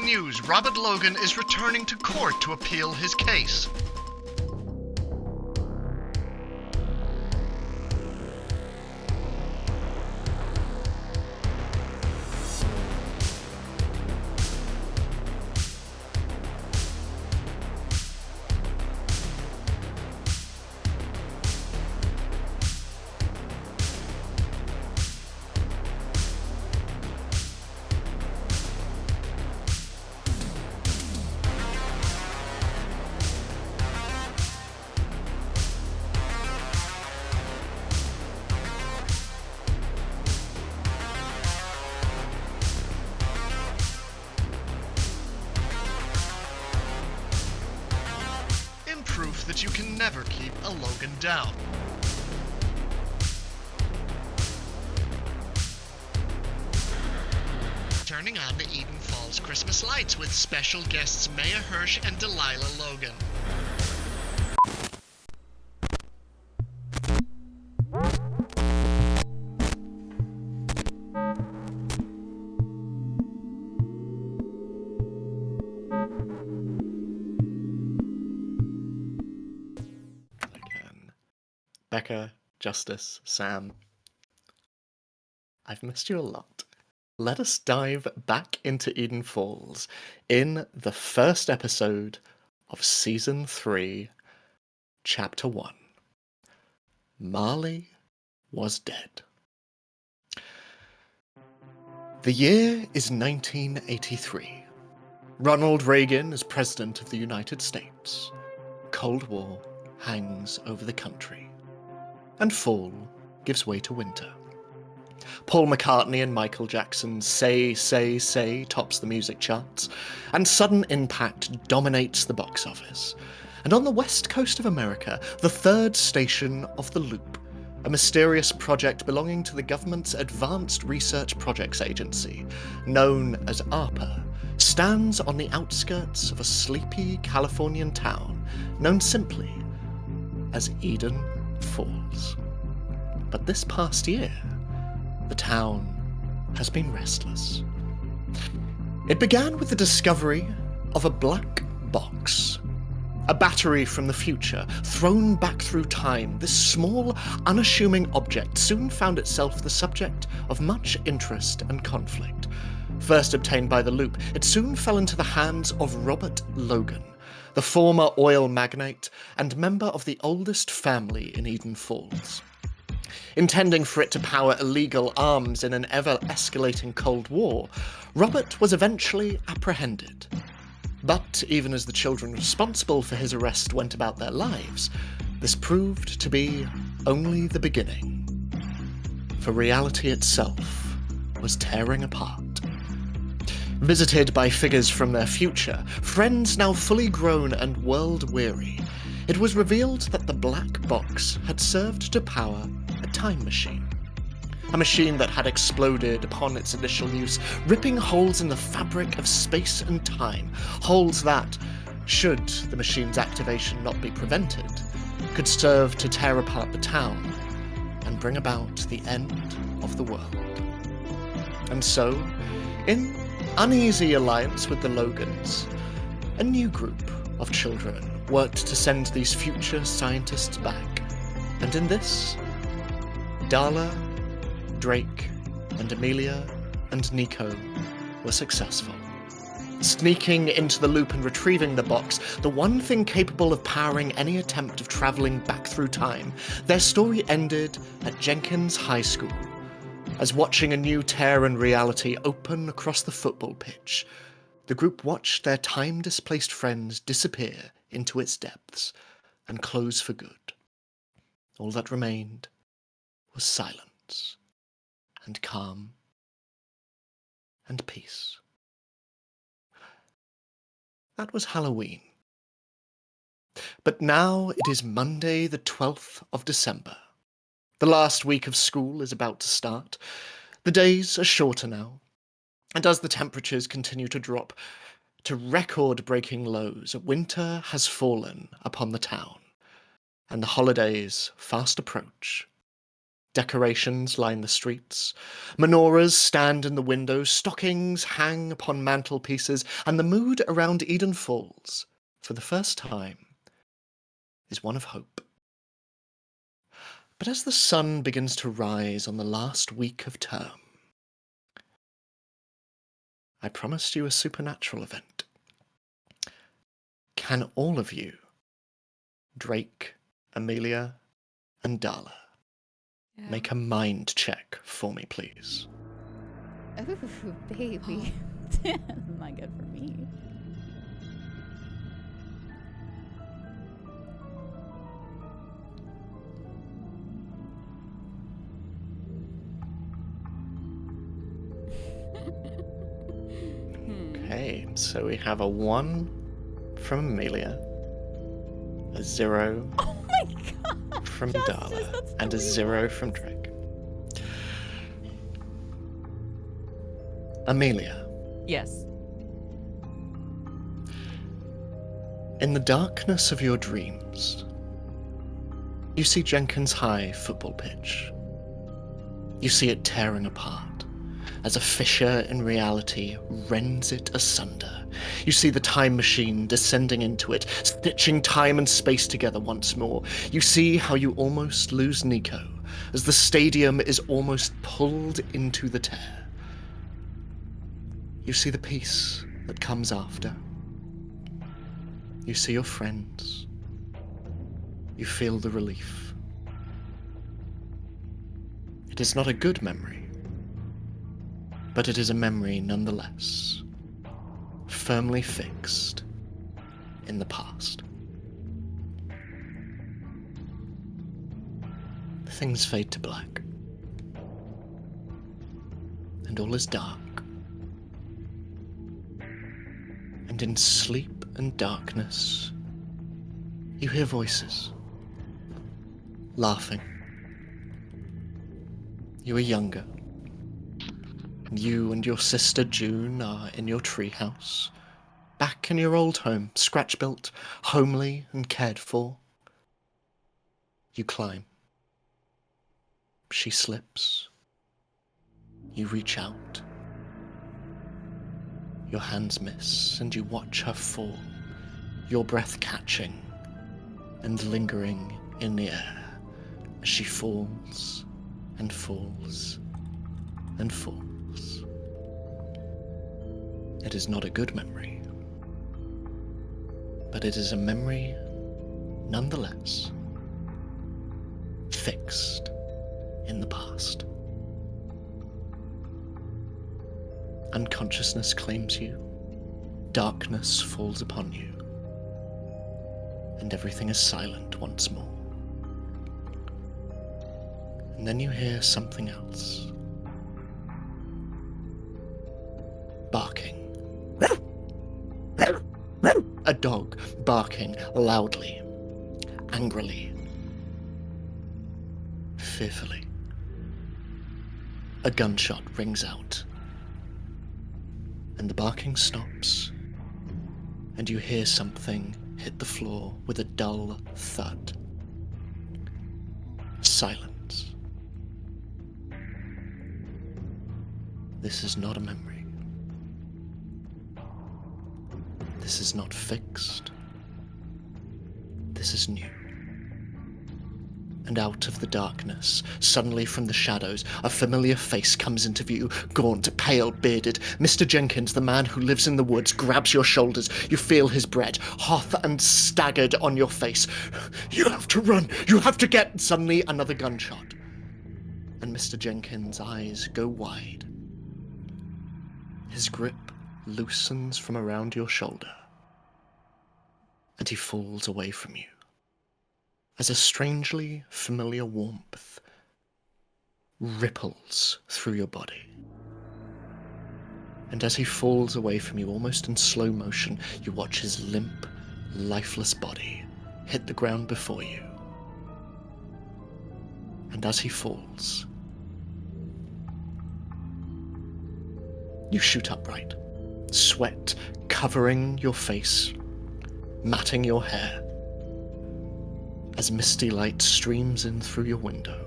news, Robert Logan is returning to court to appeal his case. Proof that you can never keep a Logan down. Turning on the Eden Falls Christmas lights with special guests Maya Hirsch and Delilah Logan. Becca, Justice, Sam, I've missed you a lot. Let us dive back into Eden Falls in the first episode of Season 3, Chapter 1. Marley was dead. The year is 1983. Ronald Reagan is President of the United States. Cold War hangs over the country. And fall gives way to winter. Paul McCartney and Michael Jackson's Say, Say, Say tops the music charts, and Sudden Impact dominates the box office. And on the west coast of America, the third station of The Loop, a mysterious project belonging to the government's Advanced Research Projects Agency, known as ARPA, stands on the outskirts of a sleepy Californian town known simply as Eden Falls. But this past year, the town has been restless. It began with the discovery of a black box, a battery from the future thrown back through time. This small, unassuming object soon found itself the subject of much interest and conflict. First obtained by the Loop, it soon fell into the hands of Robert Logan, the former oil magnate and member of the oldest family in Eden Falls. Intending for it to power illegal arms in an ever-escalating Cold War, Robert was eventually apprehended. But even as the children responsible for his arrest went about their lives, this proved to be only the beginning. For reality itself was tearing apart. Visited by figures from their future, friends now fully grown and world-weary, it was revealed that the black box had served to power a time machine. A machine that had exploded upon its initial use, ripping holes in the fabric of space and time, holes that, should the machine's activation not be prevented, could serve to tear apart the town and bring about the end of the world. And so, in uneasy alliance with the Logans, a new group of children worked to send these future scientists back, and in this, Darla, Drake, and Amelia, and Nico were successful. Sneaking into the Loop and retrieving the box, the one thing capable of powering any attempt of travelling back through time, their story ended at Jenkins High School, as watching a new tear in reality open across the football pitch, the group watched their time-displaced friends disappear into its depths and close for good. All that remained was silence and calm and peace. That was Halloween. But now it is Monday, the 12th of December. The last week of school is about to start. The days are shorter now, and as the temperatures continue to drop to record-breaking lows, winter has fallen upon the town, and the holidays fast approach. Decorations line the streets. Menorahs stand in the windows. Stockings hang upon mantelpieces. And the mood around Eden Falls, for the first time, is one of hope. But as the sun begins to rise on the last week of term, I promised you a supernatural event. Can all of you, Drake, Amelia, and Darla, make a mind check for me, please? Ooh, baby. That's not good for me. Okay, so we have a 1 from Amelia, a 0 Oh my god! from Justice, Darla, that's and a 0 deleted. from Drake. Amelia, Yes. in the darkness of your dreams, you see Jenkins High football pitch. You see it tearing apart as a fissure in reality rends it asunder. You see the time machine descending into it, stitching time and space together once more. You see how you almost lose Nico as the stadium is almost pulled into the tear. You see the peace that comes after. You see your friends. You feel the relief. It is not a good memory, but it is a memory nonetheless, firmly fixed in the past. Things fade to black, and all is dark. And in sleep and darkness, you hear voices, laughing. You are younger. You and your sister June are in your treehouse, back in your old home, scratch-built, homely and cared for. You climb. She slips. You reach out. Your hands miss, and you watch her fall, your breath catching and lingering in the air as she falls and falls and falls. It is not a good memory, but it is a memory nonetheless, fixed in the past. Unconsciousness claims you, darkness falls upon you, and everything is silent once more. And then you hear something else. Barking. A dog barking loudly, angrily, fearfully. A gunshot rings out, and the barking stops, and you hear something hit the floor with a dull thud. Silence. This is not a memory. This is not fixed. This is new. And out of the darkness, suddenly from the shadows, a familiar face comes into view, gaunt, pale, bearded. Mr. Jenkins, the man who lives in the woods, grabs your shoulders. You feel his breath, hot and staggered on your face. You have to run! You have to get! Suddenly, another gunshot. And Mr. Jenkins' eyes go wide. His grip loosens from around your shoulder, and he falls away from you, as a strangely familiar warmth ripples through your body. And as he falls away from you, almost in slow motion, you watch his limp, lifeless body hit the ground before you. And as he falls, you shoot upright, sweat covering your face, matting your hair, as misty light streams in through your window,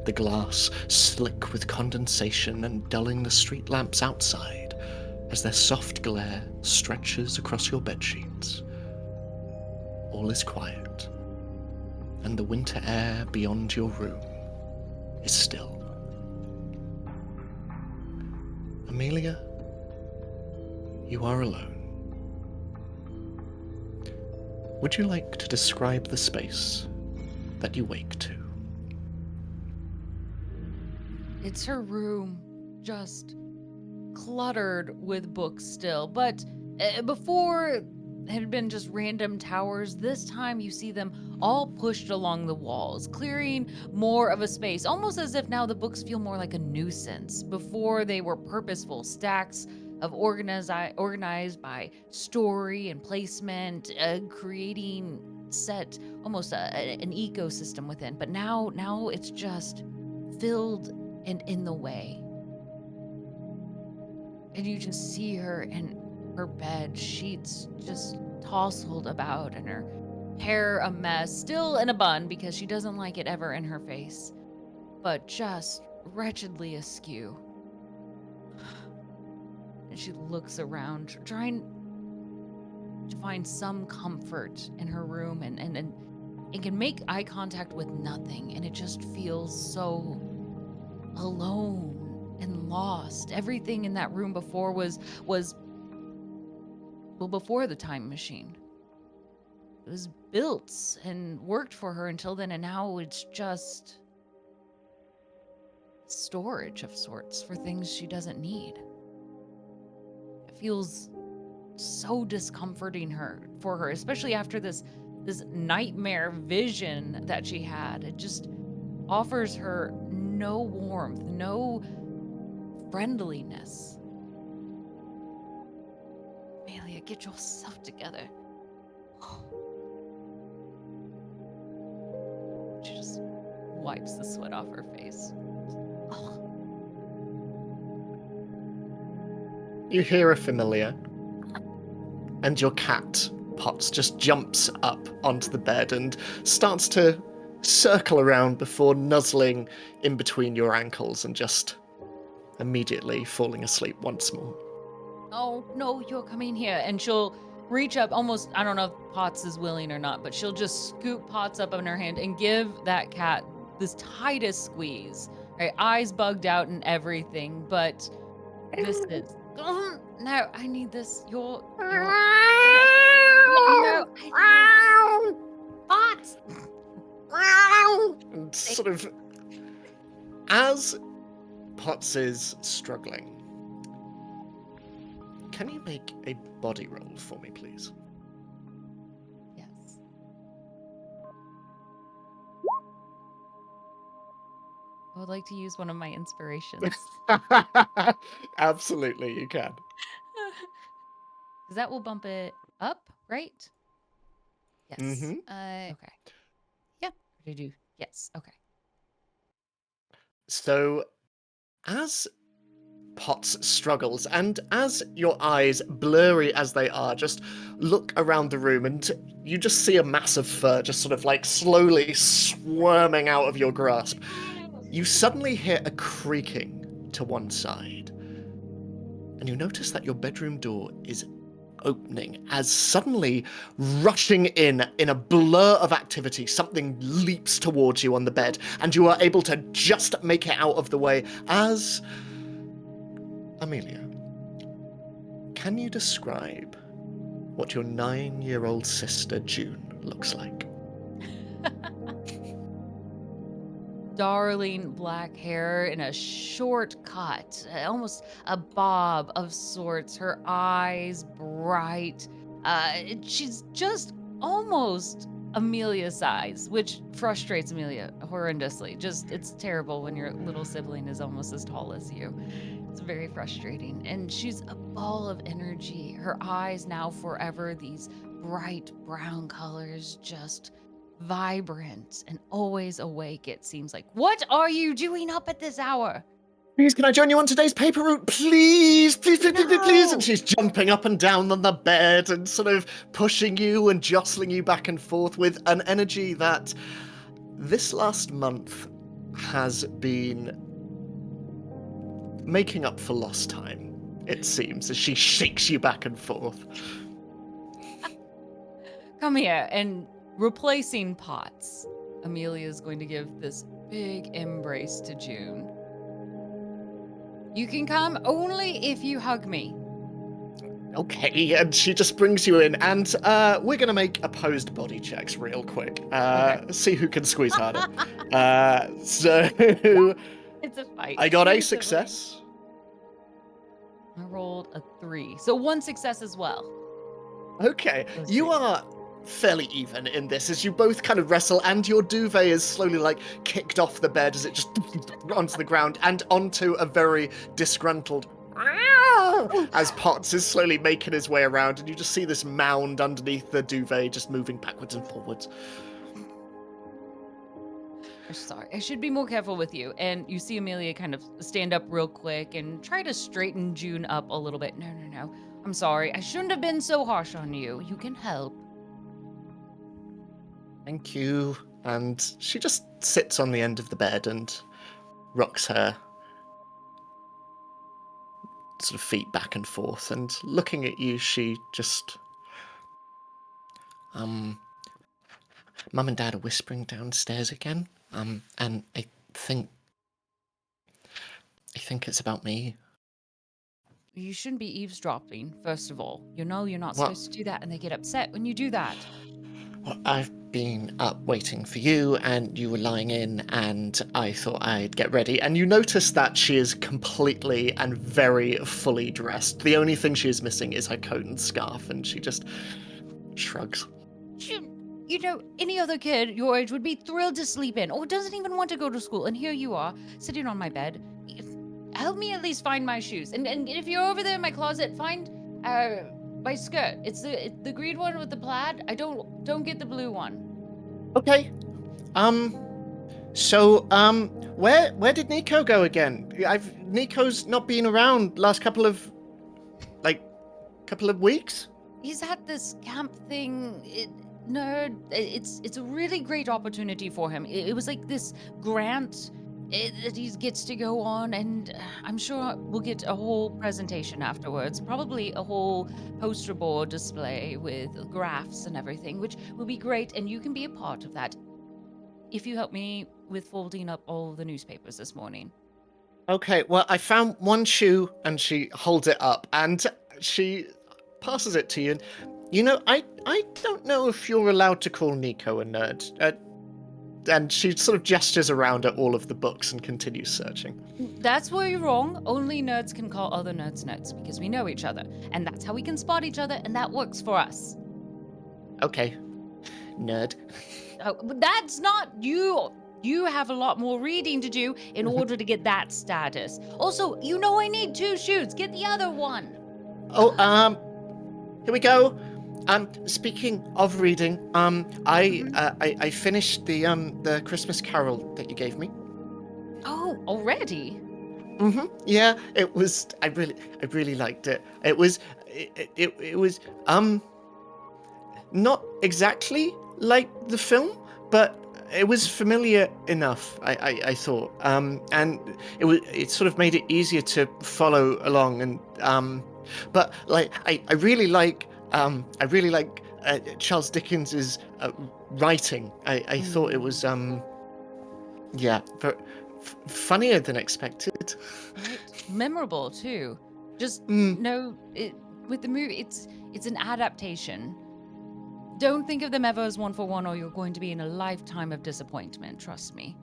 the glass slick with condensation and dulling the street lamps outside as their soft glare stretches across your bedsheets. All is quiet, and the winter air beyond your room is still. Amelia, you are alone. Would you like to describe the space that you wake to? It's her room, just cluttered with books still. But before it had been just random towers, this time you see them all pushed along the walls, clearing more of a space, almost as if now the books feel more like a nuisance. Before they were purposeful stacks of organized by story and placement, creating set almost an ecosystem within. But now it's just filled and in the way. And you just see her in her bed, sheets just tousled about, and her hair a mess, still in a bun because she doesn't like it ever in her face, but just wretchedly askew. And she looks around, trying to find some comfort in her room, and can make eye contact with nothing, and it just feels so alone and lost. Everything in that room before was before the time machine. It was built and worked for her until then, and now it's just storage of sorts for things she doesn't need. It feels so discomforting for her, especially after this nightmare vision that she had. It just offers her no warmth, no friendliness. Amelia, get yourself together. She just wipes the sweat off her face. You hear a familiar, and your cat, Potts, just jumps up onto the bed and starts to circle around before nuzzling in between your ankles and just immediately falling asleep once more. Oh, no, you're coming here. And she'll reach up almost, I don't know if Potts is willing or not, but she'll just scoop Potts up in her hand and give that cat this tightest squeeze. Right? Eyes bugged out and everything, but this is... No, I need this. You're no, I need Potts! And sort of, as Potts is struggling, can you make a body roll for me, please? Yes. I would like to use one of my inspirations. Absolutely, you can. Because that will bump it up, right? Yes. Mm-hmm. Okay. Yeah. Did you? Yes. Okay. So, as Potts struggles, and as your eyes, blurry as they are, just look around the room, and you just see a mass of fur just sort of like slowly squirming out of your grasp, you suddenly hear a creaking to one side, and you notice that your bedroom door is opening as suddenly, rushing in a blur of activity, something leaps towards you on the bed, and you are able to just make it out of the way as... Amelia, can you describe what your 9-year-old sister June looks like? Darling black hair in a short cut, almost a bob of sorts. Her eyes bright. She's just almost Amelia's size, which frustrates Amelia horrendously. Just, it's terrible when your little sibling is almost as tall as you. It's very frustrating. And she's a ball of energy. Her eyes now forever these bright brown colors, just vibrant and always awake, it seems like. What are you doing up at this hour? Please, can I join you on today's paper route? Please, please, please, please, please. And she's jumping up and down on the bed and sort of pushing you and jostling you back and forth with an energy that this last month has been making up for lost time, it seems, as she shakes you back and forth. Come here, and replacing pots, Amelia is going to give this big embrace to June. You can come only if you hug me. Okay, and she just brings you in, and we're going to make opposed body checks real quick. Okay. See who can squeeze harder. So It's a fight. I got a It's fight. success. I rolled a 3. So 1 success as well. Okay, Let's you see. are fairly even in this as you both kind of wrestle, and your duvet is slowly like kicked off the bed as it just onto the ground and onto a very disgruntled as Potts is slowly making his way around, and you just see this mound underneath the duvet just moving backwards and forwards. I'm sorry. I should be more careful with you. And you see Amelia kind of stand up real quick and try to straighten June up a little bit. No. I'm sorry. I shouldn't have been so harsh on you. You can help. Thank you. And she just sits on the end of the bed and rocks her sort of feet back and forth, and looking at you, she just Mum and Dad are whispering downstairs again. And I think it's about me. You shouldn't be eavesdropping, first of all. You know you're not What? supposed to do that, and they get upset when you do that. Well, I've been up waiting for you, and you were lying in, and I thought I'd get ready. And you notice that she is completely and very fully dressed. The only thing she is missing is her coat and scarf, and she just shrugs. You know, any other kid your age would be thrilled to sleep in, or doesn't even want to go to school. And here you are, sitting on my bed. Help me at least find my shoes. And if you're over there in my closet, find my skirt. It's the green one with the plaid. I don't get the blue one. Okay. So, where did Nico go again? Nico's not been around last couple of weeks. He's at this camp thing. It's a really great opportunity for him. It was like this grant that he gets to go on, and I'm sure we'll get a whole presentation afterwards. Probably a whole poster board display with graphs and everything, which will be great, and you can be a part of that if you help me with folding up all the newspapers this morning. Okay, well, I found one shoe, and she holds it up, and she passes it to you. And, you know, I don't know if you're allowed to call Nico a nerd. And she sort of gestures around at all of the books and continues searching. That's where you're wrong. Only nerds can call other nerds nerds, because we know each other. And that's how we can spot each other, and that works for us. Okay, nerd. But that's not you. You have a lot more reading to do in order to get that status. Also, you know I need 2 shoes. Get the other one. Oh, here we go. Speaking of reading, I finished the Christmas Carol that you gave me. Oh, already? Yeah, it was. I really liked it. It was not exactly like the film, but it was familiar enough. I thought. And it sort of made it easier to follow along. And but like I really like Charles Dickens's writing. I thought it was funnier than expected. Right. Memorable too. Just with the movie, it's an adaptation. Don't think of them ever as one for one, or you're going to be in a lifetime of disappointment. Trust me.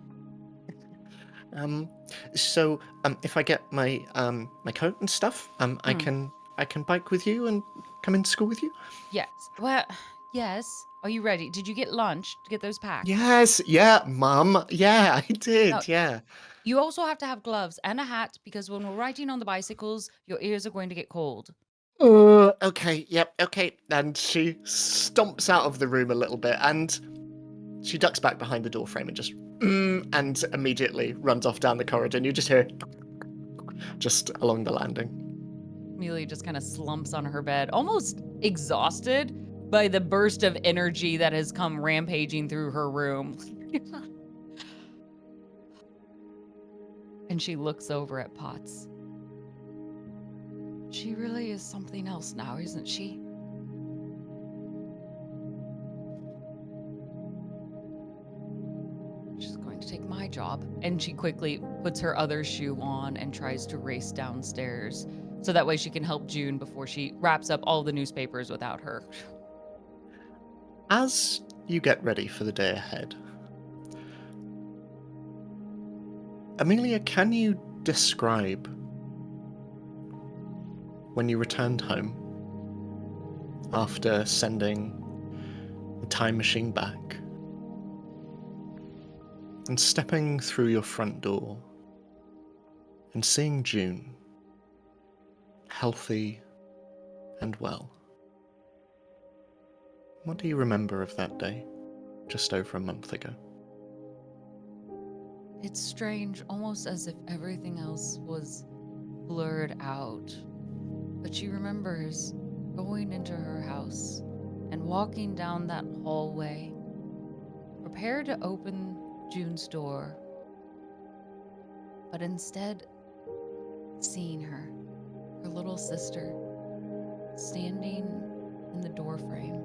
So if I get my my coat and stuff, I can bike with you and come into school with you? Yes. Well, yes. Are you ready? Did you get lunch to get those packed? Yes, yeah, Mum. Yeah, I did, No. yeah. You also have to have gloves and a hat, because when we're riding on the bicycles, your ears are going to get cold. Okay, yep, okay. And she stomps out of the room a little bit, and she ducks back behind the door frame and just and immediately runs off down the corridor, and you just hear just along the landing. Amelia just kind of slumps on her bed, almost exhausted by the burst of energy that has come rampaging through her room. And she looks over at Potts. She really is something else now, isn't she? She's going to take my job. And she quickly puts her other shoe on and tries to race downstairs so that way she can help June before she wraps up all the newspapers without her. As you get ready for the day ahead, Amelia, can you describe when you returned home after sending the time machine back and stepping through your front door and seeing June healthy and well? What do you remember of that day, just over a month ago? It's strange, almost as if everything else was blurred out. But she remembers going into her house and walking down that hallway, prepared to open June's door, but instead seeing her little sister, standing in the doorframe,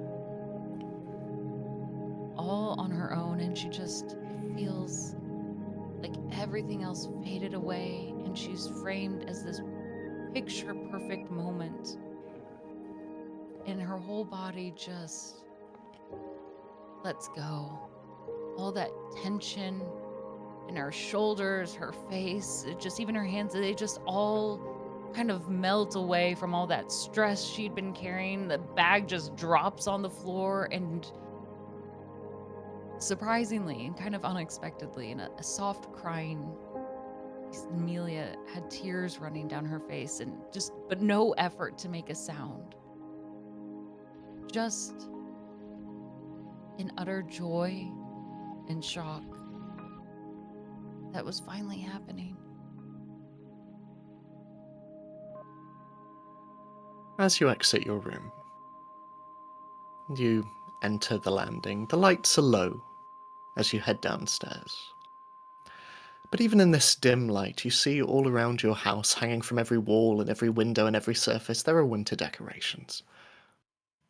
all on her own, and she just feels like everything else faded away, and she's framed as this picture perfect moment, and her whole body just lets go. All that tension in her shoulders, her face, just even her hands, they just all kind of melt away from all that stress she'd been carrying. The bag just drops on the floor, and surprisingly and kind of unexpectedly, in a soft crying, Amelia had tears running down her face, and but no effort to make a sound. Just in utter joy and shock that was finally happening. As you exit your room, you enter the landing. The lights are low as you head downstairs. But even in this dim light, you see all around your house, hanging from every wall and every window and every surface, there are winter decorations.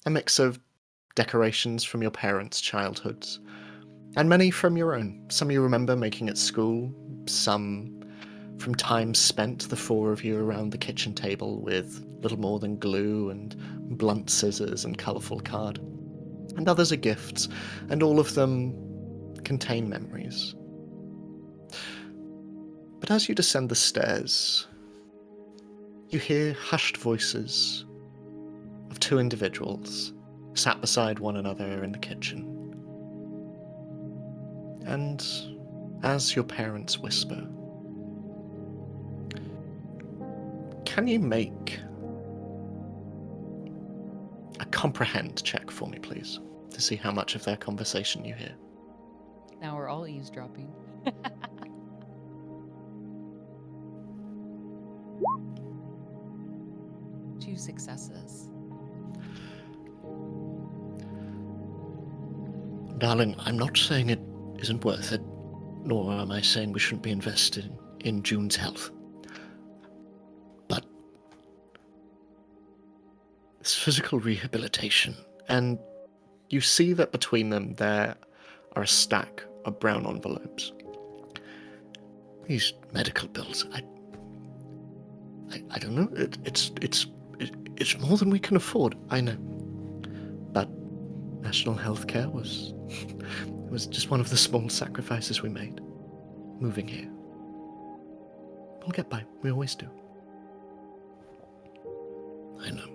A mix of decorations from your parents' childhoods, and many from your own. Some you remember making at school, some from time spent, the four of you around the kitchen table with little more than glue and blunt scissors and colourful card. And others are gifts, and all of them contain memories. But as you descend the stairs, you hear hushed voices of two individuals sat beside one another in the kitchen. And as your parents whisper, can you make a comprehend check for me, please, to see how much of their conversation you hear? Now we're all eavesdropping. 2 successes. Darling, I'm not saying it isn't worth it, nor am I saying we shouldn't be invested in June's health. But it's physical rehabilitation, and you see that between them there are a stack of brown envelopes. These medical bills, I don't know. It's more than we can afford. I know, but national health care was just one of the small sacrifices we made. Moving here, we'll get by. We always do. I know.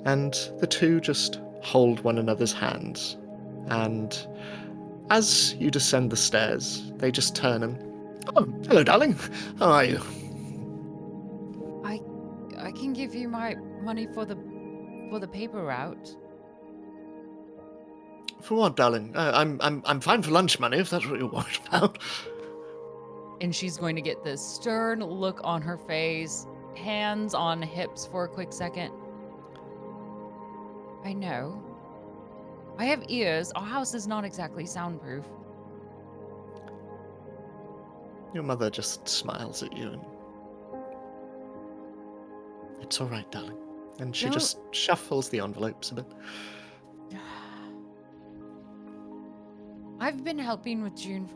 And the two just hold one another's hands, and as you descend the stairs, they just turn and, "Oh, hello, darling. How are you?" I can give you my money for the paper route. For what, darling? I'm fine for lunch money, if that's what you're worried about. And she's going to get this stern look on her face, hands on hips for a quick second. I know. I have ears. Our house is not exactly soundproof. Your mother just smiles at you and... It's all right, darling. And she Don't- just shuffles the envelopes a bit. I've been helping with June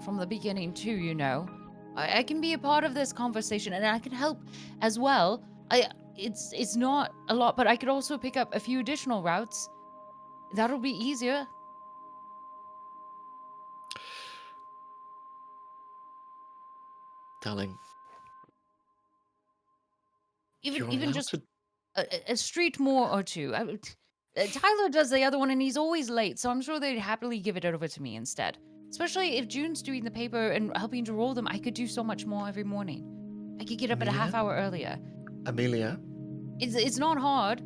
from the beginning too, you know. I can be a part of this conversation and I can help as well. It's not a lot, but I could also pick up a few additional routes. That'll be easier. Darling, you're Even allowed just to... a street more or two. Tyler does the other one and he's always late, so I'm sure they'd happily give it over to me instead. Especially if June's doing the paper and helping to roll them, I could do so much more every morning. I could get up at a half hour earlier. Amelia? It's not hard.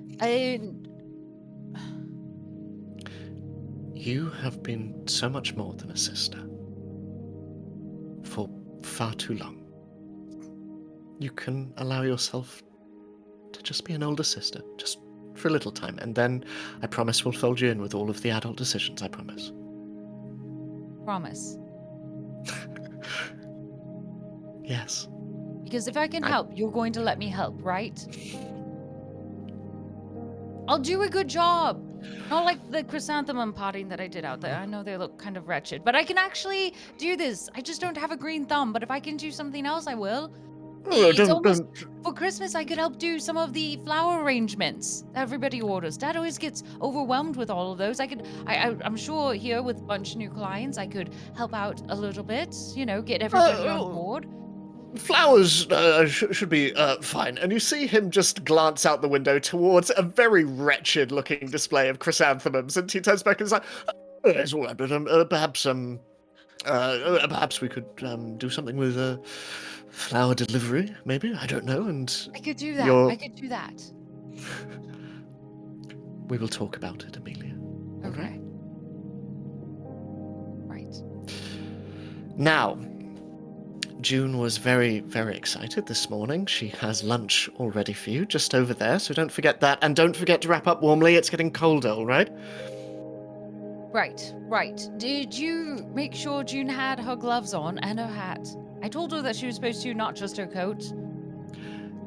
You have been so much more than a sister. For far too long. You can allow yourself to just be an older sister, just for a little time, and then I promise we'll fold you in with all of the adult decisions, I promise. Promise. Yes. Because if I can help, you're going to let me help, right? I'll do a good job. Not like the chrysanthemum potting that I did out there. I know they look kind of wretched, but I can actually do this. I just don't have a green thumb, but if I can do something else, I will. Oh, It's almost for Christmas. I could help do some of the flower arrangements that everybody orders. Dad always gets overwhelmed with all of those. I'm sure here with a bunch of new clients, I could help out a little bit. You know, get everybody on board. Flowers should be fine. And you see him just glance out the window towards a very wretched-looking display of chrysanthemums, and he turns back and is like, "It's all right, but perhaps we could do something with flower delivery, maybe. I don't know." And I could do that. I could do that. we will talk about it, Amelia. Okay. Right. Now, June was very, very excited this morning. She has lunch all ready for you, just over there, so don't forget that. And don't forget to wrap up warmly, it's getting colder, all right? Right. Did you make sure June had her gloves on and her hat? I told her that she was supposed to, not just her coat.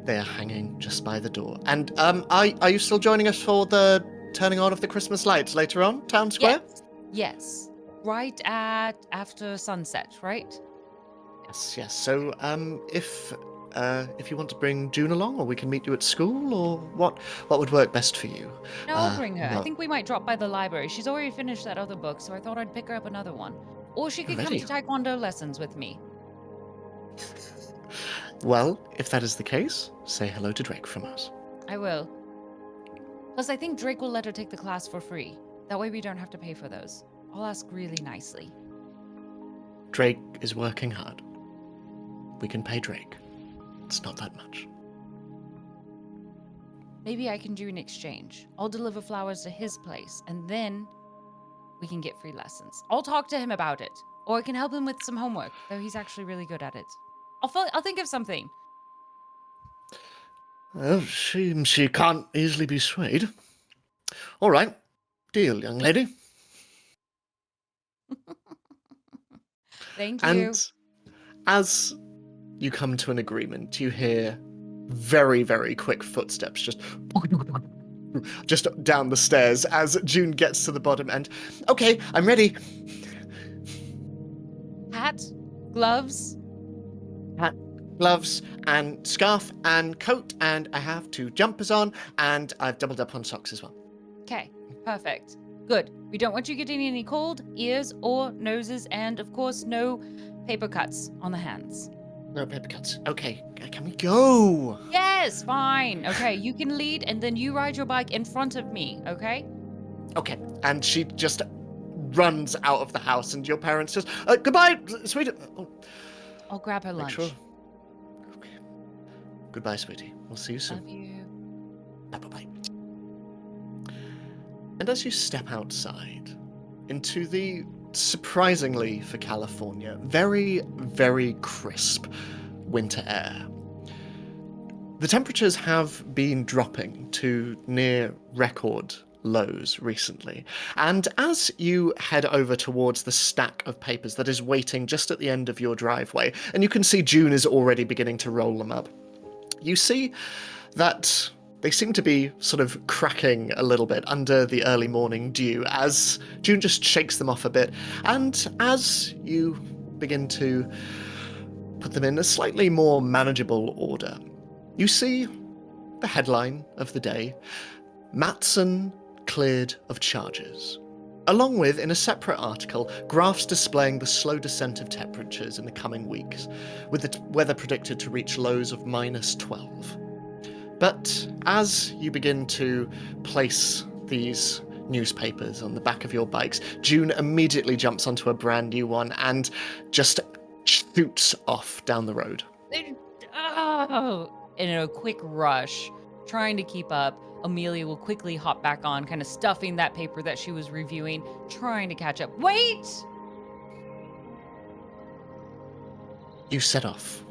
They are hanging just by the door. And are you still joining us for the turning on of the Christmas lights later on, Town Square? Yes. Right after sunset, right? Yes. So, if you want to bring June along, or we can meet you at school, or what would work best for you? No, I'll bring her. I well- think we might drop by the library. She's already finished that other book, so I thought I'd pick her up another one. Or she could come Ready. to Taekwondo lessons with me. Well, if that is the case, say hello to Drake from us. I will. Plus, I think Drake will let her take the class for free. That way we don't have to pay for those. I'll ask really nicely. Drake is working hard. We can pay Drake. It's not that much. Maybe I can do an exchange. I'll deliver flowers to his place, and then we can get free lessons. I'll talk to him about it. Or I can help him with some homework, though he's actually really good at it. I'll think of something. Well, she can't easily be swayed. All right. Deal, young lady. Thank you. And as you come to an agreement, you hear very, very quick footsteps just down the stairs as June gets to the bottom end. Okay, I'm ready. Hat, gloves. Hat, gloves, and scarf, and coat, and I have 2 jumpers on, and I've doubled up on socks as well. Okay, perfect. Good. We don't want you getting any cold, ears, or noses, and of course, no paper cuts on the hands. No paper cuts. Okay, can we go? Yes, fine. Okay, you can lead, and then you ride your bike in front of me, okay? Okay, and she just runs out of the house, and your parents just, goodbye, sweetie. Oh, I'll grab her make lunch. sure. Okay. Goodbye, sweetie. We'll see you soon. Love you. Bye-bye. And as you step outside into the, surprisingly for California, very, very crisp winter air, the temperatures have been dropping to near record lows recently. And as you head over towards the stack of papers that is waiting just at the end of your driveway, and you can see June is already beginning to roll them up, you see that they seem to be sort of cracking a little bit under the early morning dew as June just shakes them off a bit. And as you begin to put them in a slightly more manageable order, you see the headline of the day: Matson cleared of charges. Along with, in a separate article, graphs displaying the slow descent of temperatures in the coming weeks, with the weather predicted to reach lows of -12. But as you begin to place these newspapers on the back of your bikes, June immediately jumps onto a brand new one and just shoots off down the road. Oh! In a quick rush, trying to keep up, Amelia will quickly hop back on, kind of stuffing that paper that she was reviewing, trying to catch up. Wait! You set off.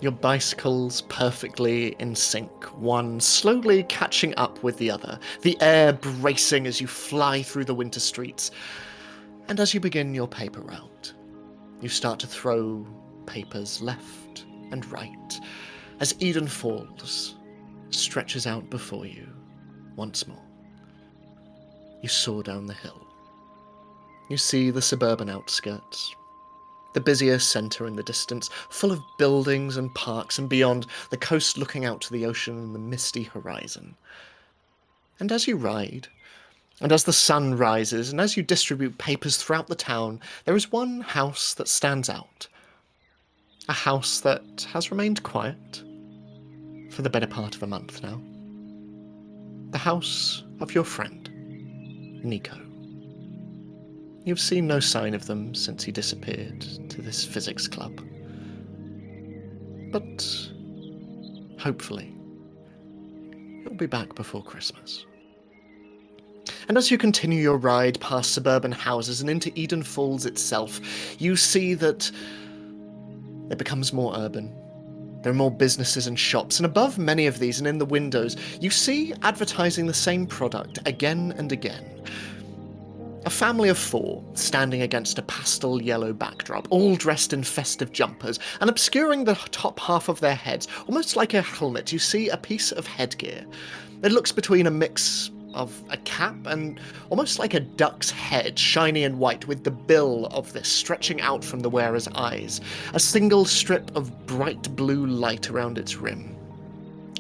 Your bicycles perfectly in sync, one slowly catching up with the other, the air bracing as you fly through the winter streets. And as you begin your paper route, you start to throw papers left and right as Eden Falls stretches out before you once more. You soar down the hill. You see the suburban outskirts, the busier centre in the distance, full of buildings and parks, and beyond, the coast looking out to the ocean and the misty horizon. And as you ride, and as the sun rises, and as you distribute papers throughout the town, there is one house that stands out. A house that has remained quiet for the better part of a month now. The house of your friend, Nico. You've seen no sign of them since he disappeared to this physics club. But hopefully, he'll be back before Christmas. And as you continue your ride past suburban houses and into Eden Falls itself, you see that it becomes more urban. There are more businesses and shops, and above many of these and in the windows, you see advertising the same product again and again. A family of 4 standing against a pastel yellow backdrop, all dressed in festive jumpers, and obscuring the top half of their heads, almost like a helmet, you see a piece of headgear. It looks between a mix of a cap and almost like a duck's head, shiny and white, with the bill of this stretching out from the wearer's eyes, a single strip of bright blue light around its rim.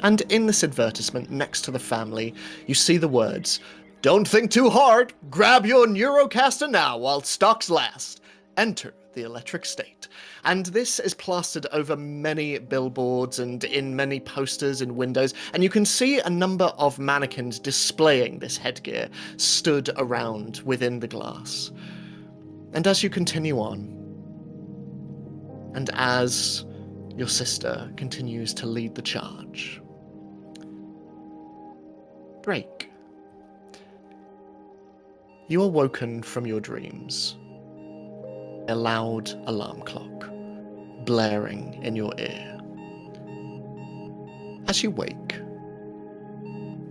And in this advertisement, next to the family, you see the words, "Don't think too hard. Grab your Neurocaster now while stocks last. Enter the electric state." And this is plastered over many billboards and in many posters and windows, and you can see a number of mannequins displaying this headgear stood around within the glass. And as you continue on, and as your sister continues to lead the charge, break. You are woken from your dreams. A loud alarm clock blaring in your ear. As you wake,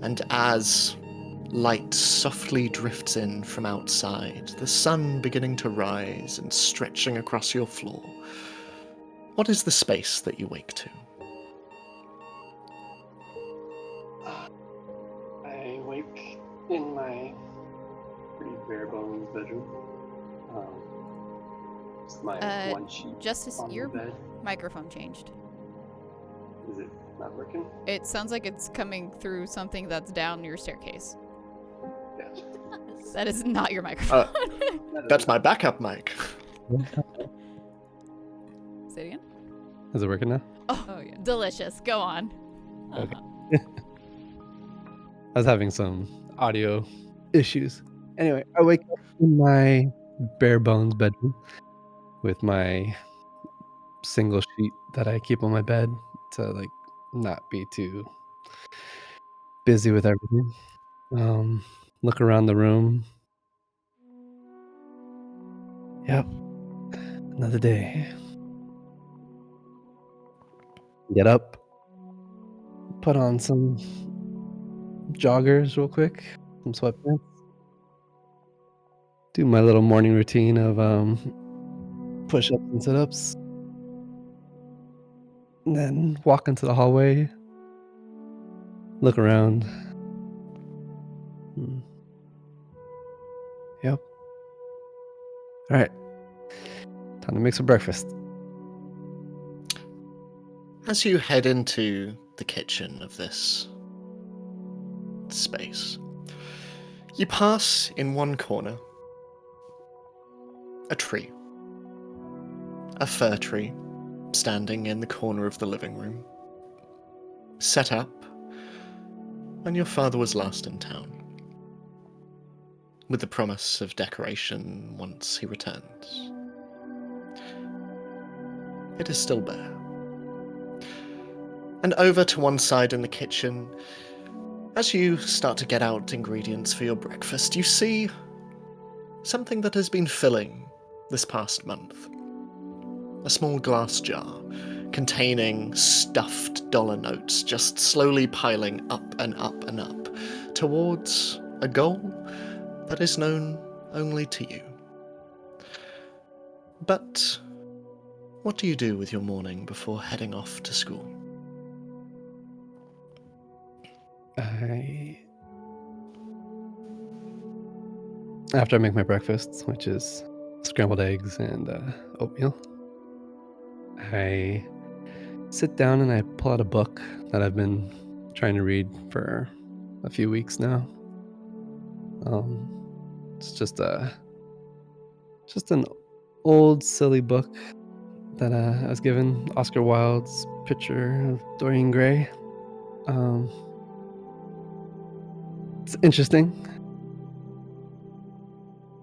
and as light softly drifts in from outside, the sun beginning to rise and stretching across your floor, what is the space that you wake to? I wake in my pretty bare bones bedroom. Just my one sheet Justice, on your the bed. microphone changed. Is it not working? It sounds like it's coming through something that's down your staircase. Gotcha. That is not your microphone. That's my backup mic. Say it again. Is it working now? Oh yeah. Delicious. Go on. Okay. I was having some audio issues. Anyway, I wake up in my bare bones bedroom with my single sheet that I keep on my bed to like not be too busy with everything. Look around the room. Yep. Another day. Get up. Put on some joggers real quick, some sweatpants. Do my little morning routine of push-ups and sit-ups. And then walk into the hallway, look around. Yep. All right. Time to make some breakfast. As you head into the kitchen of this space, you pass in one corner a tree. A fir tree standing in the corner of the living room. Set up when your father was last in town, with the promise of decoration once he returns. It is still bare. And over to one side in the kitchen, as you start to get out ingredients for your breakfast, you see something that has been filling this past month. A small glass jar containing stuffed dollar notes, just slowly piling up and up and up towards a goal that is known only to you. But what do you do with your morning before heading off to school? After I make my breakfast, which is scrambled eggs and oatmeal, I sit down and I pull out a book that I've been trying to read for a few weeks now. It's just an old silly book that I was given, Oscar Wilde's picture of Dorian Gray. It's interesting.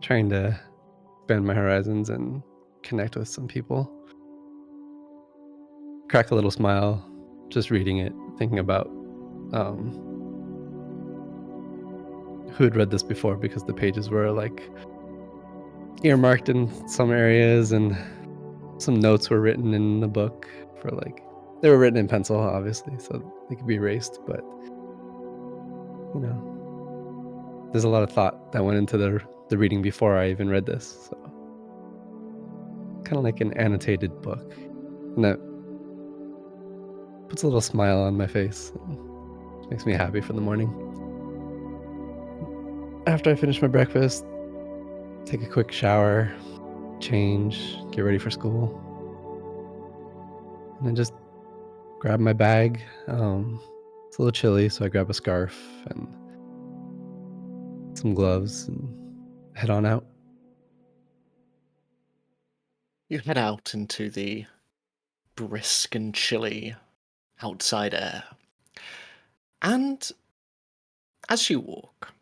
Trying to expand my horizons and connect with some people. Crack a little smile just reading it, thinking about who had read this before, because the pages were like earmarked in some areas and some notes were written in the book for like, they were written in pencil obviously, so they could be erased, but you know, there's a lot of thought that went into the reading before I even read this, so kind of like an annotated book, and that puts a little smile on my face. Makes me happy for the morning. After I finish my breakfast, take a quick shower, change, get ready for school, and then just grab my bag. It's a little chilly, so I grab a scarf and some gloves and head on out. You head out into the brisk and chilly outside air. And as you walk,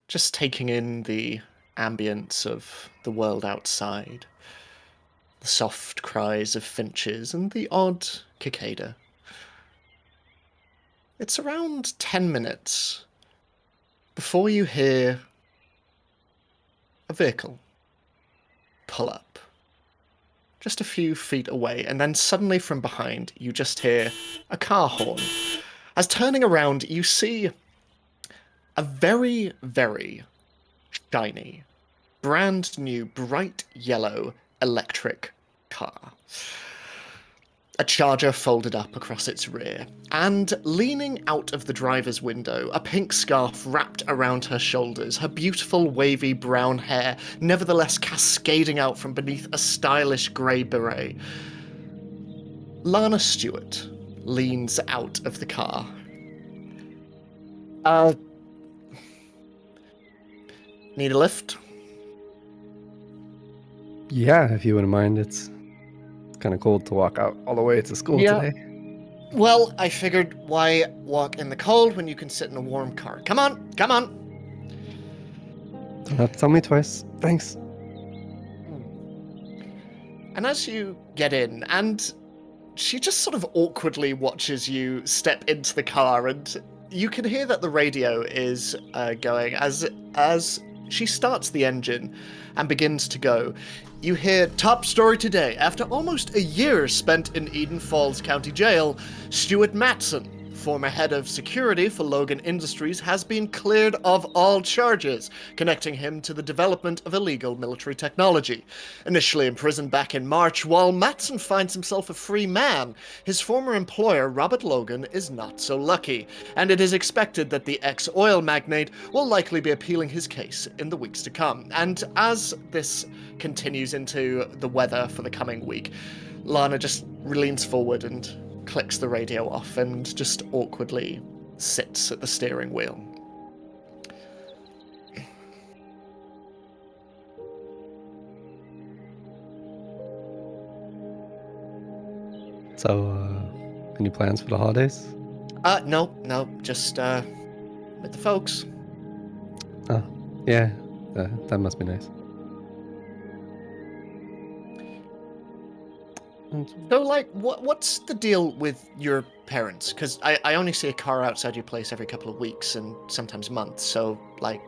just taking in the ambience of the world outside, the soft cries of finches and the odd cicada, it's around 10 minutes before you hear a vehicle pull up just a few feet away, and then suddenly from behind you just hear a car horn. As turning around, you see a very, very shiny, brand new, bright yellow electric car. A charger folded up across its rear, and leaning out of the driver's window, a pink scarf wrapped around her shoulders, her beautiful wavy brown hair nevertheless cascading out from beneath a stylish grey beret. Lana Stewart leans out of the car. Need a lift? Yeah, if you wouldn't mind. It's kind of cold to walk out all the way to school today. Well, I figured why walk in the cold when you can sit in a warm car. Come on, come on. Don't have to tell me twice. Thanks. And as you get in, and she just sort of awkwardly watches you step into the car, and you can hear that the radio is going as she starts the engine and begins to go. You hear, top story today. After almost a year spent in Eden Falls County Jail, Stuart Matson, former head of security for Logan Industries, has been cleared of all charges connecting him to the development of illegal military technology. Initially imprisoned back in March, while Matson finds himself a free man, his former employer, Robert Logan, is not so lucky, and it is expected that the ex-oil magnate will likely be appealing his case in the weeks to come. And as this continues into the weather for the coming week, Lana just leans forward and clicks the radio off and just awkwardly sits at the steering wheel. So, any plans for the holidays? No, just, with the folks. Oh, yeah, that must be nice. So, like, what's the deal with your parents? Because I only see a car outside your place every couple of weeks and sometimes months, so, like...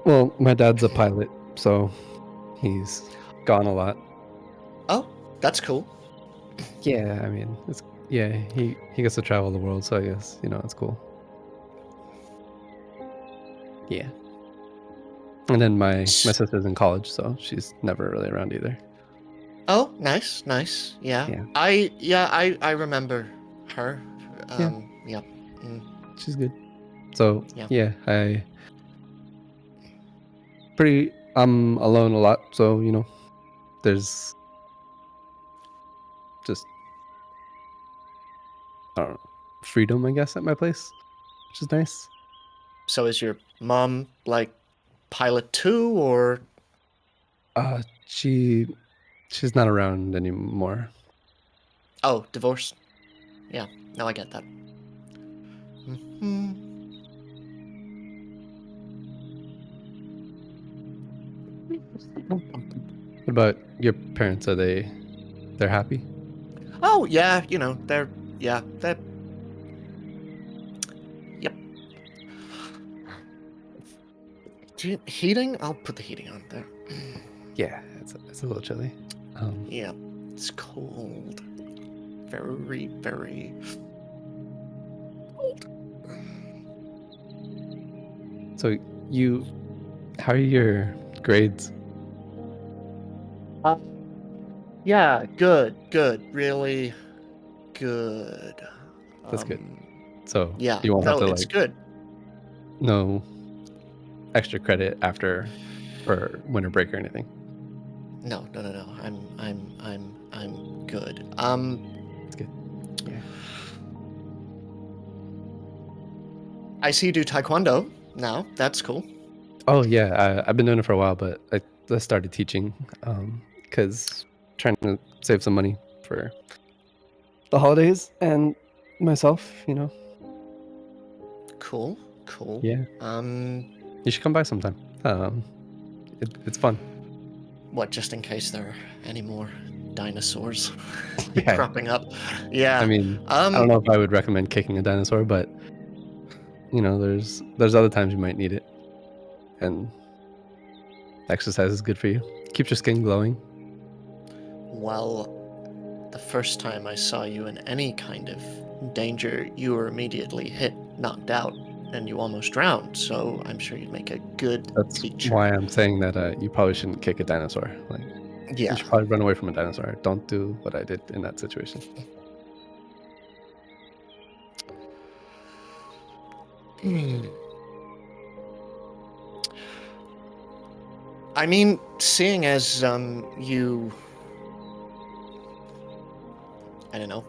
Well, my dad's a pilot, so he's gone a lot. Oh, that's cool. Yeah, I mean, he gets to travel the world, so I guess, it's cool. Yeah. And then my sister's in college, so she's never really around either. Oh, nice. Yeah. Yeah. I remember her. Yeah. Yep. She's good. So, Yeah. I'm alone a lot, so, there's just, I don't know, freedom, I guess, at my place, which is nice. So is your mom, like, pilot too, or... She's not around anymore. Oh, divorced? Yeah, no, I get that. What about your parents? They're happy? Oh, yeah, they're... Yep. Heating? I'll put the heating on there. Yeah, it's a little chilly. Yeah, it's cold. Very, very cold. So how are your grades? Yeah, good, really good. That's good. So yeah, you won't have to it's good. No extra credit for winter break or anything. No. I'm good. That's good. Yeah. I see you do taekwondo now. That's cool. Oh yeah, I've been doing it for a while, but I started teaching because trying to save some money for the holidays and myself. Cool. Yeah. You should come by sometime. It's fun. What, just in case there are any more dinosaurs Yeah. cropping up? Yeah. I mean, I don't know if I would recommend kicking a dinosaur, but there's other times you might need it, and exercise is good for you. Keeps your skin glowing. Well, the first time I saw you in any kind of danger, you were immediately hit, knocked out, and you almost drowned. So I'm sure you'd make a good teacher. Why I'm saying that you probably shouldn't kick a dinosaur. Like, Yeah. you should probably run away from a dinosaur. Don't do what I did in that situation. I mean, seeing as you, I don't know,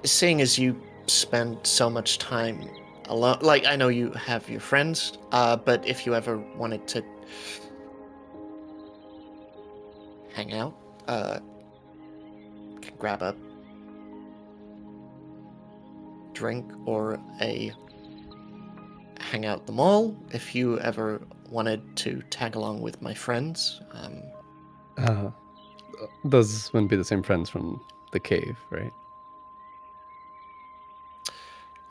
seeing as you spend so much time alone, like, I know you have your friends, but if you ever wanted to hang out, grab a drink or a hang out at the mall, if you ever wanted to tag along with my friends. Those wouldn't be the same friends from the cave, right?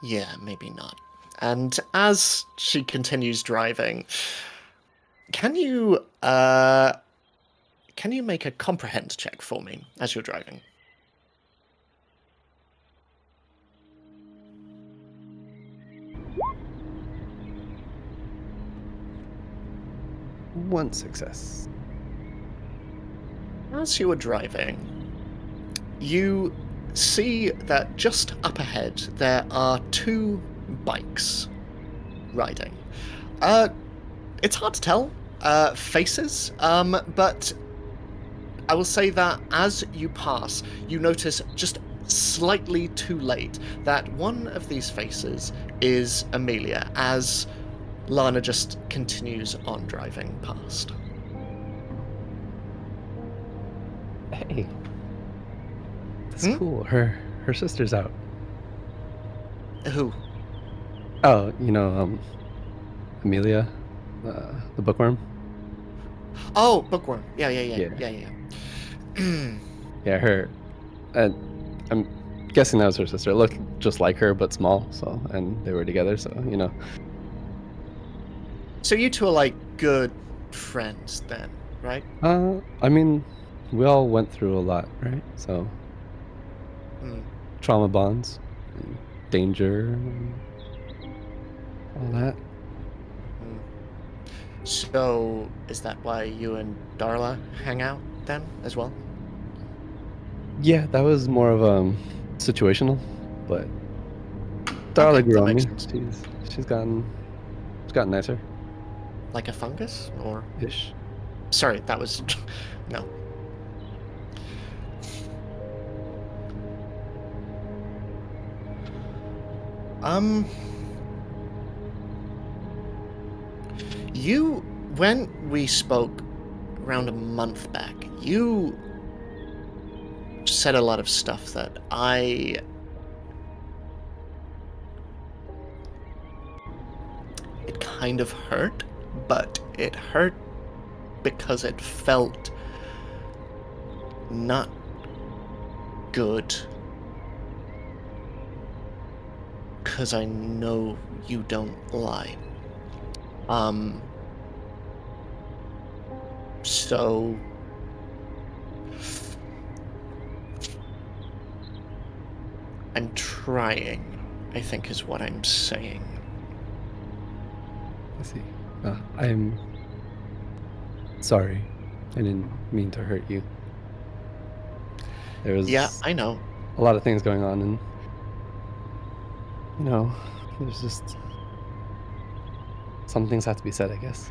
Yeah, maybe not. And as she continues driving, can you make a comprehend check for me as you're driving? 1 success. As you are driving, you see that just up ahead there are 2 bikes riding. It's hard to tell faces, but I will say that as you pass, you notice just slightly too late that one of these faces is Amelia, as Lana just continues on driving past. Hey. That's cool. Her sister's out. Who? Oh, Amelia, the bookworm. Oh, Bookworm. Yeah. Yeah, her. I'm guessing that was her sister. It looked just like her, but small. So, and they were together. So, So you two are like good friends then, right? I mean, we all went through a lot, right? So, trauma bonds, and danger, and all that. So is that why you and Darla hang out then as well? Yeah, that was more of situational, but Darla Okay, grew that on me. makes sense. She's gotten nicer. Like a fungus, or? Ish. Sorry, that was no. When we spoke around a month back, you said a lot of stuff that it kind of hurt, but it hurt because it felt not good. Because I know you don't lie. So I'm trying, I think is what I'm saying. I see. I'm sorry. I didn't mean to hurt you. There was Yeah, I know. a lot of things going on, and there's just some things have to be said, I guess.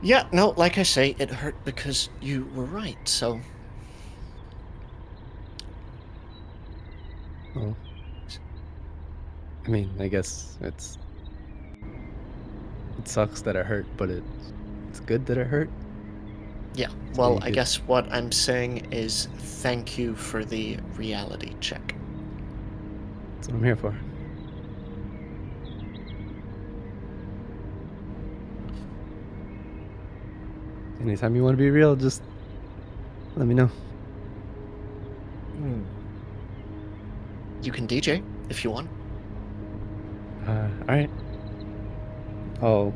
Yeah, no, like I say, it hurt because you were right, so... Well, I mean, I guess it sucks that it hurt, but it's good that it hurt. Yeah, It's well, really I good. guess what I'm saying is thank you for the reality check. That's what I'm here for. Anytime you want to be real, just let me know. You can DJ if you want. All right. I'll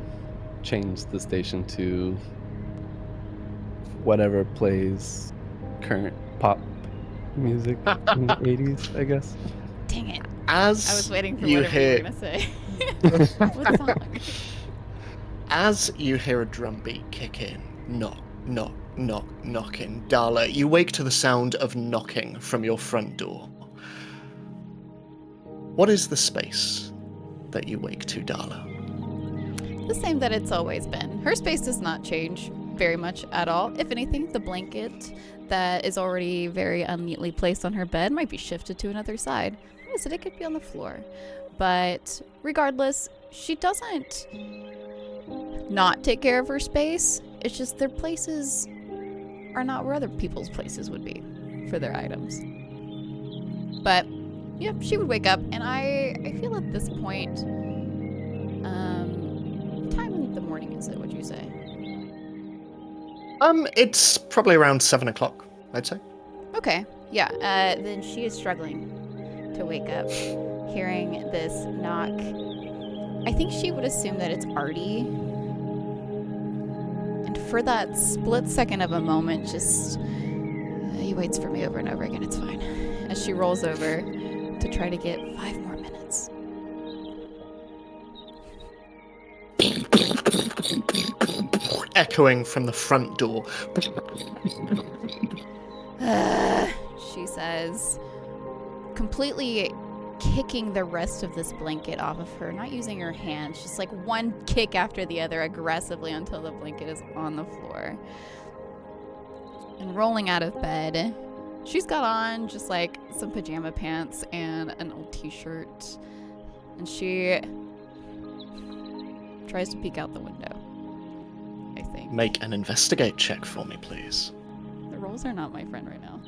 change the station to whatever plays current pop music in the 80s, I guess. Dang it. As I was waiting for you whatever you were hear, going to say. What song? as you hear a drum beat kick in, knock, knock, knock, knocking, Darla, you wake to the sound of knocking from your front door. What is the space that you wake to, Darla? The same that it's always been. Her space does not change very much at all. If anything, the blanket that is already very unneatly placed on her bed might be shifted to another side. So it could be on the floor. But regardless, she doesn't not take care of her space. It's just their places are not where other people's places would be for their items. But yeah, she would wake up, and I feel at this point, what time in the morning is it, would you say? It's probably around 7 o'clock, I'd say. Okay, yeah, then she is struggling to wake up, hearing this knock. I think she would assume that it's Artie. And for that split second of a moment, just, he waits for me over and over again, it's fine. As she rolls over to try to get 5 more minutes. echoing from the front door. She says, completely kicking the rest of this blanket off of her, not using her hands, just like one kick after the other aggressively until the blanket is on the floor. And rolling out of bed, she's got on just like some pajama pants and an old t-shirt. And she tries to peek out the window, I think. Make an investigate check for me, please. The rolls are not my friend right now.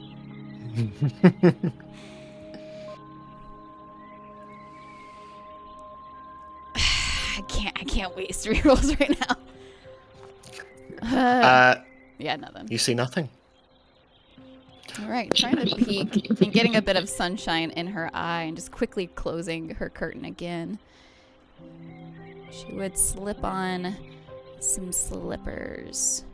I can't waste 3 rolls right now. Yeah, nothing. You see nothing. All right, trying to peek and getting a bit of sunshine in her eye and just quickly closing her curtain again. She would slip on some slippers.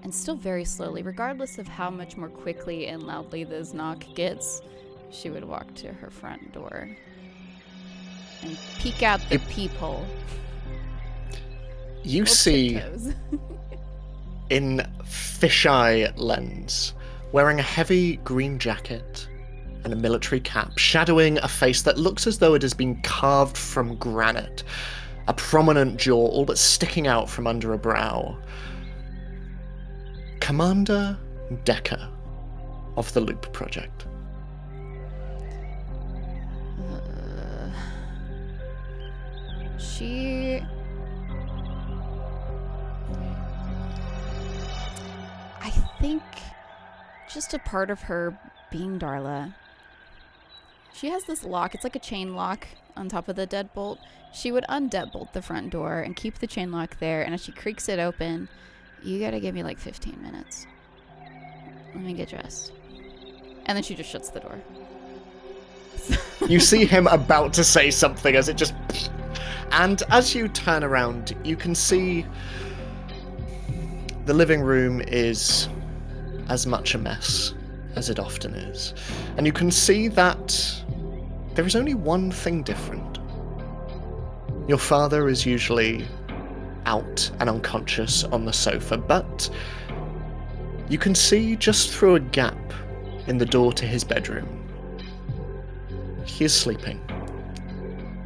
And still very slowly, regardless of how much more quickly and loudly this knock gets, she would walk to her front door and peek out the peephole. You Little see, tiptoes. in fisheye lens, wearing a heavy green jacket and a military cap, shadowing a face that looks as though it has been carved from granite, a prominent jaw all but sticking out from under a brow. Commander Decker of the Loop Project. I think just a part of her being Darla. She has this lock. It's like a chain lock on top of the deadbolt. She would undeadbolt the front door and keep the chain lock there. And as she creaks it open, you gotta give me like 15 minutes. Let me get dressed. And then she just shuts the door. You see him about to say something as it just... And as you turn around, you can see the living room is as much a mess as it often is. And you can see that there is only one thing different. Your father is usually out and unconscious on the sofa, but you can see just through a gap in the door to his bedroom. He is sleeping.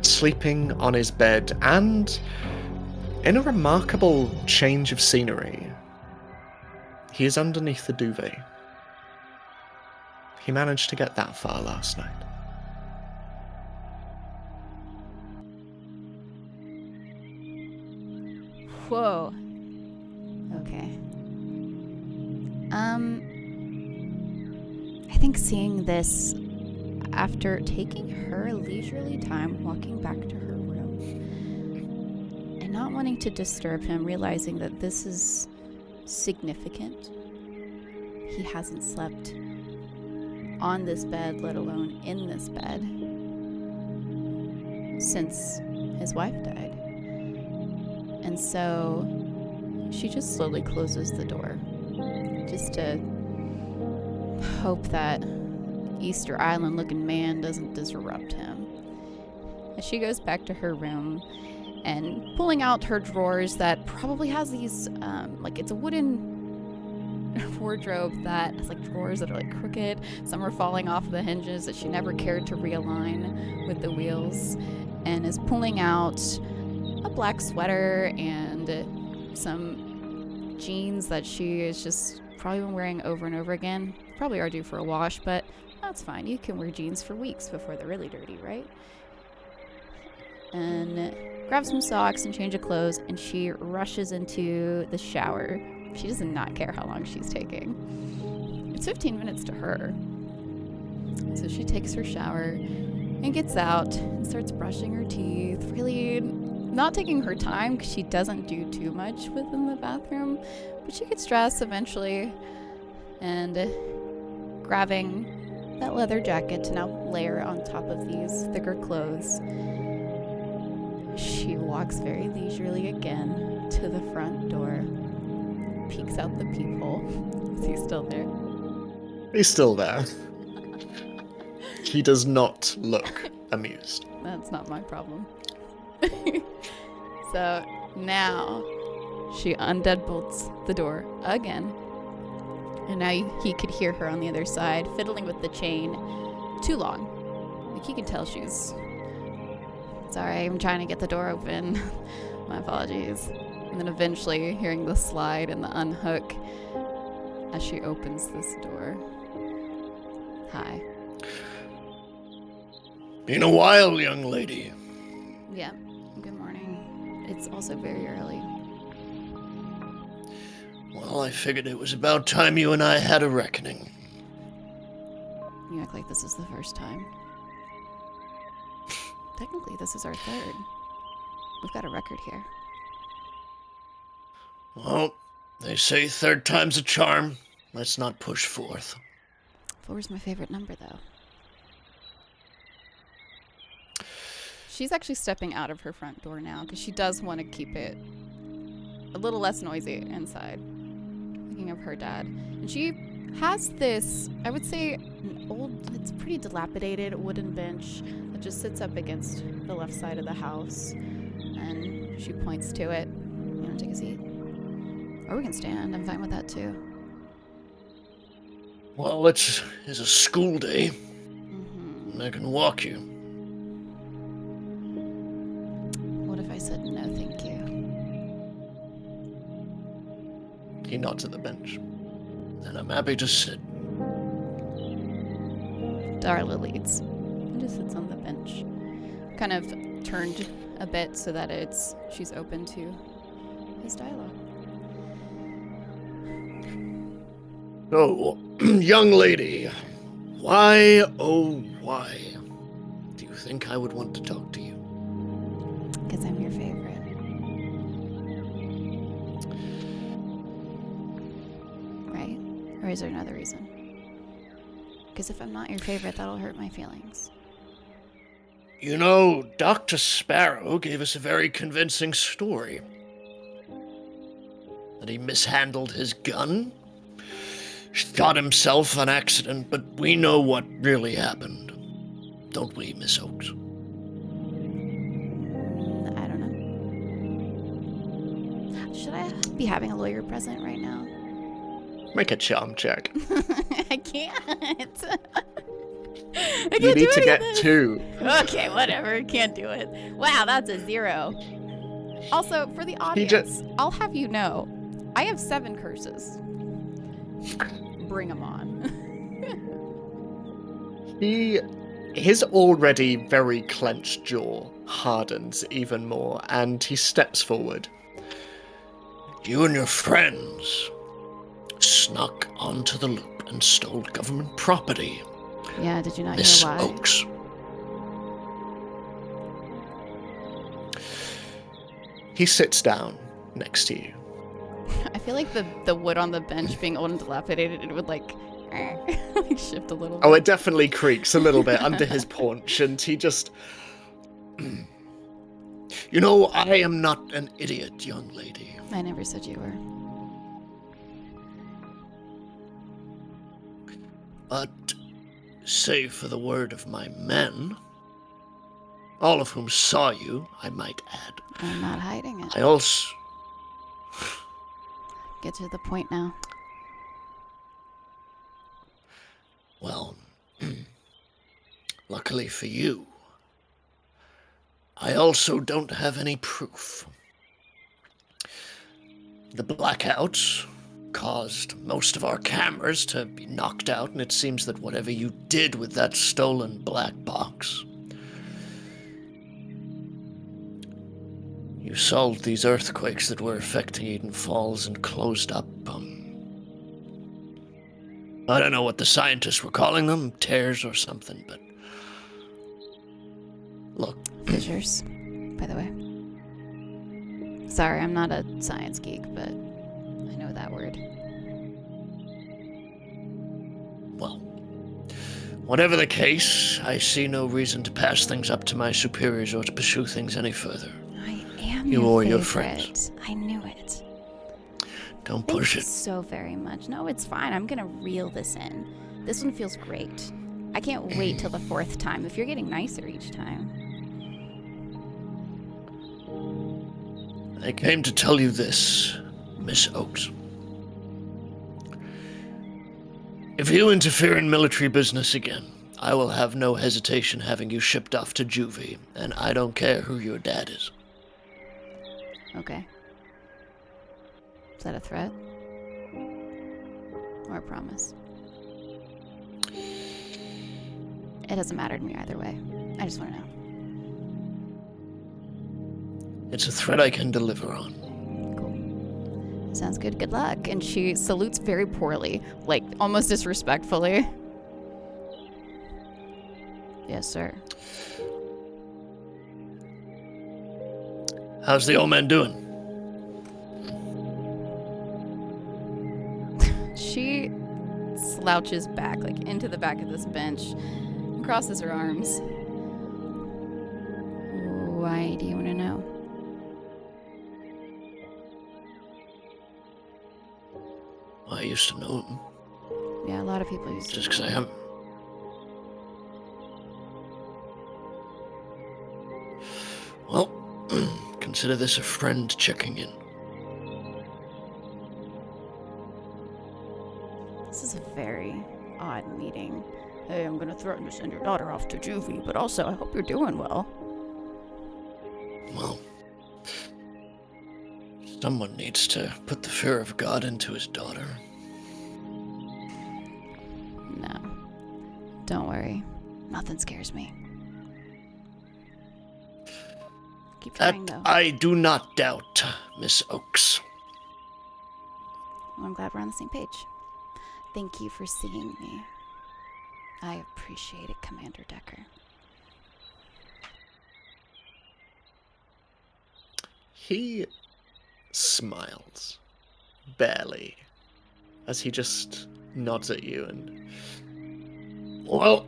Sleeping on his bed, and in a remarkable change of scenery, he is underneath the duvet. He managed to get that far last night. Whoa. Okay. I think seeing this after taking her leisurely time walking back to her room and not wanting to disturb him, realizing that this is significant. He hasn't slept on this bed, let alone in this bed, since his wife died. And so she just slowly closes the door, just to hope that Easter Island looking man doesn't disrupt him. As she goes back to her room and pulling out her drawers that probably has these, like it's a wooden wardrobe that has like drawers that are like crooked. Some are falling off the hinges that she never cared to realign with the wheels, and is pulling out a black sweater and some jeans that she is just probably been wearing over and over again. Probably are due for a wash, but that's fine. You can wear jeans for weeks before they're really dirty, right? And grabs some socks and change of clothes, and she rushes into the shower. She does not care how long she's taking. It's 15 minutes to her. So she takes her shower and gets out and starts brushing her teeth, really not taking her time because she doesn't do too much within the bathroom, but she gets dressed eventually and grabbing that leather jacket to now layer on top of these thicker clothes. She walks very leisurely again to the front door, peeks out the peephole. Is he still there? He's still there. He does not look amused. That's not my problem. So now She undeadbolts the door again. And now he could hear her on the other side, fiddling with the chain. Too long. Like, he can tell she's... Sorry, I'm trying to get the door open. My apologies. And then eventually hearing the slide and the unhook as she opens this door. Hi. Been a while, young lady. Yeah, good morning. It's also very early. Well, I figured it was about time you and I had a reckoning. You act like this is the first time. Technically, this is our third. We've got a record here. Well, they say third time's a charm. Let's not push forth. 4 is my favorite number, though. She's actually stepping out of her front door now because she does want to keep it a little less noisy inside. Thinking of her dad. And she has this, I would say, an old, it's pretty dilapidated wooden bench that just sits up against the left side of the house. And she points to it. You want to take a seat? Or we can stand. I'm fine with that, too. Well, it's a school day. Mm-hmm. I can walk you. What if I said no, thank you? He nods at the bench. Then I'm happy to sit. Darla leads and just sits on the bench, kind of turned a bit so that she's open to his dialogue. So, young lady, why, oh why, do you think I would want to talk to you? Because I'm your favorite. Right? Or is there another reason? Because if I'm not your favorite, that'll hurt my feelings. You know, Dr. Sparrow gave us a very convincing story. That he mishandled his gun, shot himself on accident, but we know what really happened. Don't we, Miss Oakes? I don't know. Should I be having a lawyer present right now? Make a charm check. I can't. You need to get 2. Okay, whatever. Can't do it. Wow, that's a 0. Also, for the audience, I'll have you know, I have 7 curses. Bring them on. His already very clenched jaw hardens even more, and he steps forward. You and your friends snuck onto the loop and stole government property. Yeah, did you not Miss hear why? Oakes. He sits down next to you. I feel like the wood on the bench being old and dilapidated, it would like shift a little bit. Oh, it definitely creaks a little bit under his paunch, and he just... You know, I am not an idiot, young lady. I never said you were. But, save for the word of my men, all of whom saw you, I might add. I'm not hiding it. I also... Get to the point now. Well, luckily for you, I also don't have any proof. The blackouts caused most of our cameras to be knocked out, and it seems that whatever you did with that stolen black box, you solved these earthquakes that were affecting Eden Falls and closed up, I don't know what the scientists were calling them, tears or something, but look. Fissures, by the way. Sorry, I'm not a science geek, but I know that word. Well, whatever the case, I see no reason to pass things up to my superiors or to pursue things any further. I am You your or your favorite. friends. I knew it. Don't Thank push you it. so very much. No, it's fine. I'm gonna reel this in. This one feels great. I can't wait till the 4th time. If you're getting nicer each time. I came to tell you this. Miss Oakes. If you interfere in military business again, I will have no hesitation having you shipped off to juvie, and I don't care who your dad is. Okay. Is that a threat? Or a promise? It doesn't matter to me either way. I just want to know. It's a threat I can deliver on. Cool. Sounds good. Good luck. And she salutes very poorly, like almost disrespectfully. Yes, sir. How's the old man doing? She slouches back, like into the back of this bench, and crosses her arms. Why do you want to know? I used to know him. Yeah, a lot of people used to. Just because I haven't. Well, consider this a friend checking in. This is a very odd meeting. Hey, I'm gonna threaten to send your daughter off to juvie, but also I hope you're doing well. Well, someone needs to put the fear of God into his daughter. No. Don't worry. Nothing scares me. Keep That trying, though. I do not doubt, Miss Oakes. Well, I'm glad we're on the same page. Thank you for seeing me. I appreciate it, Commander Decker. He smiles, barely, as he just nods at you and... Well,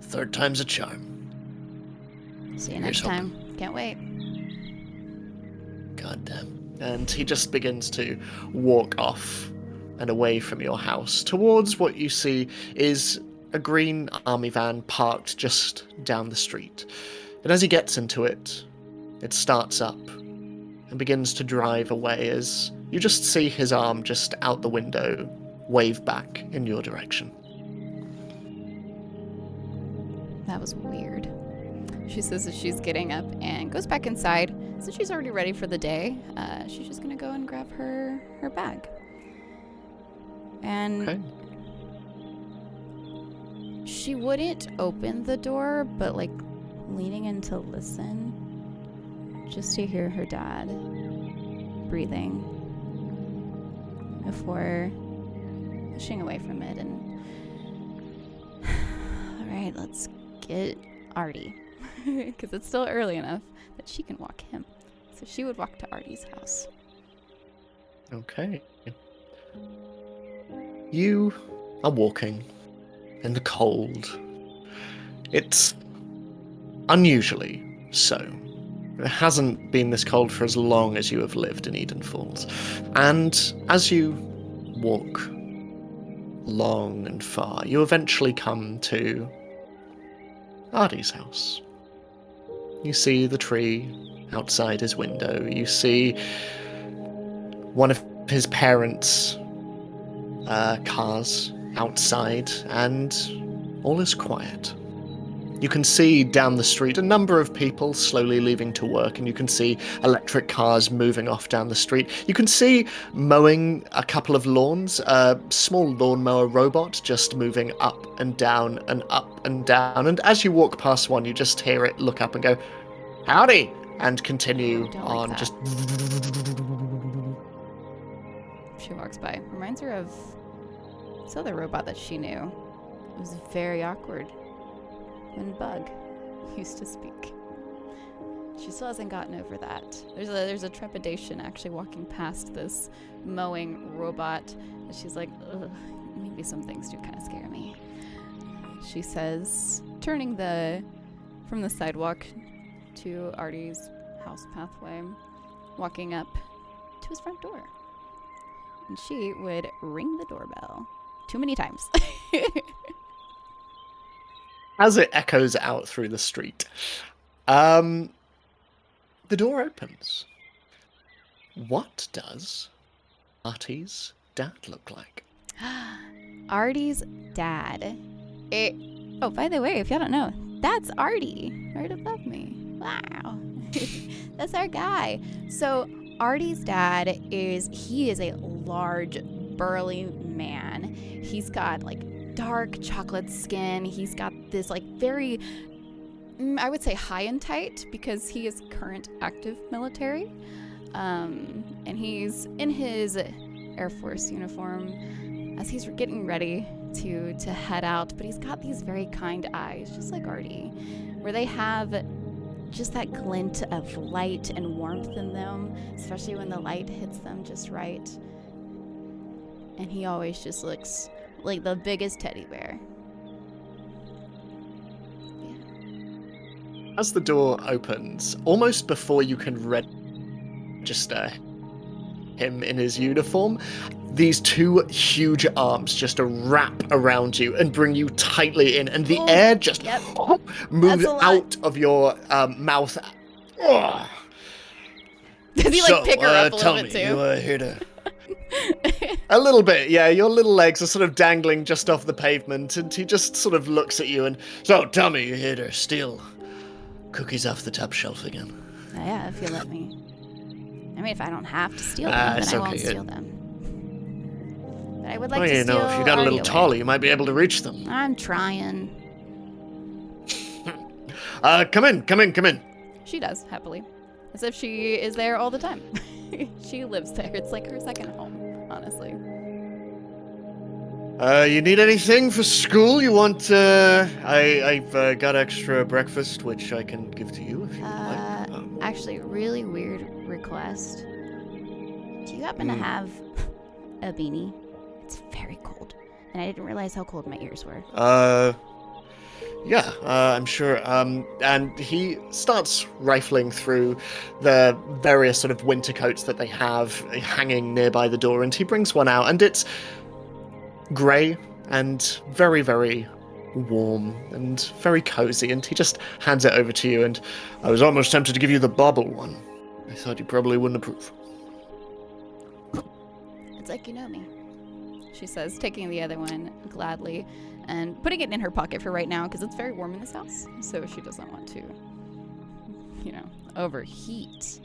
third time's a charm. See you Here's next time. Can't wait. Goddamn. And he just begins to walk off and away from your house towards what you see is a green army van parked just down the street. And as he gets into it, it starts up and begins to drive away as you just see his arm just out the window wave back in your direction. That was weird. She says that she's getting up and goes back inside. So she's already ready for the day. She's just gonna go and grab her bag. And Okay. she wouldn't open the door, but like leaning in to listen, just to hear her dad breathing before pushing away from it. And all right, let's get Artie, because it's still early enough that she can walk him. So she would walk to Artie's house. Okay. You are walking in the cold. It's unusually so. It hasn't been this cold for as long as you have lived in Eden Falls. And as you walk long and far, you eventually come to Artie's house. You see the tree outside his window. You see one of his parents' cars outside, and all is quiet. You can see down the street a number of people slowly leaving to work, and you can see electric cars moving off down the street. You can see mowing a couple of lawns, a small lawnmower robot just moving up and down and up and down. And as you walk past one, you just hear it look up and go, "Howdy!" and continue Don't like on. that. Just She walks by. Reminds her of this other robot that she knew. It was very awkward when Bug used to speak. She still hasn't gotten over that. There's a trepidation actually walking past this mowing robot. And she's like, ugh, maybe some things do kind of scare me. She says, turning from the sidewalk to Artie's house pathway, walking up to his front door. And she would ring the doorbell too many times. as it echoes out through the street, the door opens. what does Artie's dad look like? Artie's dad. Oh, by the way, if y'all don't know, that's Artie right above me. Wow. That's our guy. So Artie's dad is a large, burly man. He's got like dark chocolate skin. He's got this like very, I would say high and tight because he is current active military. And he's in his Air Force uniform as he's getting ready to head out, but he's got these very kind eyes, just like Artie, where they have just that glint of light and warmth in them, especially when the light hits them just right. And he always just looks like the biggest teddy bear. Yeah. As the door opens, almost before you can register him in his uniform, these two huge arms just wrap around you and bring you tightly in, and the air just moves out of your mouth. Does he like pick her up a little bit too? You are here to... A little bit, yeah. Your little legs are sort of dangling just off the pavement, and he just sort of looks at you and, so tell me, you're here to steal cookies off the top shelf again? Yeah, if you let me. I mean, if I don't have to steal them, then I won't steal them. But I would like to steal if you got a little Artie taller, away. you might be able to reach them. I'm trying. Come in. She does, happily. As if she is there all the time. She lives there. It's like her second home, honestly. You need anything for school? You want, I've got extra breakfast, which I can give to you if you like. Actually, really weird request. Do you happen to have a beanie? It's very cold. And I didn't realize how cold my ears were. Yeah, I'm sure. And he starts rifling through the various sort of winter coats that they have hanging nearby the door, and he brings one out, and it's grey and very, very warm and very cozy, and he just hands it over to you, and I was almost tempted to give you the bobble one. I thought you probably wouldn't approve. It's like you know me, she says, taking the other one gladly and putting it in her pocket for right now because it's very warm in this house, so she doesn't want to, overheat.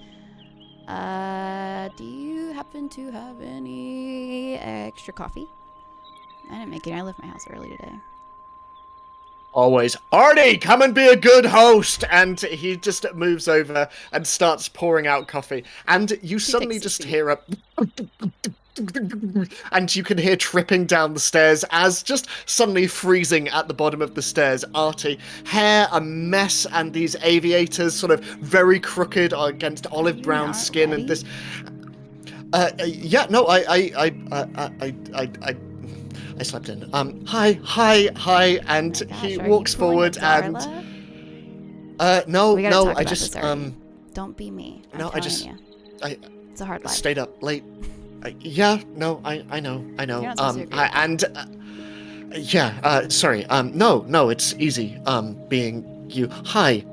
Do you happen to have any extra coffee? I didn't make it. I left my house early today. Always, Artie, come and be a good host! And he just moves over and starts pouring out coffee. And you suddenly just hear a... and you can hear tripping down the stairs as just suddenly freezing at the bottom of the stairs. Artie, hair a mess, and these aviators sort of very crooked against olive brown skin, and this... yeah, no, I slept in. Hi, and he walks forward and... no, I just, Don't be me. It's a hard life. Stayed up late. Yeah, no, I know. Sorry. No, it's easy, being you. Hi,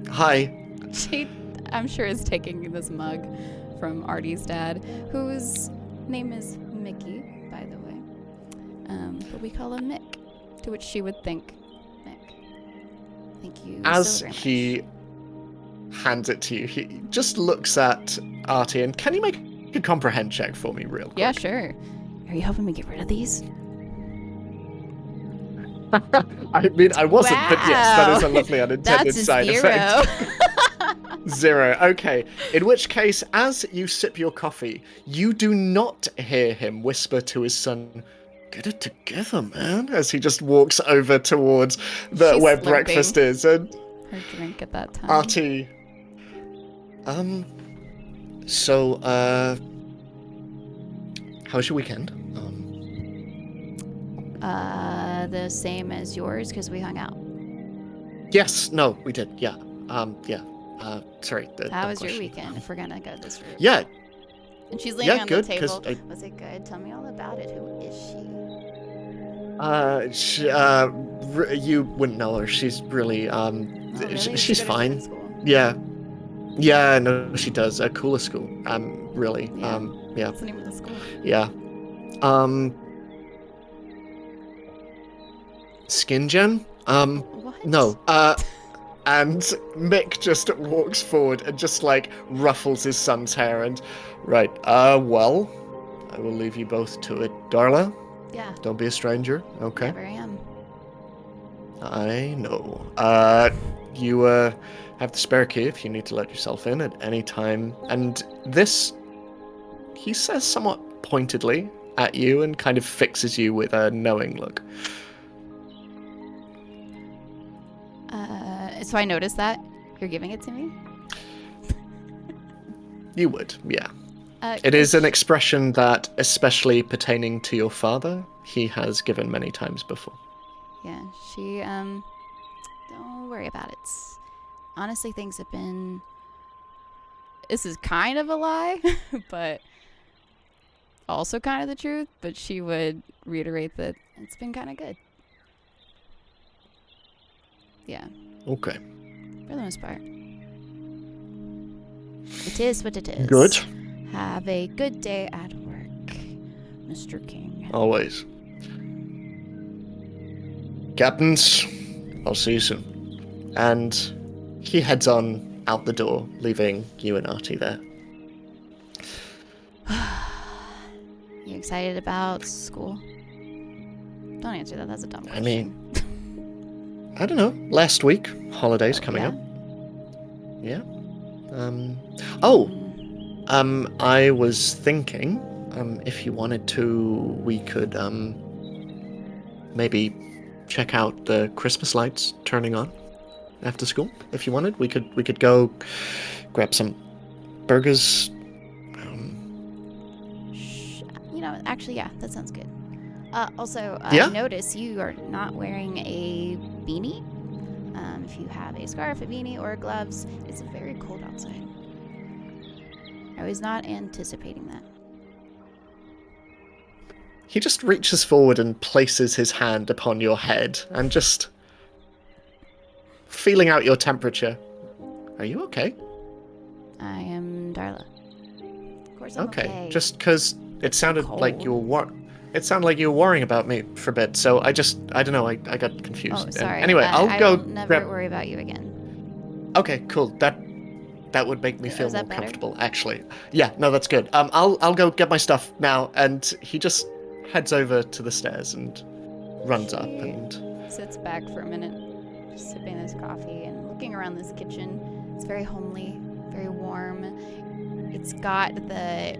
hi. She, I'm sure, is taking this mug from Artie's dad, whose name is Mickey, by the way. But we call him Mick, to which she would think Mick. Thank you As so very he much. hands it to you, he just looks at Artie, and can you make a comprehend check for me real quick? Yeah, sure. Are you helping me get rid of these? I mean, I wasn't, but yes, that is a lovely unintended That's a side zero. effect. 0. Okay. In which case, as you sip your coffee, you do not hear him whisper to his son, "Get it together, man," as he just walks over towards She's where slurping breakfast is. And her drink at that time. Artie, so, how was your weekend? The same as yours, because we hung out. Yes, no, we did, yeah. Sorry. How was your weekend, if we're gonna go this route? Yeah. And she's leaning on good, the table. 'cause Was it good? Tell me all about it. Who is she? You wouldn't know her. She's really, Oh, really? she's Good at fine. school? Yeah. Yeah, no, she does. A cooler school. Really. Yeah. Yeah. What's the name of the school? Yeah. Skin Gen? What? No. And Mick just walks forward and just like ruffles his son's hair and, right, well, I will leave you both to it. Darla, Yeah. don't be a stranger, okay? Never am. I know. You, have the spare key if you need to let yourself in at any time. And this, he says somewhat pointedly at you and kind of fixes you with a knowing look. So I noticed that you're giving it to me. You would, yeah. It is an expression that, especially pertaining to your father, he has given many times before. Yeah, she, don't worry about it. Honestly, things have been... This is kind of a lie, but also kind of the truth, but she would reiterate that it's been kind of good. Yeah. Okay. For the most part. It is what it is. Good. Have a good day at work, Mr. King. Always. Captains, I'll see you soon. And he heads on out the door, leaving you and Artie there. You excited about school? Don't answer that. That's a dumb question. I mean, I don't know. Last week, holidays coming yeah? up. Yeah. I was thinking, if you wanted to, we could, maybe check out the Christmas lights turning on after school. If you wanted, we could go grab some burgers. You know, actually, yeah, that sounds good. Also, Yeah? I notice you are not wearing a beanie. If you have a scarf, a beanie, or gloves, it's very cold outside. I was not anticipating that. He just reaches forward and places his hand upon your head and just feeling out your temperature. Are you okay? I am Darla. Of course I'm okay. Just because it sounded like Cold. you were It sounded like you were worrying about me for a bit, so I don't know, I got confused. Oh, And sorry. anyway, I'll go will never grab... worry about you again. Okay, cool. That would make me feel Is that more better? comfortable, actually. Yeah, no, that's good. I'll go get my stuff now, and he just heads over to the stairs and runs up and... Sits back for a minute, just sipping his coffee and looking around this kitchen. It's very homely, very warm. It's got the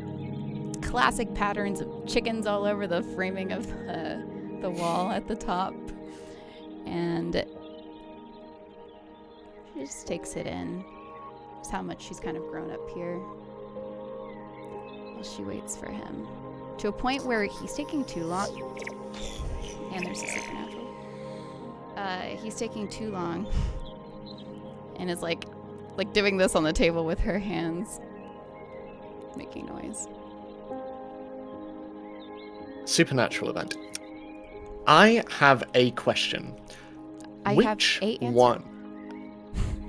classic patterns of chickens all over the framing of the wall at the top. And she just takes it in. Just how much she's kind of grown up here. While she waits for him. To a point where he's taking too long. And there's a supernatural. He's taking too long. And is like doing this on the table with her hands. Making noise. Supernatural event. I have a question. I have 8 answers.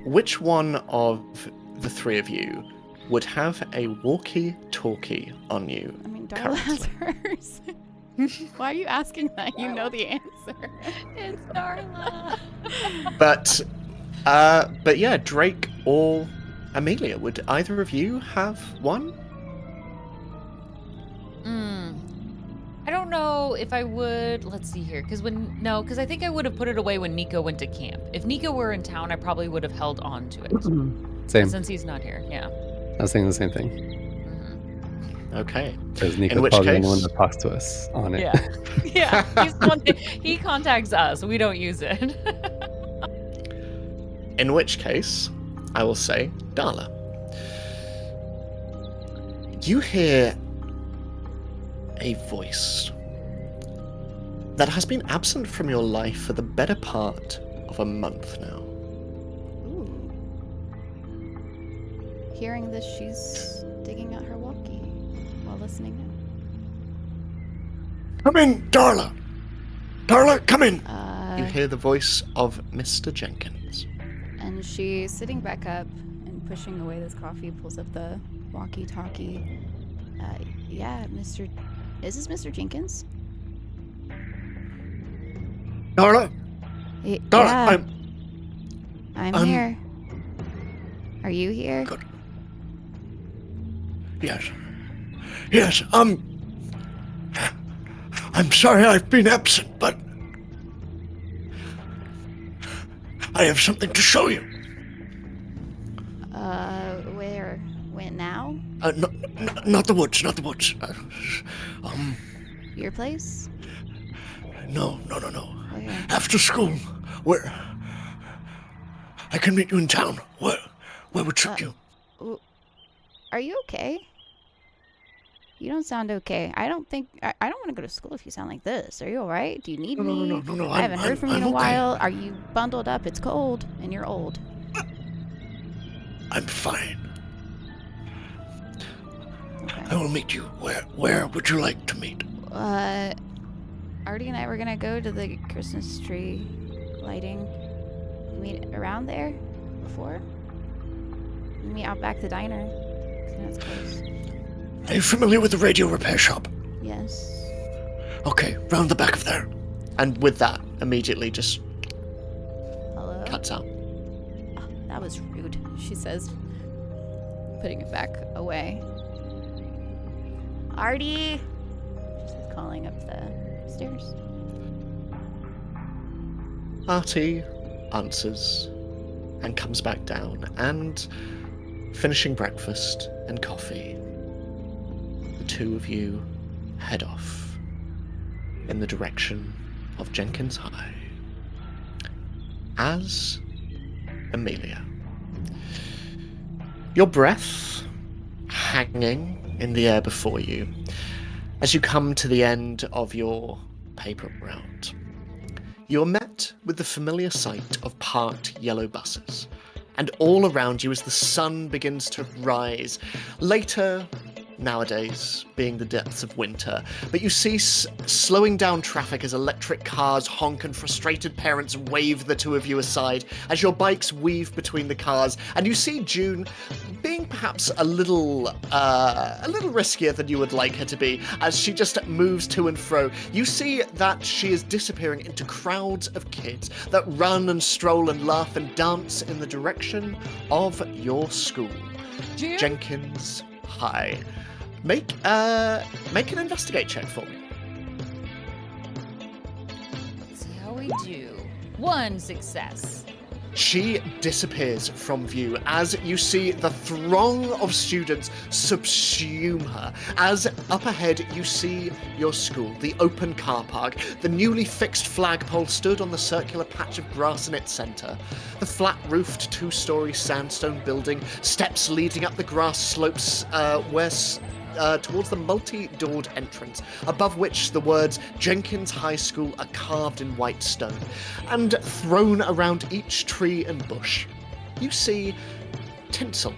Which one of the three of you would have a walkie-talkie on you? I mean, Darla has hers. Why are you asking that? You know the answer. It's Darla. But yeah, Drake or Amelia, would either of you have one? I don't know if I would. Let's see here, because I think I would have put it away when Nico went to camp. If Nico were in town, I probably would have held on to it. Same. Since he's not here, yeah. I was thinking the same thing. Okay. Because In Nico's which probably the case- one that talks to us on it. Yeah, yeah. He's the one he contacts us. We don't use it. In which case, I will say, Darla. You hear a voice that has been absent from your life for the better part of a month now. Ooh. Hearing this, she's digging out her walkie while listening in. Come in, Darla! Darla, come in! You Uh, hear the voice of Mr. Jenkins. and she's sitting back up and pushing away this coffee, pulls up the walkie-talkie. Yeah, Mr. Is this Mr. Jenkins? Darla, Yeah, I'm I'm- here. Are you here? Good. Yes, I'm sorry I've been absent, but I have something to show you. Where? When now? Not the woods. Your place? No. Where? After school, where? I can meet you in town. Where would suit you? Are you okay? You don't sound okay. I don't want to go to school if you sound like this. Are you alright? Do you need me? No. I haven't heard from you in a I'm okay. while. Are you bundled up? It's cold and you're old. I'm fine. Okay. I will meet you. Where would you like to meet? Artie and I were gonna go to the Christmas tree lighting. Meet around there before? Meet out back the diner. 'Cause now it's closed. Are you familiar with the radio repair shop? Yes. Okay, round the back of there. And with that, immediately just Hello? cuts out. Oh, that was rude, she says, putting it back away. Artie! She says, calling up the stairs. Artie answers and comes back down, and finishing breakfast and coffee, the two of you head off in the direction of Jenkins High. As Amelia, your breath hanging in the air before you as you come to the end of your paper round. You're met with the familiar sight of parked yellow buses, and all around you as the sun begins to rise. Later, nowadays, being the depths of winter, but you see slowing down traffic as electric cars honk and frustrated parents wave the two of you aside as your bikes weave between the cars, and you see June being perhaps a little riskier than you would like her to be as she just moves to and fro. You see that she is disappearing into crowds of kids that run and stroll and laugh and dance in the direction of your school, June? Jenkins High. Make an investigate check for me. Let's see how we do. 1 success. She disappears from view as you see the throng of students subsume her. As up ahead you see your school, the open car park, the newly fixed flagpole stood on the circular patch of grass in its centre, the flat-roofed two-storey sandstone building, steps leading up the grass slopes towards the multi-doored entrance, above which the words Jenkins High School are carved in white stone. And thrown around each tree and bush, you see tinsel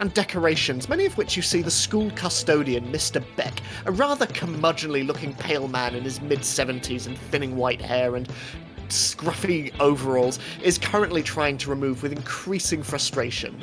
and decorations, many of which you see the school custodian, Mr. Beck, a rather curmudgeonly-looking pale man in his mid-70s and thinning white hair and scruffy overalls, is currently trying to remove with increasing frustration.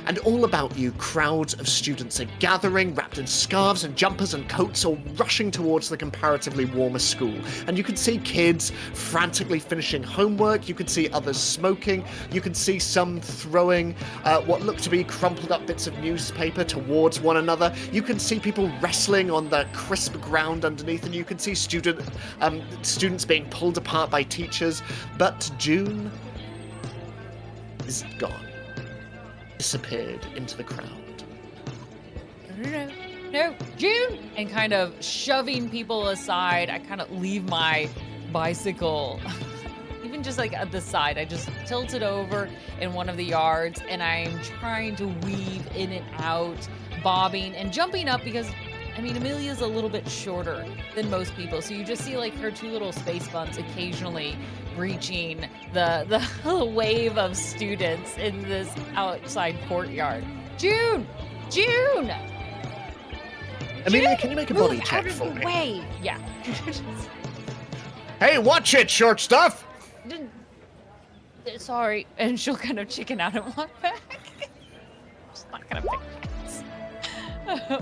And all about you, crowds of students are gathering, wrapped in scarves and jumpers and coats, all rushing towards the comparatively warmer school. And you can see kids frantically finishing homework, you can see others smoking, you can see some throwing what look to be crumpled up bits of newspaper towards one another, you can see people wrestling on the crisp ground underneath, and you can see students being pulled apart by teachers. But June is gone. Disappeared into the crowd. No, June! And kind of shoving people aside, I kind of leave my bicycle, even just like at the side. I just tilt it over in one of the yards, and I'm trying to weave in and out, bobbing and jumping up because, I mean, Amelia's a little bit shorter than most people, so you just see like her two little space bumps occasionally breaching the wave of students in this outside courtyard. June! Amelia, can you make a body check out of for the me? way. Yeah. Hey, watch it, short stuff! Sorry. And she'll kind of chicken out and walk back. not gonna pick.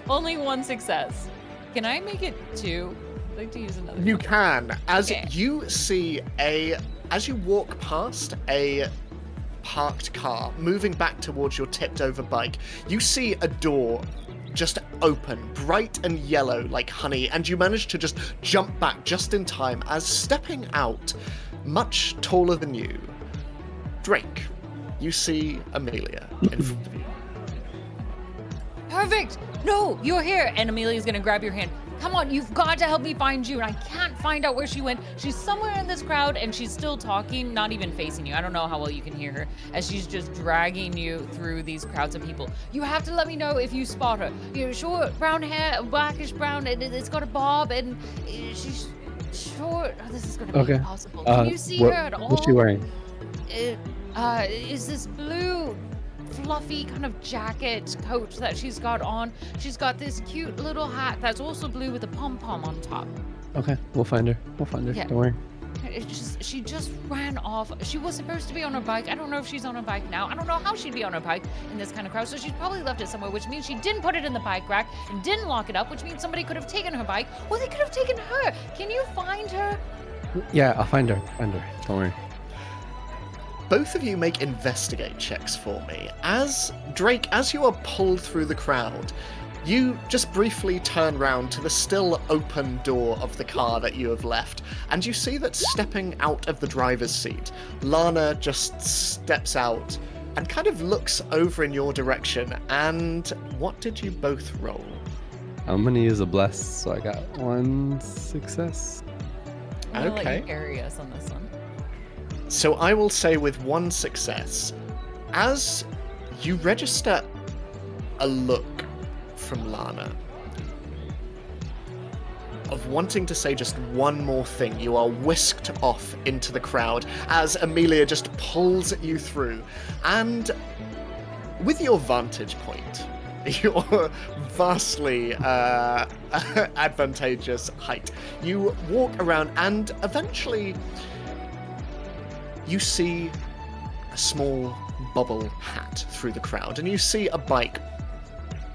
Only one success. Can I make it 2? I'd like to use another. You can. As Okay. you see as you walk past a parked car moving back towards your tipped over bike, you see a door just open, bright and yellow like honey, and you manage to just jump back just in time as stepping out, much taller than you, Drake, you see Amelia in front of you. Perfect! No, you're here! And Amelia's gonna grab your hand. Come on, you've got to help me find June. I can't find out where she went. She's somewhere in this crowd and she's still talking, not even facing you. I don't know how well you can hear her as she's just dragging you through these crowds of people. You have to let me know if you spot her. You know, short brown hair, blackish brown, and it's got a bob, and she's short. Oh, this is gonna be Okay. impossible. Can you see her at all? What's she wearing? Is this blue fluffy kind of jacket coat that she's got on. She's got this cute little hat that's also blue with a pom-pom on top. Okay, we'll find her. Yeah. Don't worry. She just ran off. She was supposed to be on her bike. I don't know if she's on her bike now. I don't know how she'd be on her bike in this kind of crowd. So she's probably left it somewhere, which means she didn't put it in the bike rack and didn't lock it up, which means somebody could have taken her bike. Well, they could have taken her. Can you find her? Yeah, I'll find her. Don't worry. Both of you make investigate checks for me. As Drake, as you are pulled through the crowd, you just briefly turn round to the still open door of the car that you have left, and you see that stepping out of the driver's seat, Lana just steps out and kind of looks over in your direction. And what did you both roll? I'm gonna use a bless, so I got 1 success. I'm gonna Okay. let you carry us on this one. So I will say with 1 success, as you register a look from Lana of wanting to say just one more thing, you are whisked off into the crowd as Amelia just pulls you through. And with your vantage point, your vastly advantageous height, you walk around and eventually you see a small bubble hat through the crowd, and you see a bike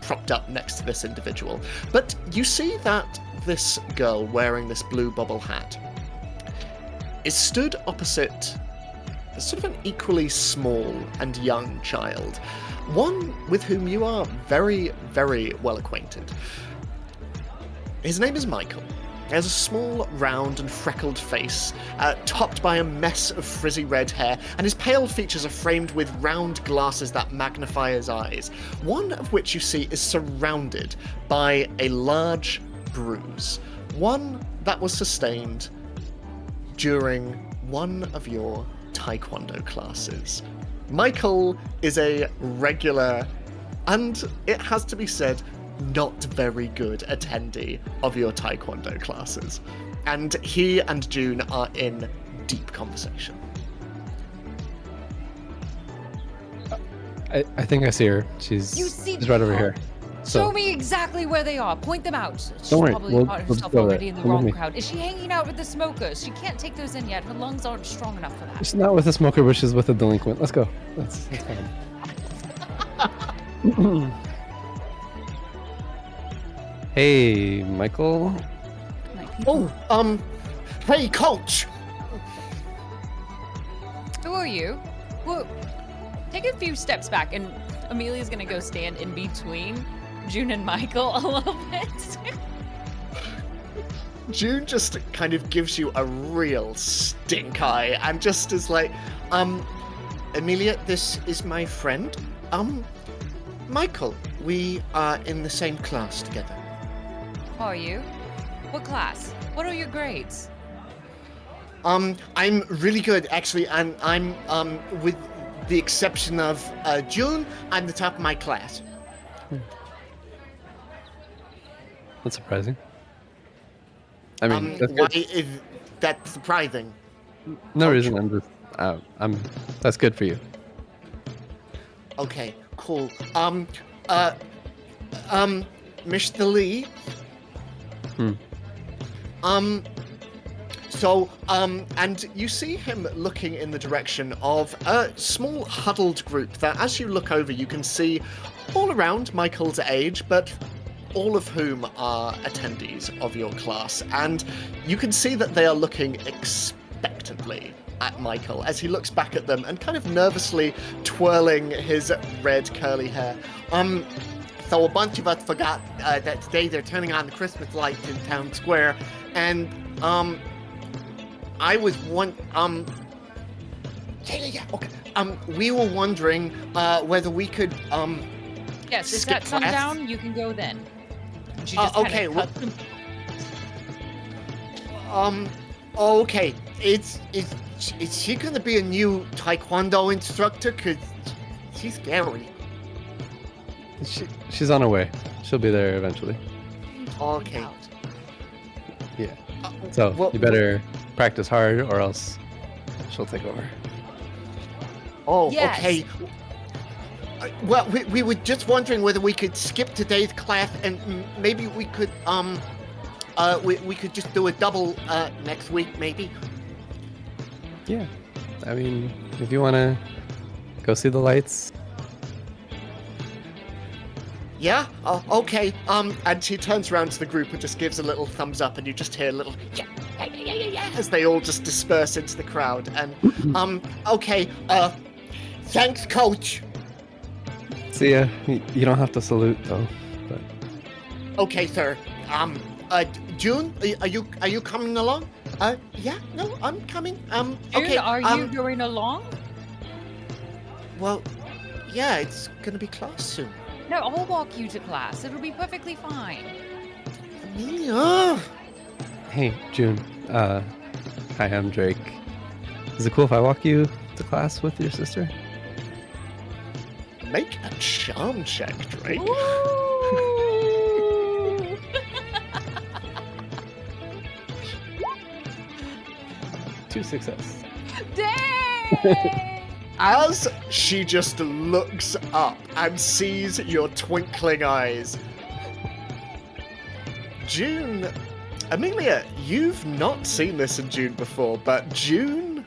propped up next to this individual. But you see that this girl wearing this blue bubble hat is stood opposite sort of an equally small and young child, one with whom you are very, very well acquainted. His name is Michael. He has a small, round and freckled face, topped by a mess of frizzy red hair, and his pale features are framed with round glasses that magnify his eyes, one of which you see is surrounded by a large bruise, one that was sustained during one of your Taekwondo classes. Michael is a regular, and it has to be said, not very good attendee of your Taekwondo classes. And he and June are in deep conversation. I think I see her. She's right over here. Show me exactly where they are. Point them out. She's Don't worry, probably we'll got just herself go there. already in the Come with wrong me. crowd. Is she hanging out with the smokers? She can't take those in yet. Her lungs aren't strong enough for that. She's not with a smoker, but she's with a delinquent. Let's go. That's fine. Hey, Michael. My people. Hey, coach! Who are you? Well, take a few steps back, and Amelia's gonna go stand in between June and Michael a little bit. June just kind of gives you a real stink eye and just is like, Amelia, this is my friend. Michael, we are in the same class together. Are you? What class? What are your grades? I'm really good, actually, and I'm, with the exception of, June, I'm the top of my class. That's surprising. I mean, that's why good. is that surprising? No reason. I'm just. That's good for you. Okay, cool. Mr. Lee. So, and you see him looking in the direction of a small huddled group that, as you look over, you can see all around Michael's age, but all of whom are attendees of your class. And you can see that they are looking expectantly at Michael as he looks back at them and kind of nervously twirling his red curly hair. So a bunch of us forgot that today they're turning on the Christmas lights in town square, and I was we were wondering whether we could Yes, is skip that class? sundown? You can go then. And she just kinda okay, cuts them. Okay. Is she gonna be a new Taekwondo instructor? Cause she's scary. She's on her way. She'll be there eventually. Okay. Yeah. So well- you better practice hard, or else she'll take over. Oh, Yes. okay. Well, we were just wondering whether we could skip today's class and maybe we could we could just do a double next week, maybe. Yeah. I mean, if you want to go see the lights. Yeah. Okay. And she turns around to the group and just gives a little thumbs up, and you just hear a little yeah as they all just disperse into the crowd. And okay. Thanks, Coach. See ya. You don't have to salute though. But Okay, sir. June, are you coming along? Yeah. No, I'm coming. June, Okay. are you going along? Well, yeah, it's gonna be class soon. No, I'll walk you to class. It'll be perfectly fine. Amelia. hey, June. Hi, I'm Drake. Is it cool if I walk you to class with your sister? Make a charm check, Drake. Ooh. 2 success. Dang! As she just looks up and sees your twinkling eyes. June, Amelia, you've not seen this in June before, but June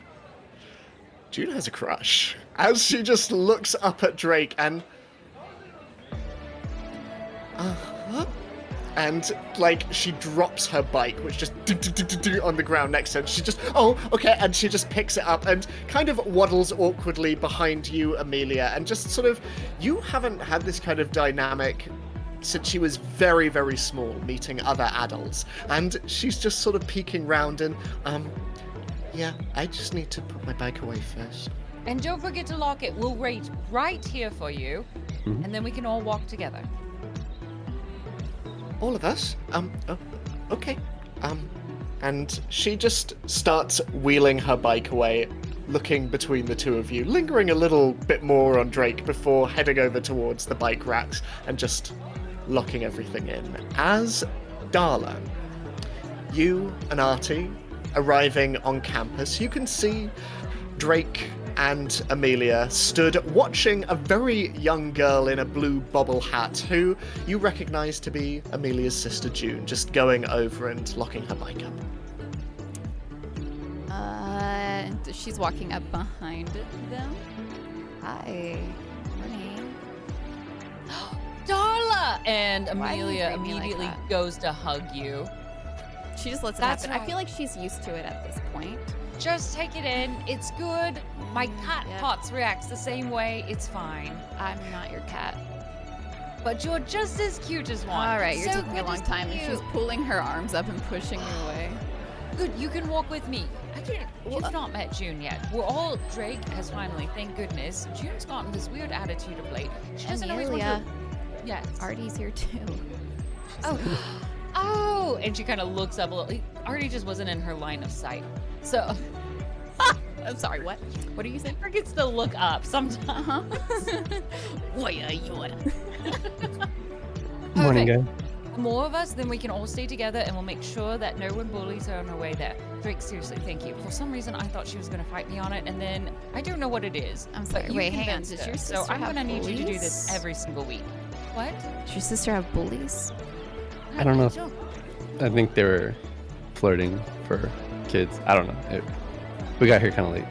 has a crush. As she just looks up at Drake and and like she drops her bike, which just on the ground next to her. She just and she just picks it up and kind of waddles awkwardly behind you, Amelia, and just sort of, you haven't had this kind of dynamic since she was very, very small, meeting other adults, and she's just sort of peeking round and yeah, I just need to put my bike away first. And don't forget to lock it. We'll wait right here for you, Mhm. and then we can all walk together. All of us? Okay. And she just starts wheeling her bike away, looking between the two of you, lingering a little bit more on Drake before heading over towards the bike racks and just locking everything in. As Darla, you and Artie arriving on campus, you can see Drake and Amelia stood watching a very young girl in a blue bobble hat who you recognize to be Amelia's sister June, just going over and locking her bike up. She's walking up behind them. Hi. Morning. Darla! And Why are you Amelia treating me like immediately that? goes to hug you. She just lets it That's happen. I right. feel like she's used to it at this point. Just take it in. It's good. My cat Yeah. Potts reacts the same way. It's fine. I'm not your cat. But you're just as cute as one. All right, you're So taking a good long to time, see and she's you. pulling her arms up and pushing me away. Good, you can walk with me. You've Well, not met June yet. We're all Drake has finally, thank goodness. June's gotten this weird attitude of late. She doesn't always want Amelia, to. Yes. Artie's here too. Oh, and she kind of looks up a little. Artie just wasn't in her line of sight, so I'm sorry. What? What are you saying? forgets to look up sometimes. Uh-huh. What are you? Morning, guys. More of us, then we can all stay together and we'll make sure that no one bullies her on her way there. Drake, seriously, thank you. For some reason, I thought she was going to fight me on it, and then I don't know what it is. I'm but sorry. you Wait, hang on. convinced Does her, your so sister I'm have gonna need you to do bullies? this every single week. What? Does your sister have bullies? I don't know if- I think they were flirting for kids. I don't know. We got here kind of late.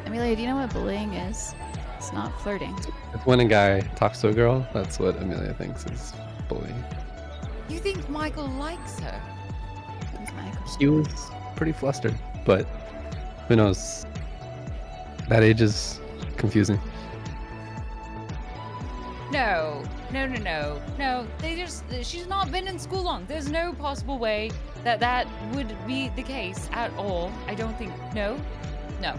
Amelia, do you know what bullying is? It's not flirting. It's when a guy talks to a girl. That's what Amelia thinks is bullying. You think Michael likes her? Who's Michael? He was pretty flustered, but who knows? That age is confusing. No. She's not been in school long. There's no possible way that would be the case at all. I don't think. No. Okay.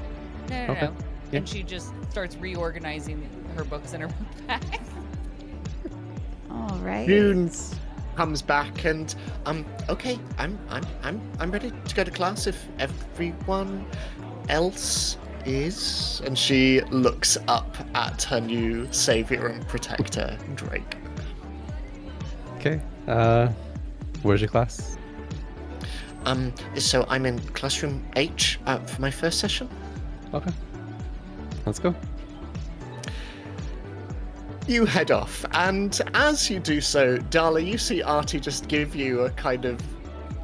Yeah. Yeah. And she just starts reorganizing her books in her bag. All right. June comes back and okay, I'm ready to go to class if everyone else is. And she looks up at her new savior and protector, Drake. Okay. Where's your class? So I'm in classroom H for my first session. Okay. Let's go. You head off, and as you do so, Darla, you see Artie just give you a kind of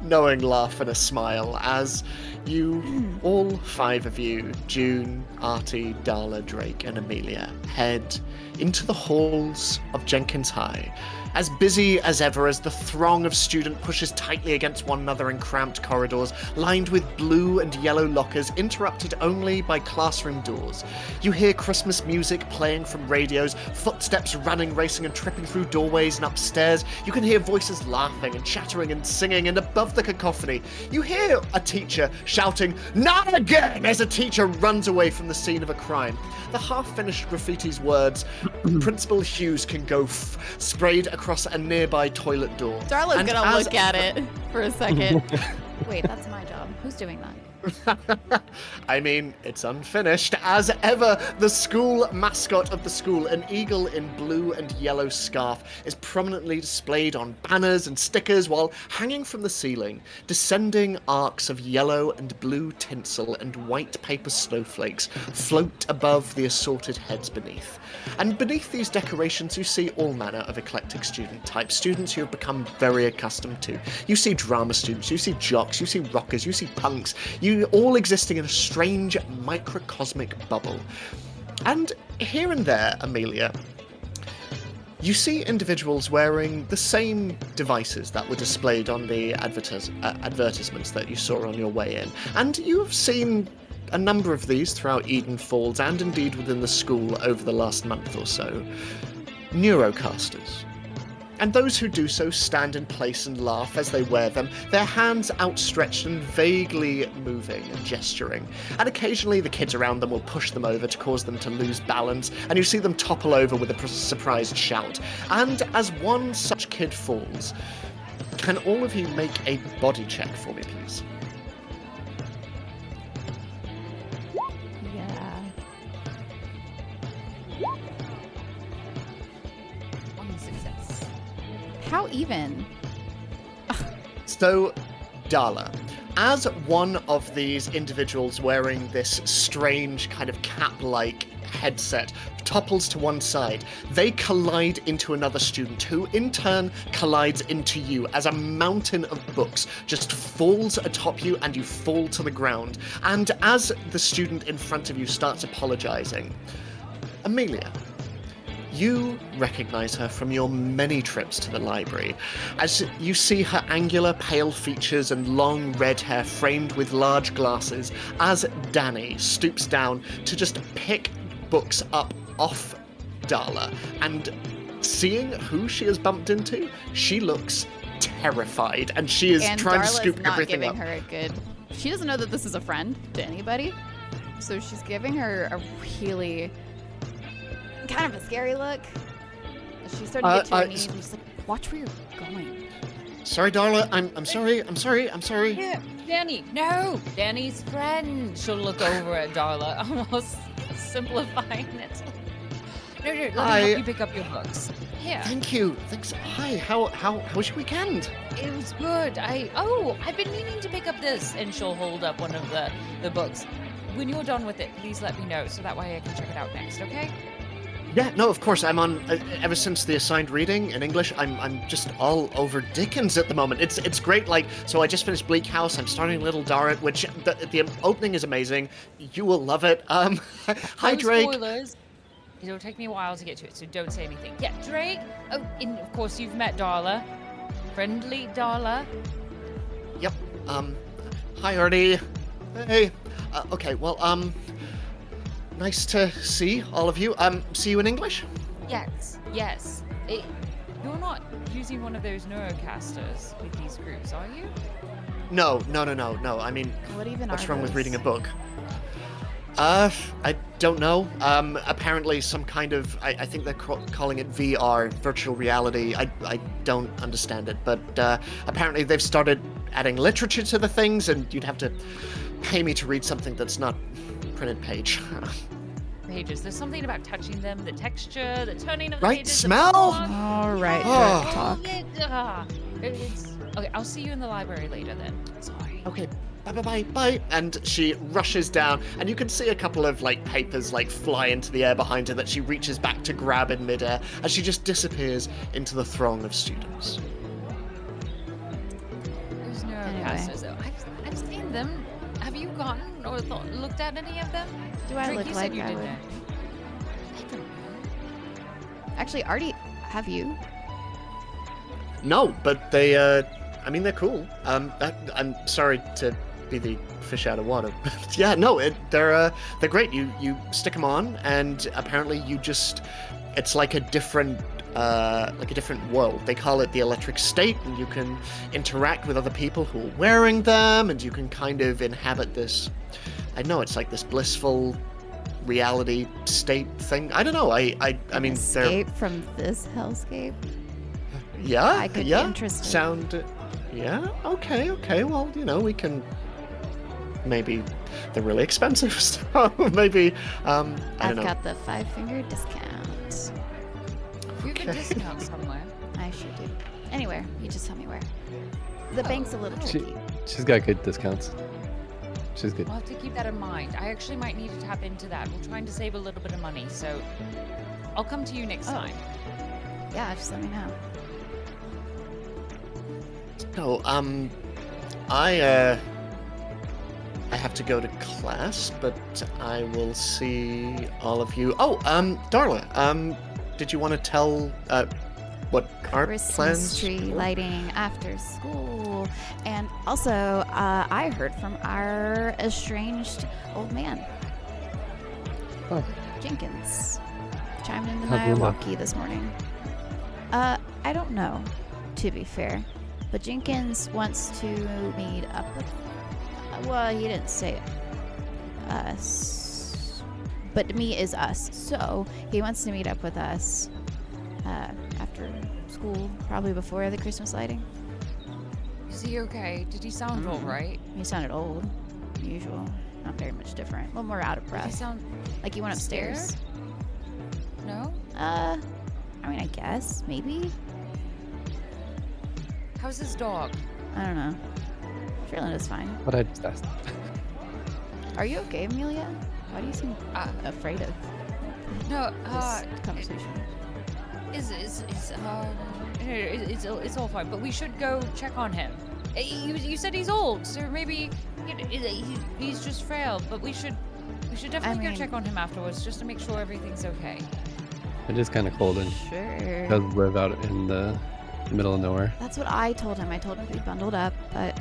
knowing laugh and a smile as you, all 5 of you, June, Artie, Darla, Drake, and Amelia, head into the halls of Jenkins High, as busy as ever as the throng of students pushes tightly against one another in cramped corridors, lined with blue and yellow lockers, interrupted only by classroom doors. You hear Christmas music playing from radios, footsteps running, racing, and tripping through doorways and upstairs. You can hear voices laughing and chattering and singing, and above the cacophony, you hear a teacher shouting, "Not again!" as a teacher runs away from the scene of a crime. The half-finished graffiti's words, "Principal Hughes can go sprayed across a nearby toilet door. Darla's And gonna as- look at it for a second. Wait, that's my job. Who's doing that? I mean, it's unfinished. As ever, the school mascot of the school, an eagle in blue and yellow scarf, is prominently displayed on banners and stickers, while hanging from the ceiling, descending arcs of yellow and blue tinsel and white paper snowflakes float above the assorted heads beneath. And beneath these decorations, you see all manner of eclectic student types, students you have become very accustomed to. You see drama students, you see jocks, you see rockers, you see punks, you all existing in a strange microcosmic bubble. And here and there, Amelia, you see individuals wearing the same devices that were displayed on the advertisements that you saw on your way in. And you have seen a number of these throughout Eden Falls and indeed within the school over the last month or so. Neurocasters. And those who do so stand in place and laugh as they wear them, their hands outstretched and vaguely moving and gesturing. And occasionally the kids around them will push them over to cause them to lose balance, and you see them topple over with a surprised shout. And as one such kid falls, can all of you make a body check for me, please? Yeah. One success. How even? So, Darla, as one of these individuals wearing this strange kind of cap-like headset topples to one side, they collide into another student who in turn collides into you as a mountain of books just falls atop you and you fall to the ground. And as the student in front of you starts apologizing, Amelia, you recognize her from your many trips to the library, as you see her angular, pale features and long red hair framed with large glasses, as Danny stoops down to just pick books up off Darla, and seeing who she has bumped into, she looks terrified, and she is And trying Darla's to scoop not everything giving up. her a good. She doesn't know that this is a friend to anybody, so she's giving her a really kind of a scary look. She's starting to get to her knees and she's like, "Watch where you're going." Sorry, Darla, I'm sorry. Yeah, Danny. No, Danny's friend. She'll look over at Darla, almost simplifying it. No, let me help you pick up your books. Here. Thank you. Thanks. Hi. How was your weekend? It was good. I've been meaning to pick up this, and she'll hold up one of the books. When you're done with it, please let me know so that way I can check it out next, okay? Yeah, no, of course. I'm on. Ever since the assigned reading in English, I'm just all over Dickens at the moment. It's great. Like, so I just finished Bleak House. I'm starting Little Dorrit, which the opening is amazing. You will love it. Hi, No Drake. spoilers. It'll take me a while to get to it, so don't say anything. Yeah, Drake. Oh, and of course you've met Darla. Friendly Darla. Yep. Hi, Artie. Hey. Okay. Well. Nice to see all of you. See you in English. Yes. You're not using one of those neurocasters with these groups, are you? No. I mean, What even what's are wrong with those? reading a book? I don't know. Apparently some kind of, I think they're calling it VR, virtual reality. I don't understand it, but apparently they've started adding literature to the things, and you'd have to pay me to read something that's not printed page. Pages. There's something about touching them, the texture, the turning of the Right? pages. Smell? All right, Oh. Drake, talk. Okay, I'll see you in the library later then. Sorry. Okay, bye. And she rushes down, and you can see a couple of like papers like fly into the air behind her that she reaches back to grab in midair as she just disappears into the throng of students. Those neurocasters, though. I've seen them. Have you gotten or looked at any of them? Do I Drake, look you like said you I would? didn't. I don't know. Actually, Artie, have you? No, but they're cool. I'm sorry to be the fish out of water. But yeah, no, they're great. You stick them on, and apparently it's like a different world. They call it the electric state, and you can interact with other people who are wearing them, and you can kind of inhabit this. I know it's like this blissful reality state thing. I don't know. I mean, they're Escape from this hellscape. yeah, I could be yeah. interested. Yeah. Okay. Well, we can. Maybe they're really expensive, so maybe I don't I've know. got the 5-finger discount. You have a discount somewhere. I sure do. Anywhere. You just tell me where. The bank's a little She- tricky. She's got good discounts. She's good. We'll have to keep that in mind. I actually might need to tap into that. We're trying to save a little bit of money, so I'll come to you next time. Yeah, just let me know. So, I have to go to class, but I will see all of you. Oh, Darla, did you want to tell what our Christmas plans tree were? lighting after school, and also I heard from our estranged old man, Oh. Jenkins, chimed into How'd my you know? walkie this morning. I don't know, to be fair, but Jenkins wants to meet up with. Well, he didn't say us, but me is us. So he wants to meet up with us after school, probably before the Christmas lighting. Is he okay? Did he sound all right? He sounded old, usual, not very much different. A little more out of Did he breath. sound Like he went upstairs. no? I mean, I guess maybe. How's his dog? I don't know. Freeland is fine. But I just asked. Are you okay, Amelia? Why do you seem afraid of No, this conversation? It's all fine, but we should go check on him. You said he's old, so maybe he's just frail. But we should definitely go mean- check on him afterwards, just to make sure everything's okay. It is kind of cold and Sure. does live out in the middle of nowhere. That's what I told him. I told him to be bundled up, but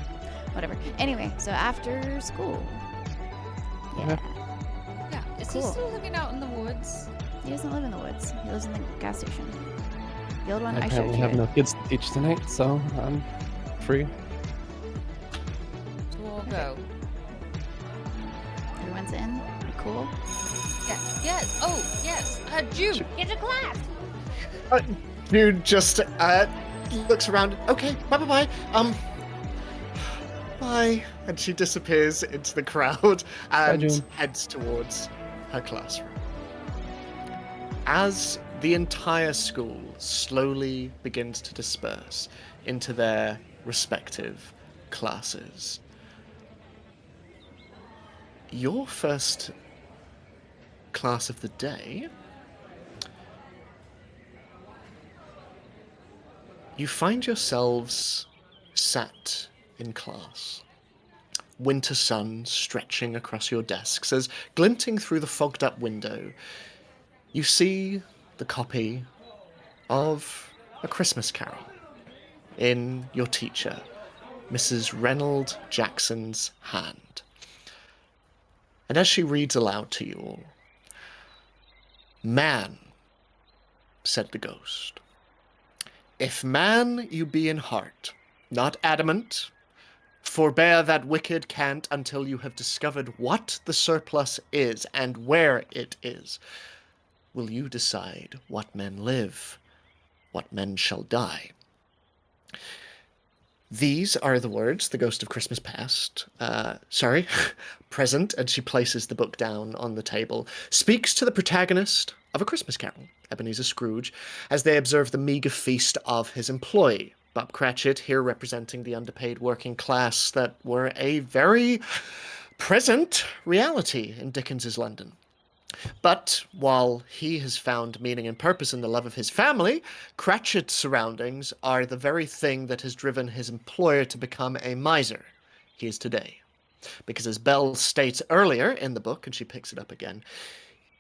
whatever. Anyway, so after school. Yeah. Yeah, is he Cool. still living out in the woods? He doesn't live in the woods. He lives in the gas station. The old one I I showed apparently you. have no kids to teach tonight, so I'm free. So we'll Okay. go. Everyone's in. Pretty cool. Yeah. Yes. Oh, yes. Jude, get to class. Dude just looks around. Okay, bye. Bye. And she disappears into the crowd and June. heads towards her classroom. As the entire school slowly begins to disperse into their respective classes, your first class of the day You find yourselves sat in class. Winter sun stretching across your desks as, glinting through the fogged up window, you see the copy of A Christmas Carol in your teacher, Mrs. Reynold Jackson's hand. And as she reads aloud to you all, "Man," said the ghost, "if man you be in heart, not adamant, forbear that wicked cant until you have discovered what the surplus is and where it is. Will you decide what men live, what men shall die?" These are the words the ghost of Christmas past, present, and she places the book down on the table, speaks to the protagonist of A Christmas Carol, Ebenezer Scrooge, as they observe the meagre feast of his employee, Bob Cratchit, here representing the underpaid working class that were a very present reality in Dickens's London. But while he has found meaning and purpose in the love of his family, Cratchit's surroundings are the very thing that has driven his employer to become a miser he is today. Because as Belle states earlier in the book, and she picks it up again,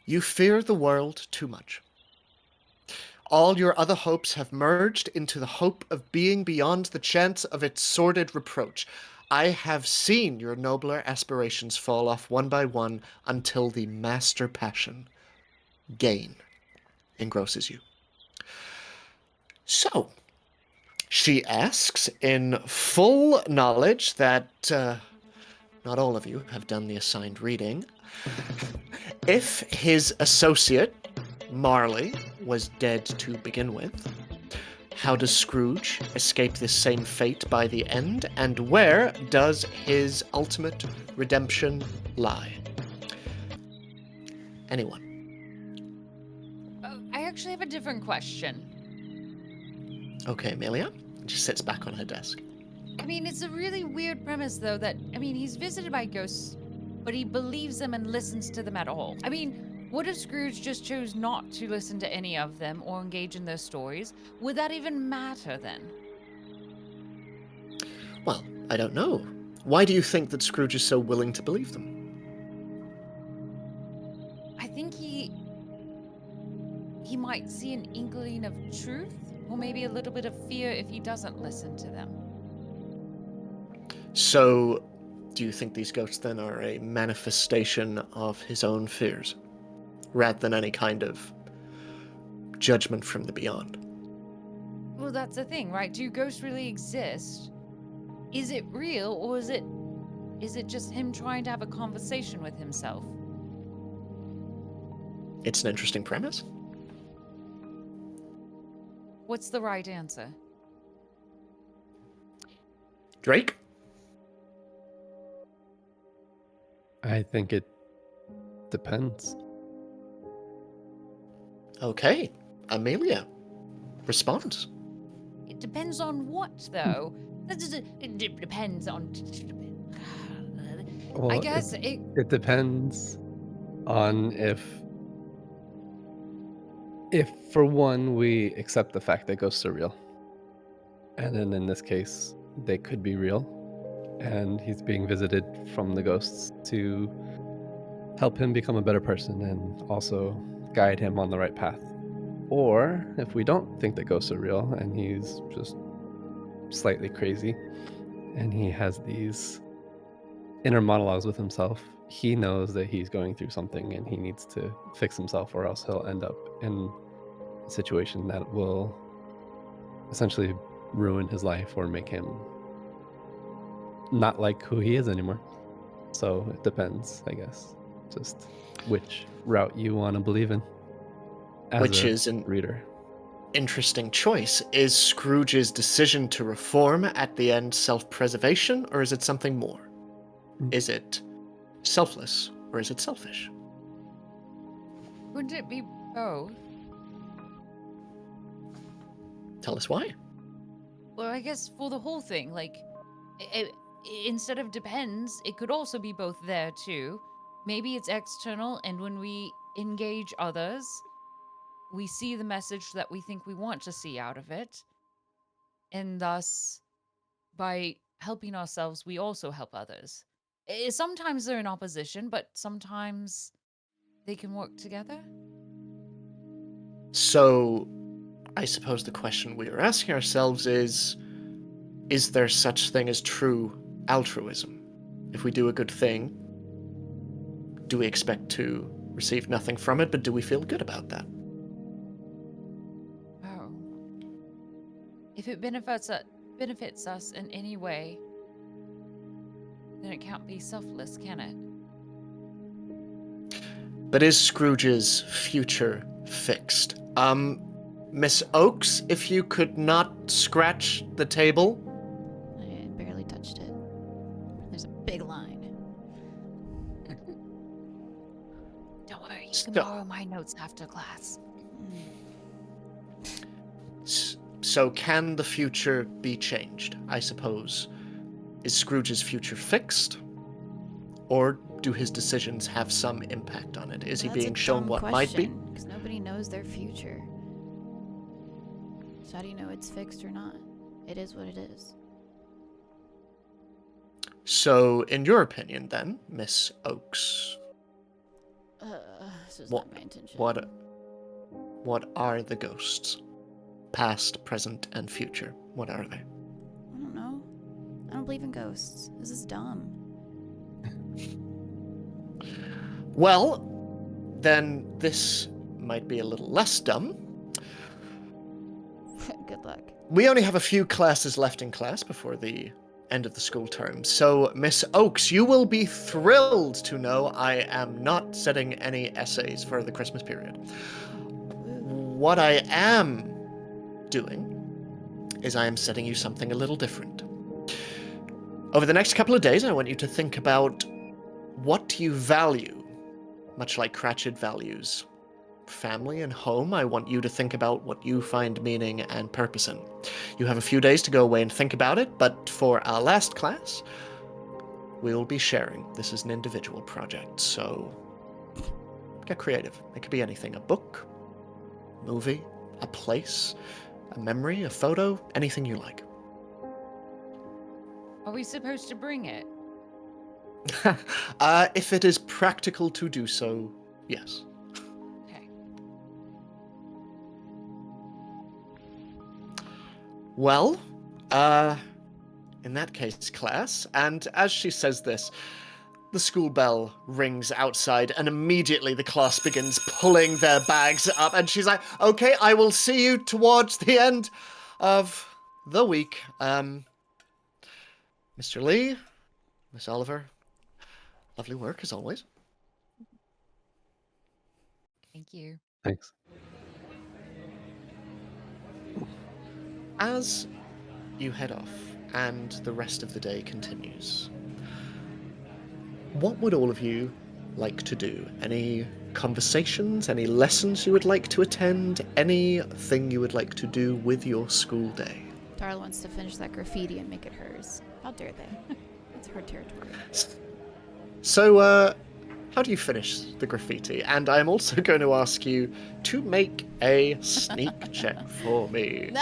you fear the world too much. All your other hopes have merged into the hope of being beyond the chance of its sordid reproach. I have seen your nobler aspirations fall off one by one until the master passion, gain, engrosses you. So, she asks, in full knowledge that not all of you have done the assigned reading, if his associate, Marley, was dead to begin with, how does Scrooge escape this same fate by the end, and where does his ultimate redemption lie? Anyone? I actually have a different question. Okay, Amelia. She sits back on her desk. I mean, it's a really weird premise, though, that, I mean, he's visited by ghosts, but he believes them and listens to them at all. I mean, what if Scrooge just chose not to listen to any of them or engage in their stories? Would that even matter then? Well, I don't know. Why do you think that Scrooge is so willing to believe them? I think he might see an inkling of truth, or maybe a little bit of fear if he doesn't listen to them. So, do you think these ghosts then are a manifestation of his own fears, rather than any kind of judgment from the beyond? Well, that's the thing, right? Do ghosts really exist? Is it real, or is it just him trying to have a conversation with himself? It's an interesting premise. What's the right answer? Drake? I think it depends. Okay. Amelia, respond. It depends on what, though? It depends on... Well, I guess it depends on if for one we accept the fact that ghosts are real, and then in this case they could be real, and he's being visited from the ghosts to help him become a better person and also guide him on the right path. Or if we don't think that ghosts are real and he's just slightly crazy and he has these inner monologues with himself, he knows that he's going through something and he needs to fix himself, or else he'll end up in a situation that will essentially ruin his life or make him not like who he is anymore. So it depends, I guess, just which route you want to believe in as Which a is an reader. interesting choice. Is Scrooge's decision to reform at the end self-preservation, or is it something more? Is it selfless, or is it selfish? Wouldn't it be both? Tell us why. Well, I guess for the whole thing, like, instead of depends, it could also be both there too. Maybe it's external, and when we engage others, we see the message that we think we want to see out of it. And thus, by helping ourselves, we also help others. Sometimes they're in opposition, but sometimes they can work together. So, I suppose the question we are asking ourselves is there such thing as true altruism? If we do a good thing, do we expect to receive nothing from it, but do we feel good about that? Oh. If it benefits us in any way, then it can't be selfless, can it? But is Scrooge's future fixed? Miss Oakes, if you could not scratch the table. I barely touched it. There's a big line. Don't worry, you can Stop. borrow my notes after class. So can the future be changed, I suppose? Is Scrooge's future fixed? Or do his decisions have some impact on it? Is he being shown what might be? Because nobody knows their future. So how do you know it's fixed or not? It is what it is. So, in your opinion, then, Miss Oakes, This is What- not my intention. what are the ghosts? Past, present, and future. What are they? I don't know. I don't believe in ghosts. This is dumb. Well, then this might be a little less dumb. Good luck. We only have a few classes left in class before the end of the school term. So, Miss Oakes, you will be thrilled to know I am not setting any essays for the Christmas period. What I am doing is I am setting you something a little different. Over the next couple of days, I want you to think about what you value, much like Cratchit values family and home. I want you to think about what you find meaning and purpose in. You have a few days to go away and think about it, but for our last class, we will be sharing. This is an individual project, so get creative. It could be anything: a book, movie, a place, a memory, a photo, anything you like. Are we supposed to bring it? If it is practical to do so, yes. Okay. Well, in that case, class, and as she says this, the school bell rings outside, and immediately the class begins pulling their bags up, and she's like, okay, I will see you towards the end of the week. Mr. Lee, Miss Oliver, lovely work as always. Thank you. Thanks. As you head off, and the rest of the day continues, what would all of you like to do? Any conversations, any lessons you would like to attend, anything you would like to do with your school day? Darla wants to finish that graffiti and make it hers. How dare they? It's her territory. So, how do you finish the graffiti? And I'm also going to ask you to make a sneak check for me.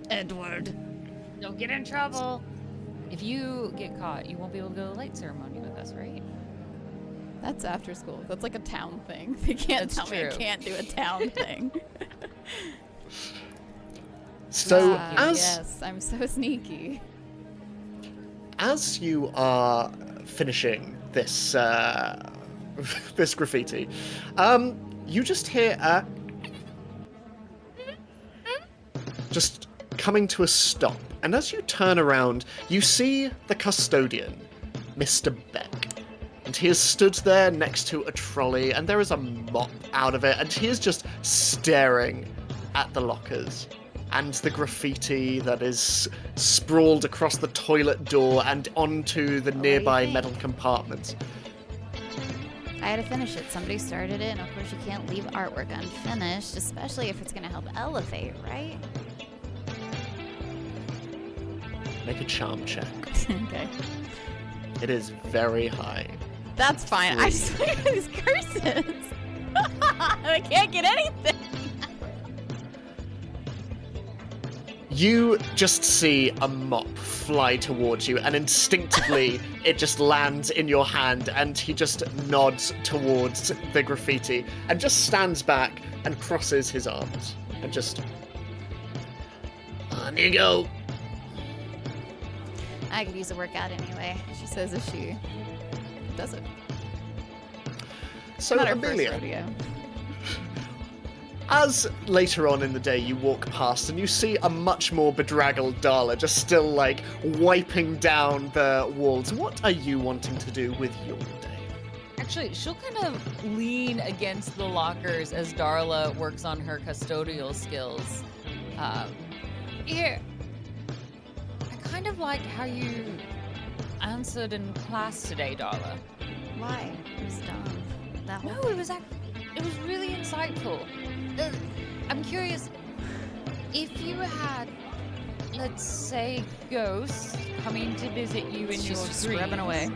Edward. Don't get in trouble. If you get caught, you won't be able to go to the light ceremony with us, right? That's after school. That's like a town thing. They can't That's tell me I true. can't do a town thing. So, Ah, yes, I'm so sneaky. as you are finishing this this graffiti, you just hear just coming to a stop, and as you turn around, you see the custodian, Mr. Beck, and he is stood there next to a trolley, and there is a mop out of it, and he is just staring at the lockers and the graffiti that is sprawled across the toilet door and onto the What do you nearby think? metal compartments. I had to finish it. Somebody started it, and of course you can't leave artwork unfinished, especially if it's going to help elevate, right? Make a charm check. Okay. It is very high. That's fine. I just look at these curses. I can't get anything. You just see a mop fly towards you, and instinctively it just lands in your hand, and he just nods towards the graffiti and just stands back and crosses his arms and just... On you go. I could use a workout anyway, she says as she does it. So, Not her first Amelia, rodeo. as later on in the day you walk past and you see a much more bedraggled Darla just still, like, wiping down the walls, what are you wanting to do with your day? Actually, she'll kind of lean against the lockers as Darla works on her custodial skills. Here, I kind of like how you answered in class today, Darla. Why? It was dumb. That whole No, thing. it was really insightful. I'm curious, if you had, let's say, ghosts coming to visit you in She's your just dreams, rubbing away.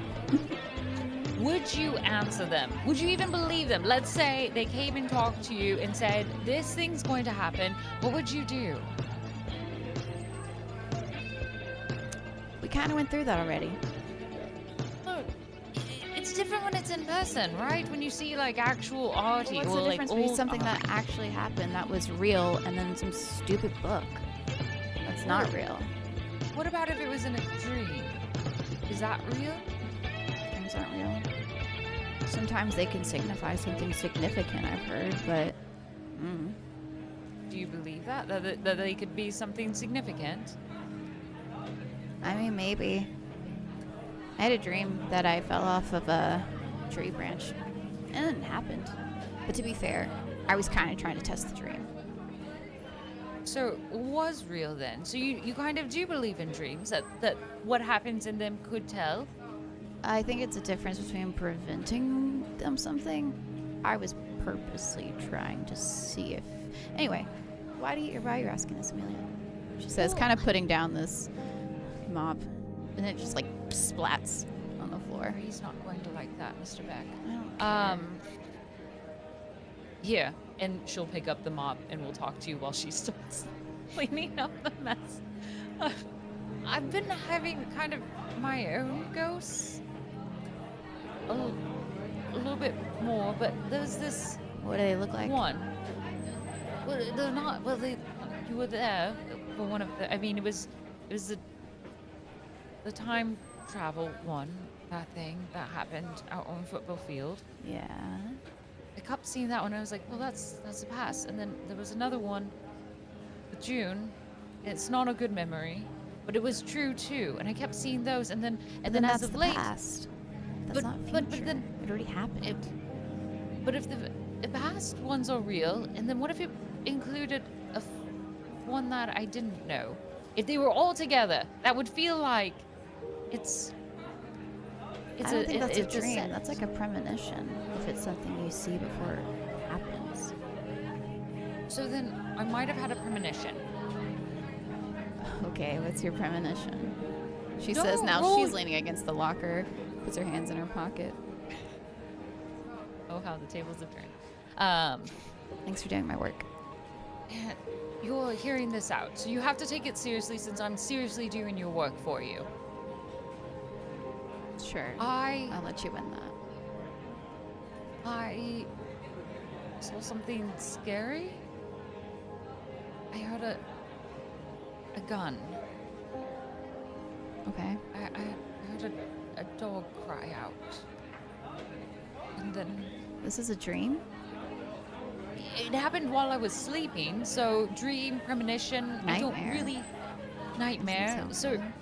would you answer them? Would you even believe them? Let's say they came and talked to you and said, this thing's going to happen. What would you do? We kind of went through that already. Look, it's different when it's in person, right? When you see like actual art, What's the difference between something that actually happened that was real and then some stupid book that's not real? What about if it was in a dream? Is that real? Dreams aren't real. Sometimes they can signify something significant, I've heard, but Do you believe that they could be something significant? I mean, maybe. I had a dream that I fell off of a tree branch, and it happened. But to be fair, I was kind of trying to test the dream. So it was real then. So you kind of do believe in dreams, that what happens in them could tell? I think it's a difference between preventing them something. I was purposely trying to see if... Anyway, why are you asking this, Amelia? She says, kind of putting down this mop, and it just like splats on the floor. He's not going to like that, Mr. Beck. I don't care. Here, and she'll pick up the mop and we'll talk to you while she's still cleaning up the mess. I've been having kind of my own ghosts. A little bit more, but there's this What do they look like? one. Well, they're not. Well, you were there for one of the. I mean, it was the time travel one. That thing that happened out on football field. Yeah. I kept seeing that one. I was like, well, that's the past. And then there was another one with June. It's not a good memory, but it was true too. And I kept seeing those. And then as that's of the late, past. That's but- not future. but then- it already happened. But if the past ones are real, and then what if it included one that I didn't know? If they were all together, that would feel like it's. I don't think that's a it's dream. set. That's like a premonition. If it's something you see before it happens. So then I might have had a premonition. Okay, what's your premonition? She No, says now roll- she's leaning against the locker, puts her hands in her pocket. Oh, how the tables have turned. Thanks for doing my work. And you're hearing this out, so you have to take it seriously since I'm seriously doing your work for you. Sure. I'll let you win that. I saw something scary. I heard a gun. Okay. I heard a dog cry out. And then This is a dream? it happened while I was sleeping, so dream, premonition, I don't Nightmare. really nightmare. Doesn't So sound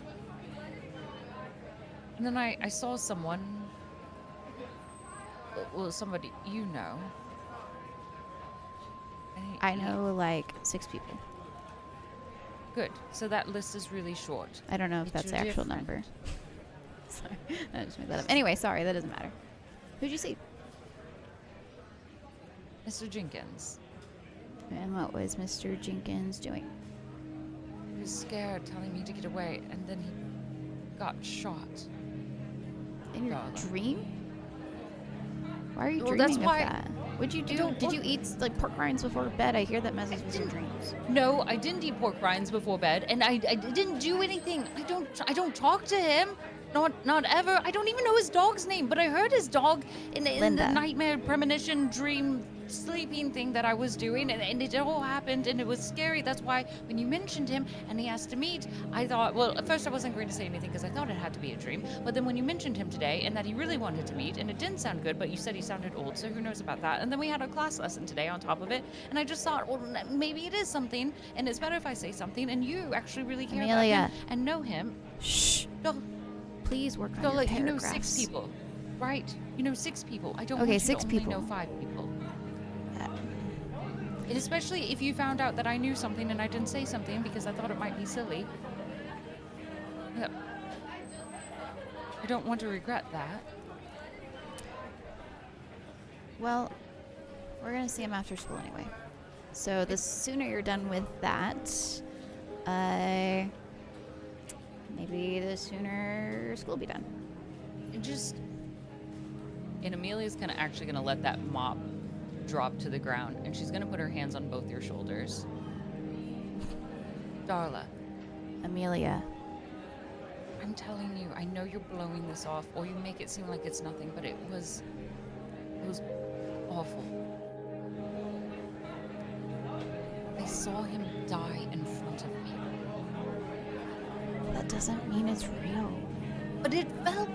and then I saw someone, well, somebody you know. And I know like 6 people. Good. So that list is really short. I don't know if But that's the you're actual different. number. Sorry, I just made that up. Anyway, sorry, that doesn't matter. Who'd you see? Mr. Jenkins. And what was Mr. Jenkins doing? He was scared, telling me to get away, and then he got shot. In your Darla. dream? Why are you Well, that's dreaming why- of that? What'd you do? don't Did you want- eat like pork rinds before bed? I hear that messes with your dreams. No, I didn't eat pork rinds before bed, and I didn't do anything. I don't talk to him. Not ever. I don't even know his dog's name, but I heard his dog in the Linda. nightmare premonition dream sleeping thing that I was doing, and it all happened, and it was scary. That's why when you mentioned him and he asked to meet, I thought, well, at first I wasn't going to say anything because I thought it had to be a dream. But then when you mentioned him today and that he really wanted to meet, and it didn't sound good, but you said he sounded old, so who knows about that? And then we had a class lesson today on top of it, and I just thought, well, maybe it is something, and it's better if I say something, and you actually really care about Amelia. him and know him. Shh. Don't, Please work on don't your let you know paragraphs. 6 people, right? You know 6 people. I don't Okay, want you 6 to only people. know 5 people. Uh, And especially if you found out that I knew something and I didn't say something because I thought it might be silly. Yeah. I don't want to regret that. Well, we're gonna see him after school anyway. So the sooner you're done with that, maybe the sooner school will be done. And Amelia's actually gonna let that mop drop to the ground, and she's gonna put her hands on both your shoulders. Darla, Amelia, I'm telling you, I know you're blowing this off, or you make it seem like it's nothing, but it was awful. I saw him die in front of me. that doesn't mean it's real. But it felt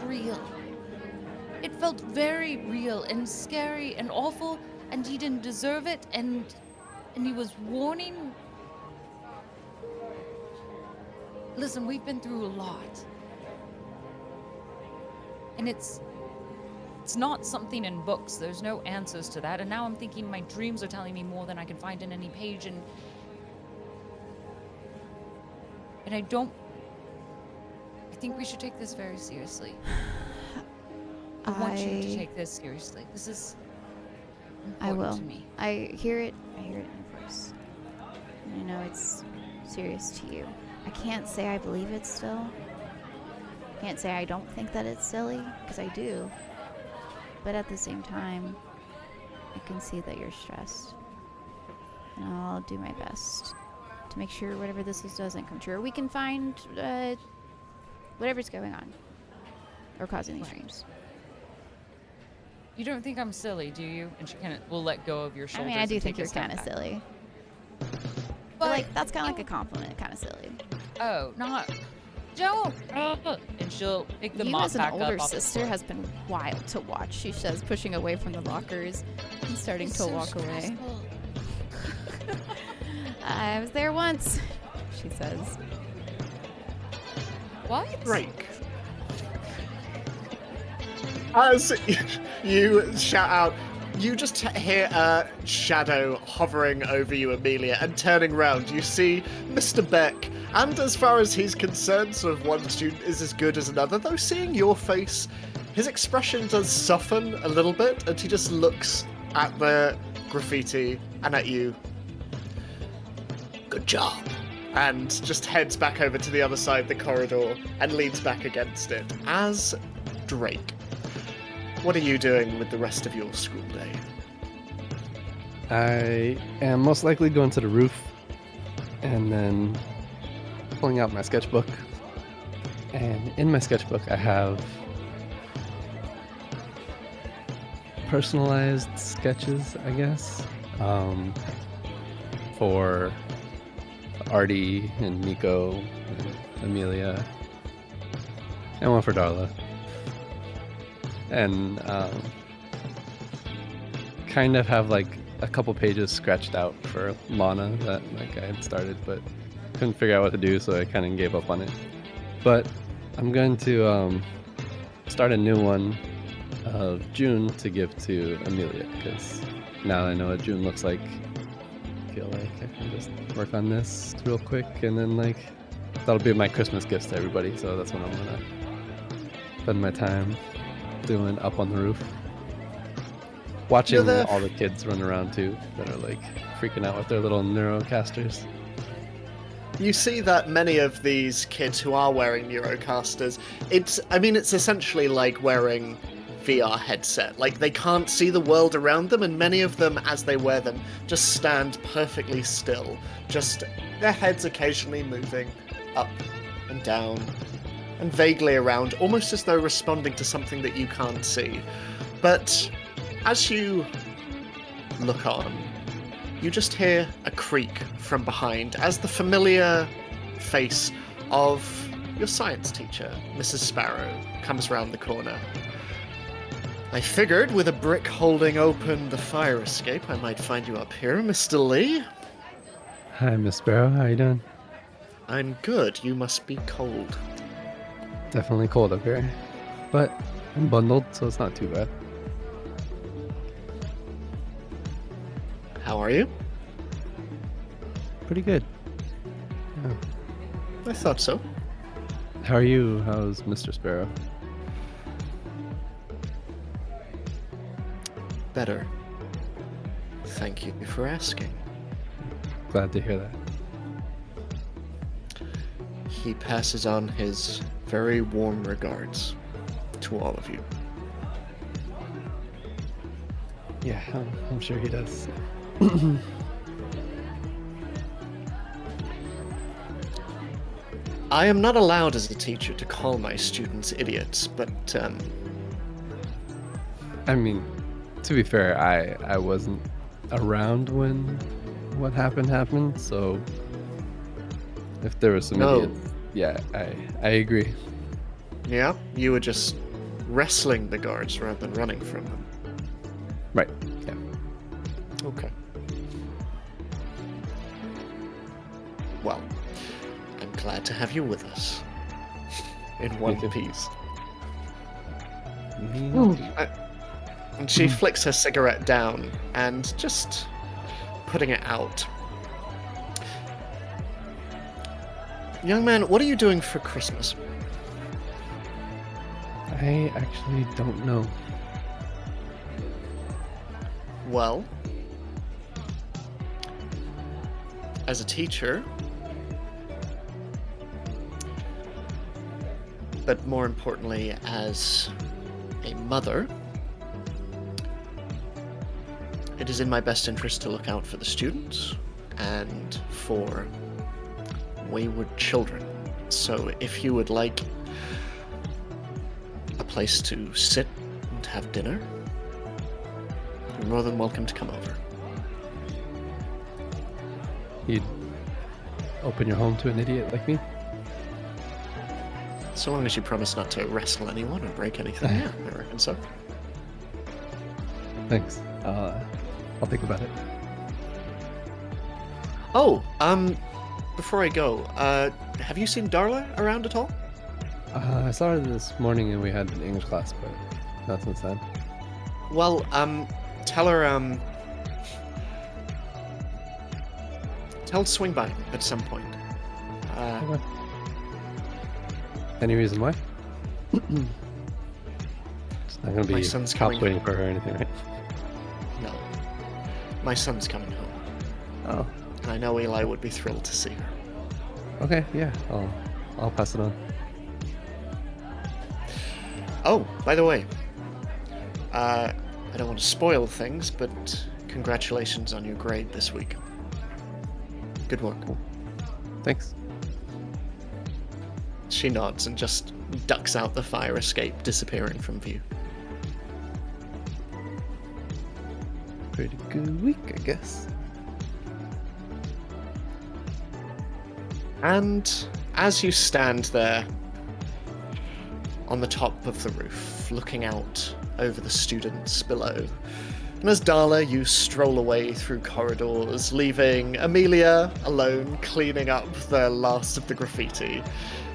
real. It felt very real and scary and awful, and he didn't deserve it, and he was warning. Listen, we've been through a lot. And it's not something in books. There's no answers to that. And now I'm thinking my dreams are telling me more than I can find in any page, and I think we should take this very seriously. I want you to take this seriously. This is I important will. to me. I hear it in your voice. And I know it's serious to you. I can't say I believe it still. I can't say I don't think that it's silly, because I do. But at the same time, I can see that you're stressed. And I'll do my best to make sure whatever this is doesn't come true. Or we can find whatever's going on or causing these Right. dreams. You don't think I'm silly, do you? And she will let go of your I shoulders. mean, I do and think take a you're step kind of back. silly. But Like, that's kind of like a compliment, kind of silly. Oh, not. Don't. And she'll pick the You mop as an back up older off the sister floor. has been wild to watch, she says, pushing away from the lockers and starting It's to so walk away. stressful. I was there once, she says. What? Break. As you shout out, you just hear a shadow hovering over you, Amelia, and turning round, you see Mr. Beck. And as far as he's concerned, sort of one student is as good as another, though seeing your face, his expression does soften a little bit, and he just looks at the graffiti and at you. Good job. And just heads back over to the other side of the corridor and leans back against it. As Drake, what are you doing with the rest of your school day? I am most likely going to the roof and then pulling out my sketchbook. And in my sketchbook, I have personalized sketches, I guess, for Artie and Nico and Amelia, and one for Darla. And kind of have like a couple pages scratched out for Lana that like I had started, but couldn't figure out what to do, so I kind of gave up on it. But I'm going to start a new one of June to give to Amelia, because now I know what June looks like. I feel like I can just work on this real quick, and then like that'll be my Christmas gifts to everybody. So that's what I'm gonna spend my time doing up on the roof, watching You're there. all the kids run around too that are like freaking out with their little Neurocasters. You see that many of these kids who are wearing Neurocasters, it's essentially like wearing VR headset. Like, they can't see the world around them, and many of them, as they wear them, just stand perfectly still. Just their heads occasionally moving up and down and vaguely around, almost as though responding to something that you can't see. But as you look on, you just hear a creak from behind as the familiar face of your science teacher, Mrs. Sparrow, comes round the corner. I figured with a brick holding open the fire escape, I might find you up here, Mr. Lee. Hi, Miss Sparrow. How you doing? I'm good. You must be cold. Definitely cold up here, but I'm bundled, so it's not too bad. How are you? Pretty good. Yeah. I thought so. How are you? How's Mr. Sparrow? Better. Thank you for asking. Glad to hear that. He passes on his very warm regards to all of you. Yeah, I'm sure he does. I am not allowed as a teacher to call my students idiots, but I mean, to be fair, I wasn't around when what happened, so if there was some No. idiots, yeah, I agree. yeah, you were just wrestling the guards rather than running from them. Right. Yeah. Okay. Well, I'm glad to have you with us. In one too. piece. Me Ooh. too. And she flicks her cigarette down and just putting it out. Young man, what are you doing for Christmas? I actually don't know. Well, as a teacher, but more importantly, as a mother, it is in my best interest to look out for the students and for wayward children. So if you would like a place to sit and have dinner, you're more than welcome to come over. You'd open your home to an idiot like me? So long as you promise not to wrestle anyone or break anything, yeah, I reckon so. Thanks. I'll think about it. Oh, before I go, have you seen Darla around at all? I saw her this morning and we had an English class, but not since then. Well, tell her, tell her to swing by at some point. Okay. Any reason why? It's not gonna My be son's cops coming waiting home. for her or anything, right? No. My son's coming home, Oh, and I know Eli would be thrilled to see her. okay, yeah. I'll pass it on. Oh, by the way, I don't want to spoil things, but congratulations on your grade this week. Good work. Thanks. She nods and just ducks out the fire escape, disappearing from view. Pretty good week, I guess. And as you stand there on the top of the roof, looking out over the students below, and as Darla, you stroll away through corridors, leaving Amelia alone cleaning up the last of the graffiti,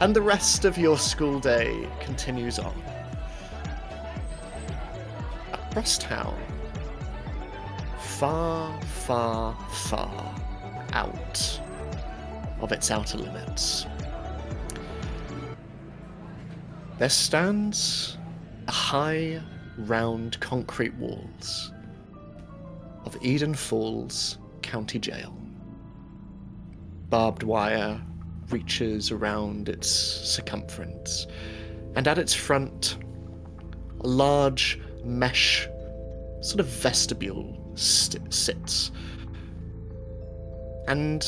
and the rest of your school day continues on. Across town, far, far, far out of its outer limits, there stands the high, round concrete walls of Eden Falls County Jail. Barbed wire reaches around its circumference, and at its front a large mesh sort of vestibule sits. And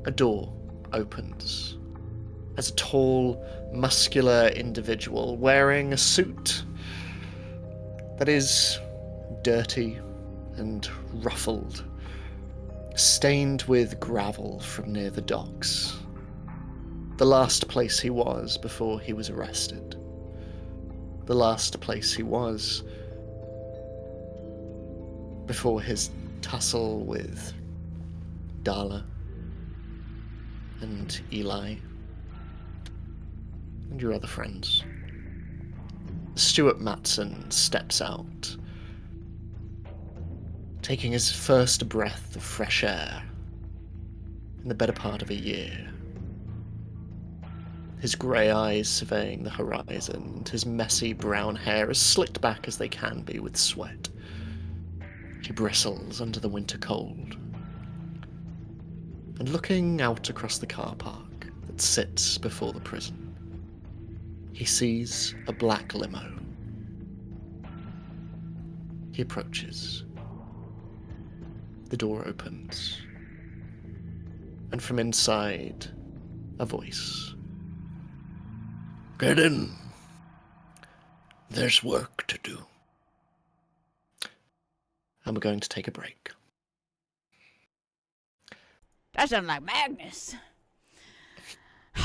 a door opens as a tall, muscular individual wearing a suit that is dirty and ruffled, stained with gravel from near the docks. The last place he was before he was arrested. The last place he was before his tussle with Darla and Eli and your other friends. Stuart Matson steps out, taking his first breath of fresh air in the better part of a year. His grey eyes surveying the horizon, and his messy brown hair as slicked back as they can be with sweat. He bristles under the winter cold. And looking out across the car park that sits before the prison, he sees a black limo. He approaches. The door opens. And from inside, a voice. "Get in. There's work to do." And we're going to take a break. That sounds like Magnus.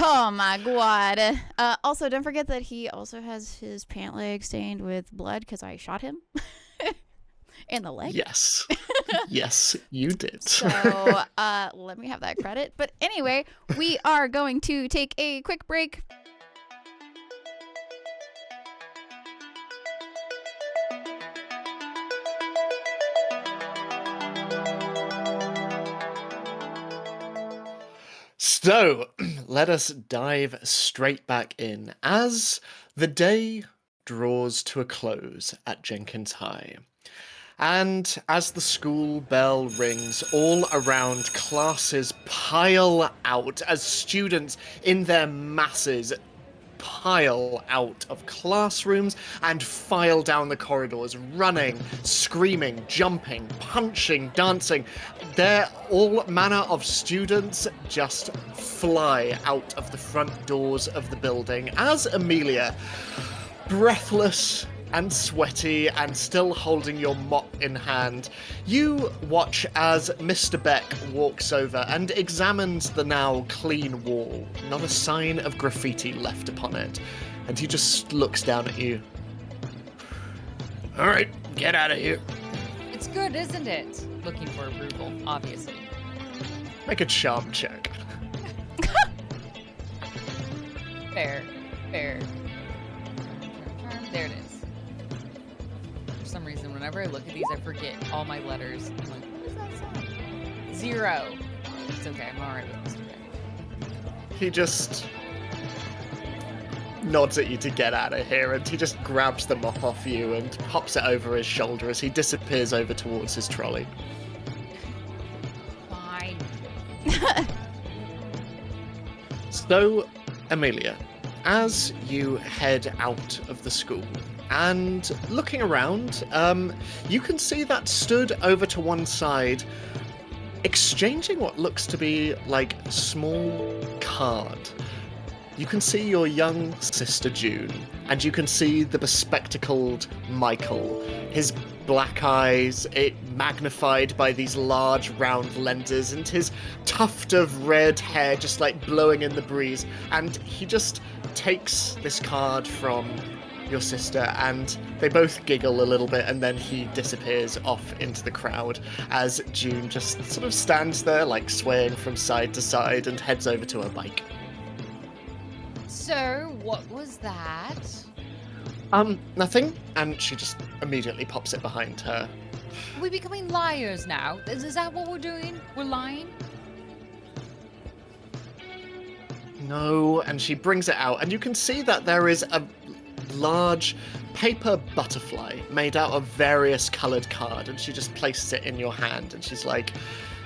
Oh my god. Also, don't forget that he also has his pant leg stained with blood because I shot him in the leg. Yes. Yes, you did. So, let me have that credit. But anyway, we are going to take a quick break. So, let us dive straight back in as the day draws to a close at Jenkins High. And as the school bell rings, all around, classes pile out as students in their masses pile out of classrooms and file down the corridors, running, screaming, jumping, punching, dancing. There, all manner of students just fly out of the front doors of the building as Amelia, breathless and sweaty and still holding your mop in hand, you watch as Mr. Beck walks over and examines the now clean wall. Not a sign of graffiti left upon it. And he just looks down at you. "All right, get out of here." It's good, isn't it? Looking for approval, obviously. Make a charm check. Fair. There it is. For some reason, whenever I look at these, I forget all my letters. I'm like, what is that sound? 0. It's okay, I'm alright with this today. He just nods at you to get out of here, and he just grabs the mop off you and pops it over his shoulder as he disappears over towards his trolley. Fine. So, Amelia, as you head out of the school and looking around, you can see that stood over to one side, exchanging what looks to be like a small card. You can see your young sister June, and you can see the bespectacled Michael, his black eyes, it magnified by these large round lenses, and his tuft of red hair just like blowing in the breeze. And he just takes this card from your sister, and they both giggle a little bit, and then he disappears off into the crowd as June just sort of stands there like swaying from side to side and heads over to her bike. So, what was that? Nothing. And she just immediately pops it behind her. Are we becoming liars now? Is that what we're doing? We're lying? No, and she brings it out, and you can see that there is a large paper butterfly made out of various coloured card, and she just places it in your hand, and she's like,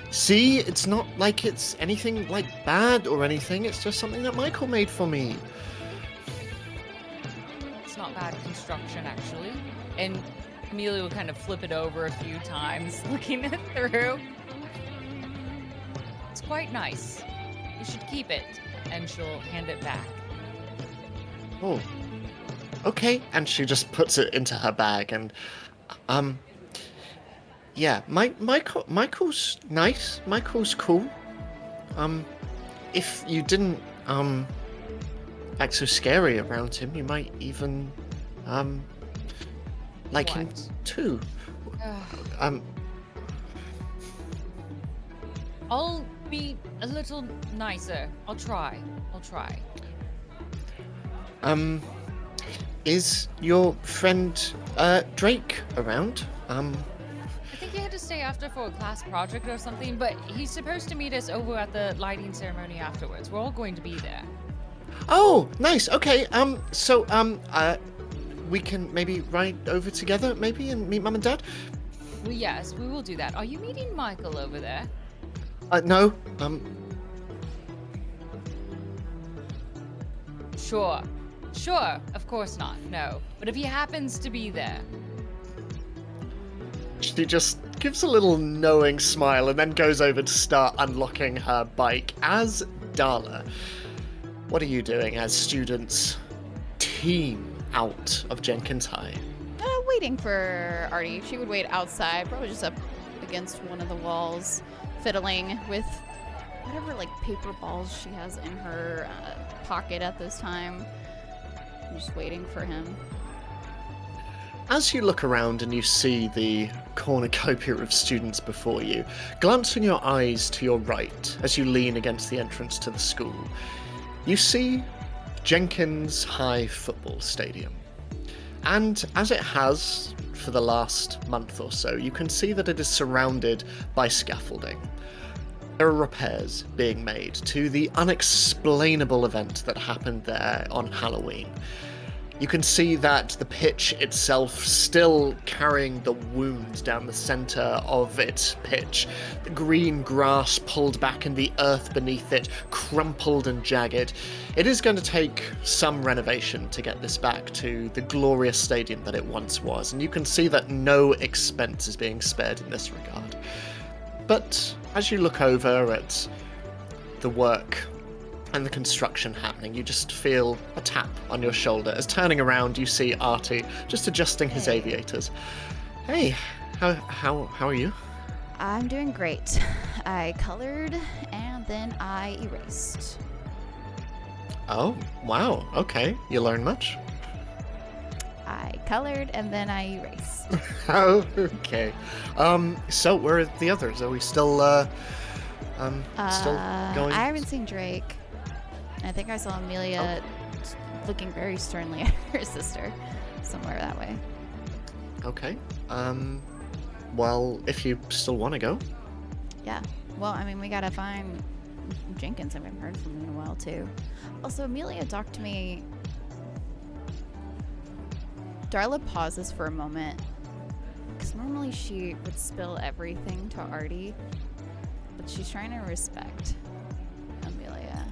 "See, it's not like it's anything like bad or anything, it's just something that Michael made for me." It's not bad construction, actually. And Amelia will kind of flip it over a few times, looking it through. It's quite nice. You should keep it. And she'll hand it back. Oh, okay. And she just puts it into her bag, and yeah, Michael's nice. Michael's cool. If you didn't act so scary around him, you might even like him What? too. I'll be a little nicer. I'll try. Is your friend Drake around? I think he had to stay after for a class project or something, but he's supposed to meet us over at the lighting ceremony afterwards. We're all going to be there. Oh, nice. Okay. We can maybe ride over together, maybe, and meet Mum and Dad. Well, yes, we will do that. Are you meeting Michael over there? No. Sure, of course not, no. But if he happens to be there. She just gives a little knowing smile and then goes over to start unlocking her bike. As Darla, what are you doing as students team out of Jenkins High? Waiting for Artie. She would wait outside, probably just up against one of the walls, fiddling with whatever like paper balls she has in her pocket at this time. I'm just waiting for him. As you look around and you see the cornucopia of students before you, glancing your eyes to your right as you lean against the entrance to the school, you see Jenkins High Football Stadium. And as it has for the last month or so, you can see that it is surrounded by scaffolding. There are repairs being made to the unexplainable event that happened there on Halloween. You can see that the pitch itself still carrying the wound down the center of its pitch. The green grass pulled back and the earth beneath it crumpled and jagged. It is going to take some renovation to get this back to the glorious stadium that it once was, and you can see that no expense is being spared in this regard. But as you look over at the work and the construction happening, you just feel a tap on your shoulder. As turning around, you see Artie just adjusting his aviators. Hey, how are you? I'm doing great. I colored and then I erased. Oh, wow. Okay. You learn much? I colored and then I erased. Oh, okay. So where are the others? Are we still going? I haven't seen Drake. I think I saw Amelia looking very sternly at her sister somewhere that way. Okay. Well, if you still want to go. Yeah. Well, I mean, we gotta find Jenkins. I haven't heard from him in a while, too. Also, Amelia talked to me. Darla pauses for a moment, because normally she would spill everything to Artie, but she's trying to respect Amelia.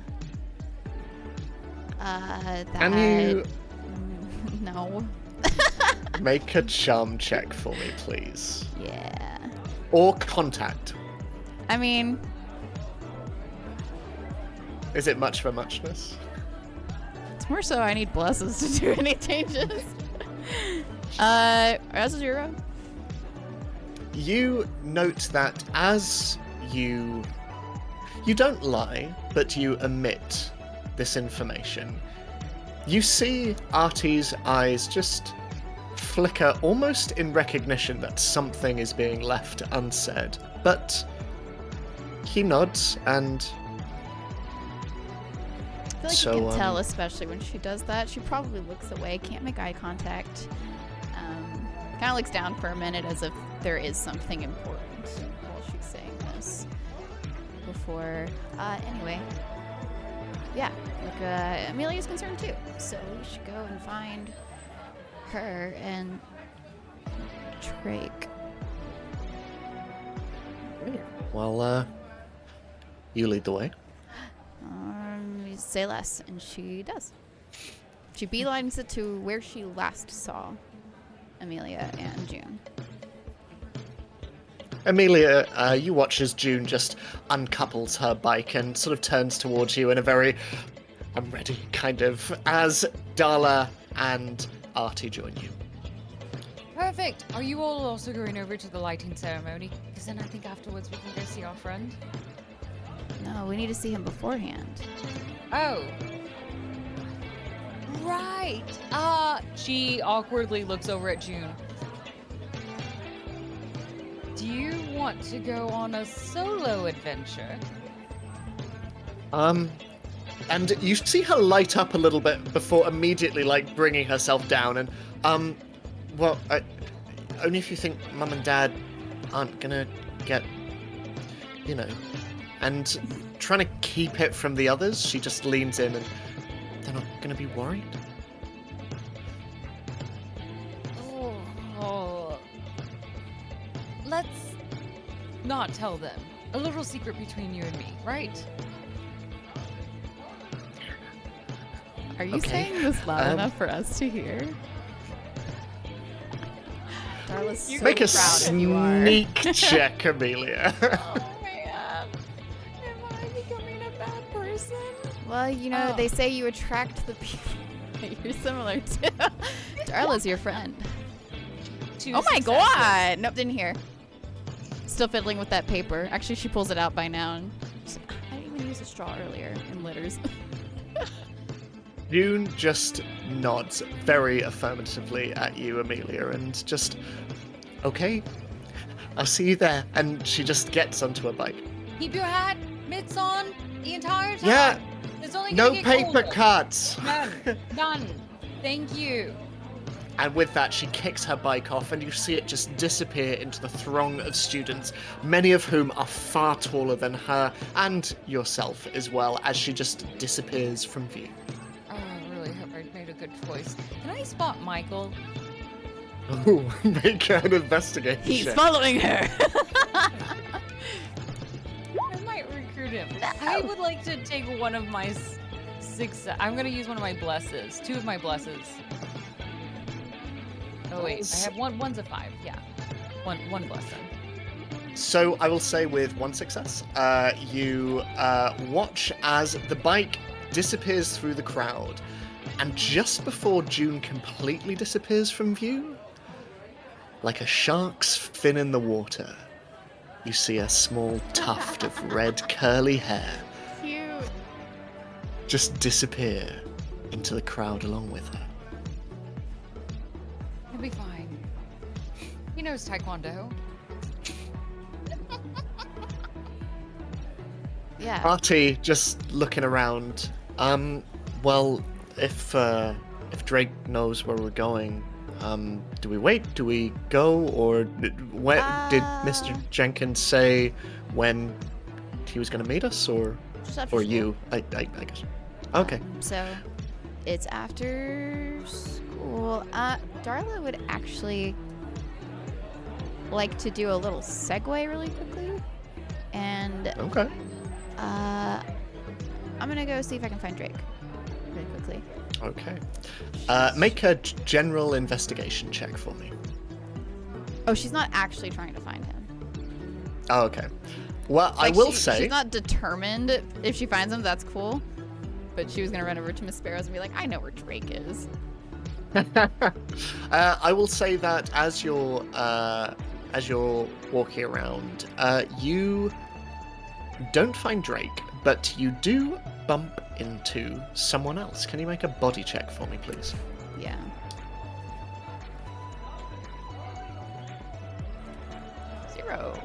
Can you No. make a charm check for me, please? Yeah. Or contact. I mean, Is it much of a muchness? it's more so I need blesses to do any changes. As a 0. You note that as you don't lie, but you omit this information, you see Artie's eyes just flicker almost in recognition that something is being left unsaid. But he nods and I feel like you can tell, especially when she does that. She probably looks away, can't make eye contact. Kind of looks down for a minute as if there is something important while she's saying this. Before, anyway, yeah, like Amelia's concerned too, so we should go and find her and Drake. well, you lead the way. Say less, and she does. She beelines it to where she last saw Amelia and June. Amelia, you watch as June just uncouples her bike and sort of turns towards you in a very I'm ready kind of, as Darla and Artie join you. Perfect. Are you all also going over to the lighting ceremony? Because then I think afterwards we can go see our friend. No, we need to see him beforehand. Oh. Right. She awkwardly looks over at June. Do you want to go on a solo adventure? And you see her light up a little bit before immediately, like, bringing herself down. And, well, only if you think Mum and Dad aren't gonna get, you know. And trying to keep it from the others, she just leans in and they're not gonna be worried. Oh. Let's not tell them. A little secret between you and me, right? Are you Okay. saying this loud enough for us to hear? Darla's so Make a proud if you are. sneak check, Amelia. Oh man. Am I becoming a bad person? Well, you know, Oh. they say you attract the people that you're similar to. Darla's your friend. Two Oh my successes. god! Nope, didn't hear. Still fiddling with that paper. Actually, she pulls it out by now. And she's like, I didn't even use a straw earlier in litters. June just nods very affirmatively at you, Amelia, and just, okay, I'll see you there. And she just gets onto her bike. Keep your hat, mitts on the entire time. Yeah, It's only no gonna get paper colder. cuts. None. None. Thank you. And with that, she kicks her bike off, and you see it just disappear into the throng of students, many of whom are far taller than her and yourself as well, as she just disappears from view. Oh, I really hope I made a good choice. Can I spot Michael? Ooh, make an investigation. He's check. following her. I might recruit him. I would like to take one of my I'm gonna use one of my blesses. Two of my blesses. Oh wait, I have one. One's a 5. Yeah, one blessing. So I will say with one success, you watch as the bike disappears through the crowd, and just before June completely disappears from view, like a shark's fin in the water, you see a small tuft of red curly hair Cute. just disappear into the crowd along with her. He'll be fine. He knows Taekwondo. Yeah. Artie just looking around. Well, if Drake knows where we're going, do we wait? Do we go? Or did Mr. Jenkins say when he was going to meet us, or Just after or school. you? I guess. Okay. So, it's after school. Darla would actually like to do a little segue really quickly. And Okay. I'm gonna go see if I can find Drake really quickly. Okay. Make a general investigation check for me. Oh, she's not actually trying to find him. Oh, okay. Well, I Like, will she's say. not determined. If she finds him, that's cool. But she was gonna run over to Miss Sparrows and be like, I know where Drake is. I will say that as you're walking around, you don't find Drake, but you do bump into someone else. Can you make a body check for me, please? Yeah. Zero.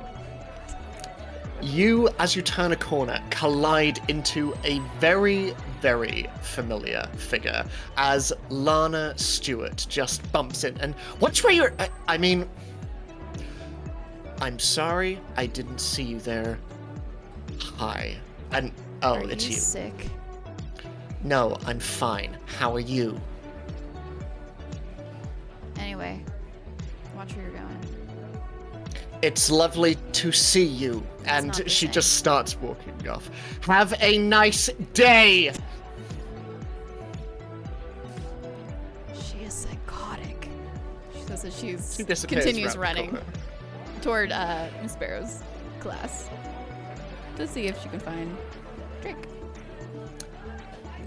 You, as you turn a corner, collide into a very, very familiar figure as Lana Stewart just bumps in. And watch where you're. I mean, I'm sorry, I didn't see you there. Hi. And oh, Are it's you you. sick? No, I'm fine. How are you? Anyway, watch where you're going. It's lovely to see you. not And the she same. just starts walking off. Have a nice day. Just as She she disappears continues around the running corner. toward Miss Sparrow's class to see if she can find Drake.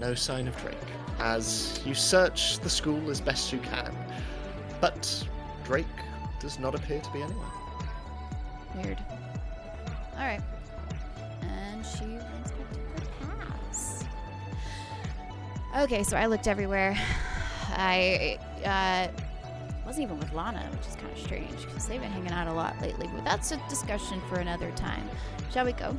No sign of Drake, as you search the school as best you can. But Drake does not appear to be anywhere. Weird. All right. And she runs back to her pass. Okay, so I looked everywhere. I wasn't even with Lana, which is kind of strange because they've been hanging out a lot lately. But that's a discussion for another time. Shall we go?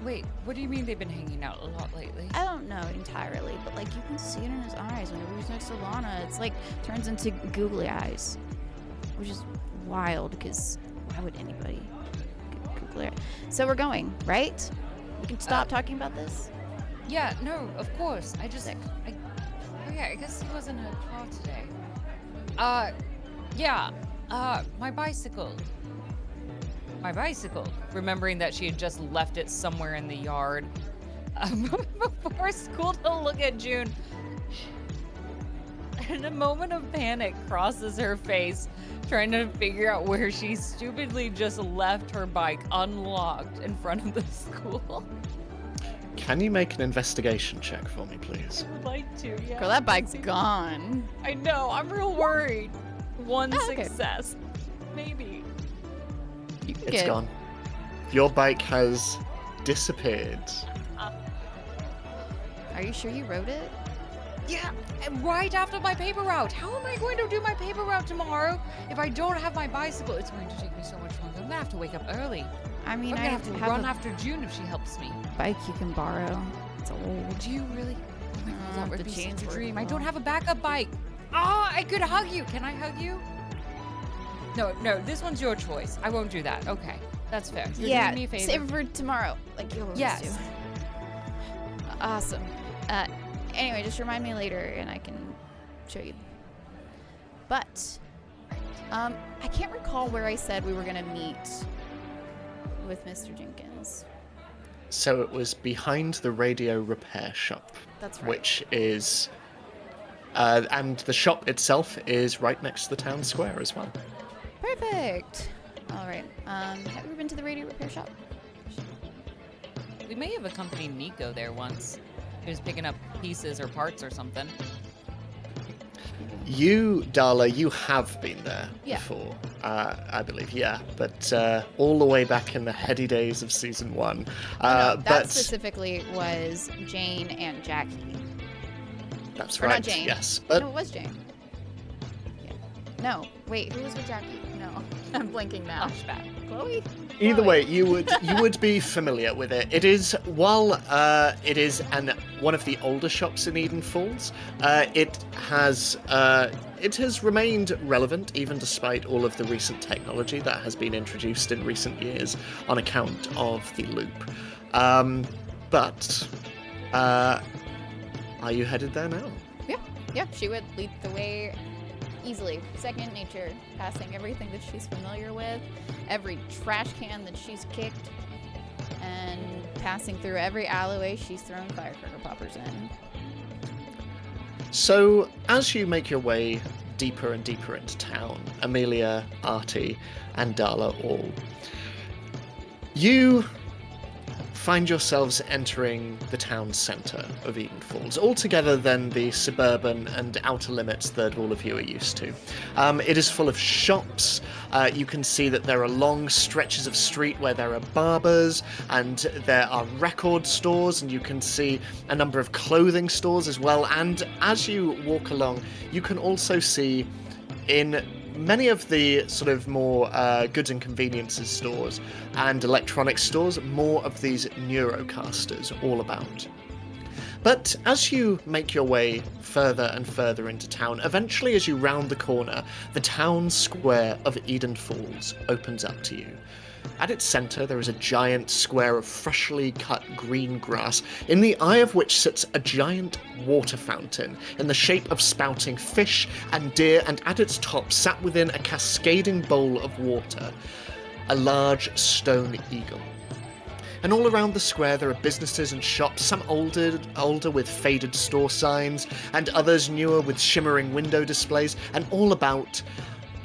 Wait, what do you mean they've been hanging out a lot lately? I don't know entirely, but like you can see it in his eyes whenever he's next to Lana. It's like turns into googly eyes, which is wild because why would anybody get googly eyes? So we're going, right? We can stop talking about this. Yeah, no, of course. I just, Sick. oh yeah, I guess he was in a car today. My bicycle. My bicycle. Remembering that she had just left it somewhere in the yard before school to look at June. And a moment of panic crosses her face, trying to figure out where she stupidly just left her bike unlocked in front of the school. Can you make an investigation check for me, please? I would like to, yeah. Girl, that bike's gone. I know, I'm real worried. One okay. success. Maybe. You can It's get gone. Your bike has disappeared. Are you sure you wrote it? Yeah, and right after my paper route. How am I going to do my paper route tomorrow if I don't have my bicycle? It's going to take me so much longer. I'm gonna have to wake up early. I mean, I'm I gonna have to run a after June if she helps me. bike you can borrow. It's old. Do you really? Oh my God, that would the be chains such a work dream. I well. don't have a backup bike. Oh, I could hug you. Can I hug you? No, this one's your choice. I won't do that. Okay, that's fair. You're Yeah, doing me a favor. save it for tomorrow, like you always Yes. do. Awesome. Anyway, just remind me later and I can show you. But, I can't recall where I said we were gonna meet with Mr. Jenkins. So it was behind the radio repair shop, That's right. which is... and the shop itself is right next to the town square as well. Perfect. All right. Have you ever been to the radio repair shop? We may have accompanied Nico there once. He was picking up pieces or parts or something. You, Darla, you have been there Yeah. before, I believe, yeah. But all the way back in the heady days of season 1. No, that but specifically was Jane and Jackie. that's Or right, not Jane. yes. But No, it was Jane. Yeah. No, wait, who was with Jackie? No, I'm blinking now. Flashback. Chloe? either Chloe. way, you would be familiar with it. It is, while it is one of the older shops in Eden Falls, it has remained relevant even despite all of the recent technology that has been introduced in recent years on account of the loop. But are you headed there now? Yeah, she would lead the way easily. Second nature, passing everything that she's familiar with, every trash can that she's kicked, and passing through every alleyway she's thrown firecracker poppers in. So, as you make your way deeper and deeper into town, Amelia, Artie, and Darla all, you find yourselves entering the town centre of Eden Falls, altogether than the suburban and outer limits that all of you are used to. It is full of shops. You can see that there are long stretches of street where there are barbers, and there are record stores, and you can see a number of clothing stores as well. And as you walk along, you can also see in many of the sort of more goods and conveniences stores and electronics stores, more of these Neurocasters all about. But as you make your way further and further into town, eventually as you round the corner, the town square of Eden Falls opens up to you. At its centre, there is a giant square of freshly cut green grass, in the eye of which sits a giant water fountain in the shape of spouting fish and deer, and at its top, sat within a cascading bowl of water, a large stone eagle. And all around the square there are businesses and shops, some older with faded store signs, and others newer with shimmering window displays, and all about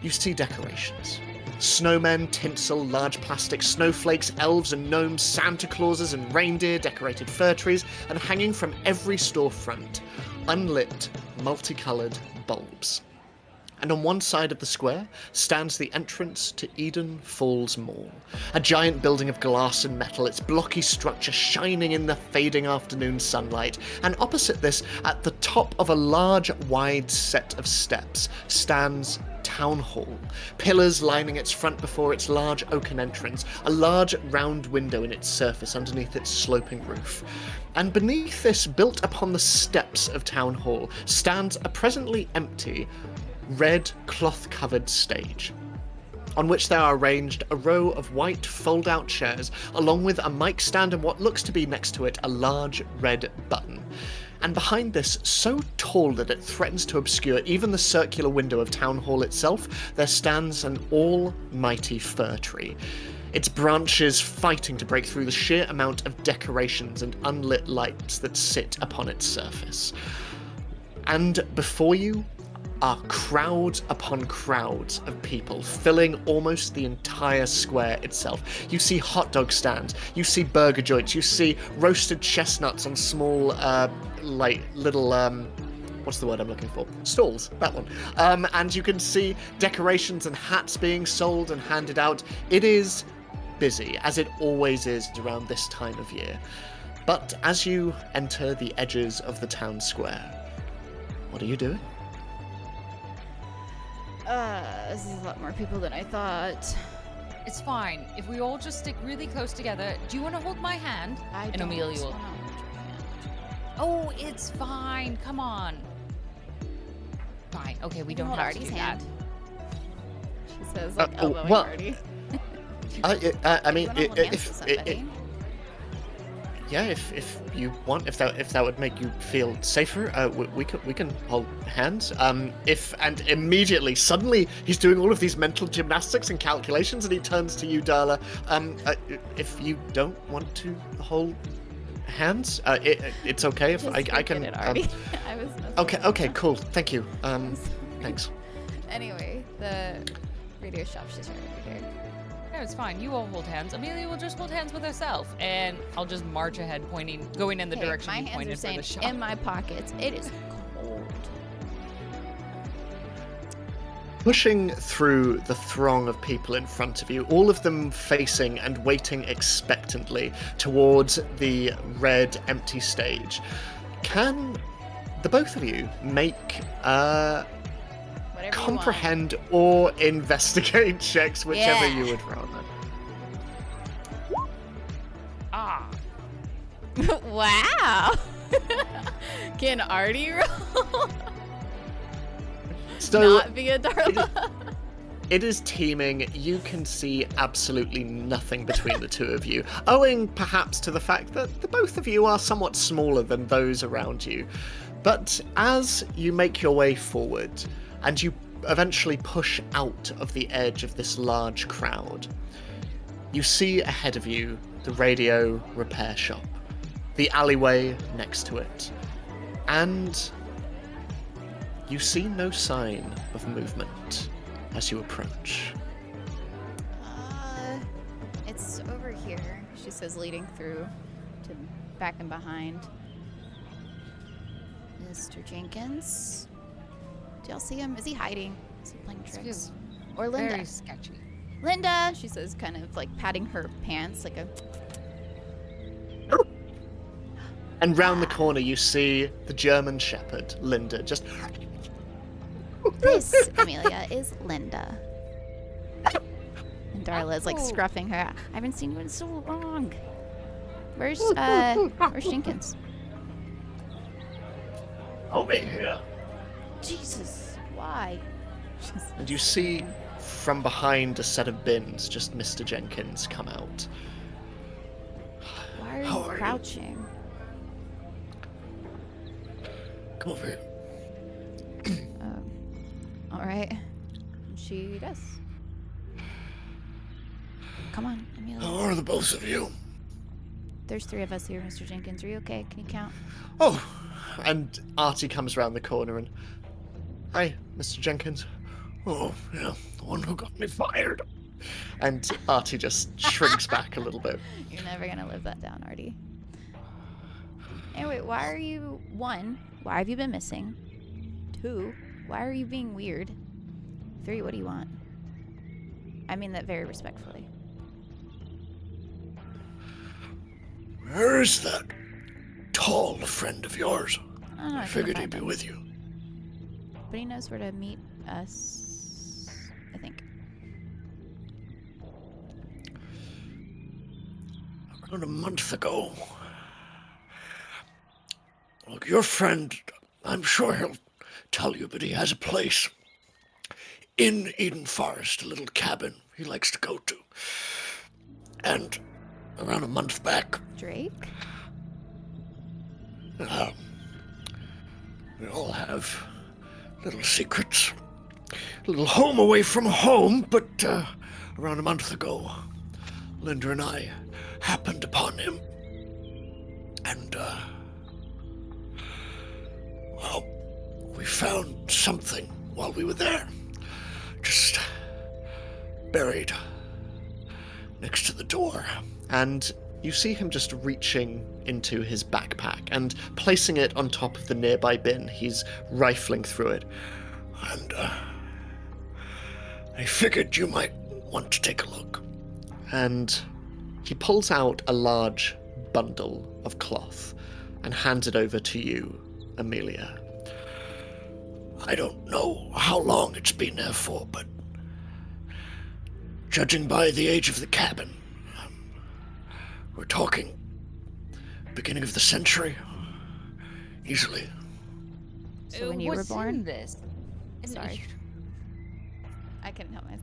you see decorations. Snowmen, tinsel, large plastic snowflakes, elves and gnomes, Santa Clauses and reindeer, decorated fir trees, and hanging from every storefront, unlit, multicoloured bulbs. And on one side of the square stands the entrance to Eden Falls Mall, a giant building of glass and metal, its blocky structure shining in the fading afternoon sunlight. And opposite this, at the top of a large, wide set of steps, stands Town Hall, pillars lining its front before its large oaken entrance, a large round window in its surface underneath its sloping roof. And beneath this, built upon the steps of Town Hall, stands a presently empty, red cloth-covered stage, on which there are arranged a row of white fold-out chairs, along with a mic stand and what looks to be next to it a large red button. And behind this, so tall that it threatens to obscure even the circular window of Town Hall itself, there stands an almighty fir tree, its branches fighting to break through the sheer amount of decorations and unlit lights that sit upon its surface. And before you are crowds upon crowds of people filling almost the entire square itself. You see hot dog stands, you see burger joints, you see roasted chestnuts on small, little, what's the word I'm looking for? Stalls, that one. And you can see decorations and hats being sold and handed out. It is busy, as it always is around this time of year. But as you enter the edges of the town square, what are you doing? This is a lot more people than I thought. It's fine. If we all just stick really close together. Do you want to hold my hand? And Amelia will. Oh, it's fine. Come on. Fine. Okay, we don't have to do that. She says, like, elbowing Artie. I mean, if if you want, if that would make you feel safer, we can hold hands. And immediately, suddenly, he's doing all of these mental gymnastics and calculations, and he turns to you, Darla. If you don't want to hold hands, it's okay if I can. I was okay, cool. Thank you. Thanks. Anyway, the radio shop's just right over here. No, it's fine. You all hold hands. Amelia will just hold hands with herself, and I'll just march ahead, going in the direction you pointed for the shop. In my pockets. It is cold. Pushing through the throng of people in front of you, all of them facing and waiting expectantly towards the red, empty stage, can the both of you make comprehend or investigate checks, whichever you would rather? Wow. Can Artie roll? So not be a Darla. It is teeming. You can see absolutely nothing between the two of you, owing perhaps to the fact that the both of you are somewhat smaller than those around you. But as you make your way forward, and you eventually push out of the edge of this large crowd, you see ahead of you the radio repair shop, the alleyway next to it, and you see no sign of movement as you approach. It's over here, she says, leading through to back and behind. Mr. Jenkins? Do y'all see him? Is he hiding? Is he playing tricks? Or Linda? Very sketchy. Linda, she says, kind of like patting her pants, like a... And round the corner you see the German Shepherd, Linda, just... This, Amelia, is Linda. And Darla is like scruffing her. I haven't seen you in so long. Where's Jenkins? Over here. Jesus, why? And you see from behind a set of bins just Mr. Jenkins come out. Why are you crouching? Come over here. All right. She does. Come on, Amelia. How are the both of you? There's 3 of us here, Mr. Jenkins. Are you okay? Can you count? Oh, and Artie comes round the corner and... Hi, Mr. Jenkins. Oh, yeah, the one who got me fired. And Artie just shrinks back a little bit. You're never gonna live that down, Artie. Anyway, why are you... 1, why have you been missing? 2, why are you being weird? 3, what do you want? I mean that very respectfully. Where is that tall friend of yours? I don't know, I I figured couldn't he'd be find him. with you. But he knows where to meet us, I think. Around a month ago. Look, your friend, I'm sure he'll tell you, but he has a place in Eden Forest, a little cabin he likes to go to. And around a month back, Drake? we all have little secrets. A little home away from home, but around a month ago, Linda and I happened upon him. And, well, we found something while we were there. Just buried next to the door. And you see him just reaching into his backpack and placing it on top of the nearby bin. He's rifling through it. And I figured you might want to take a look. And he pulls out a large bundle of cloth and hands it over to you, Amelia. I don't know how long it's been there for, but judging by the age of the cabin, we're talking beginning of the century, easily. So when you were What's born? in this? Sorry. I couldn't help myself.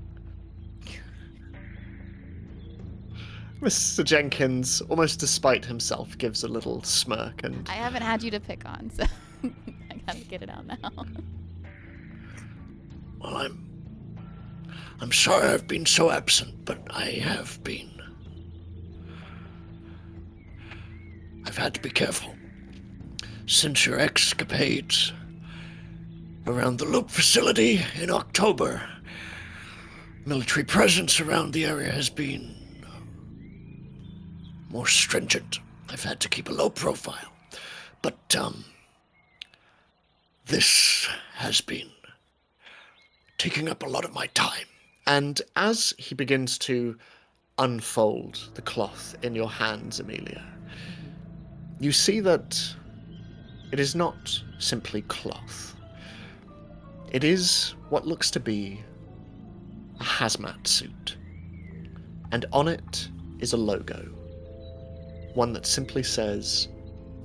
Mr. Jenkins, almost despite himself, gives a little smirk and... I haven't had you to pick on, so I gotta get it out now. Well, I'm sorry I've been so absent, but I have been. I've had to be careful. Since your escapades around the Loop facility in October, military presence around the area has been more stringent. I've had to keep a low profile. But, this has been taking up a lot of my time. And as he begins to unfold the cloth in your hands, Amelia, you see that it is not simply cloth. It is what looks to be a hazmat suit. And on it is a logo. One that simply says,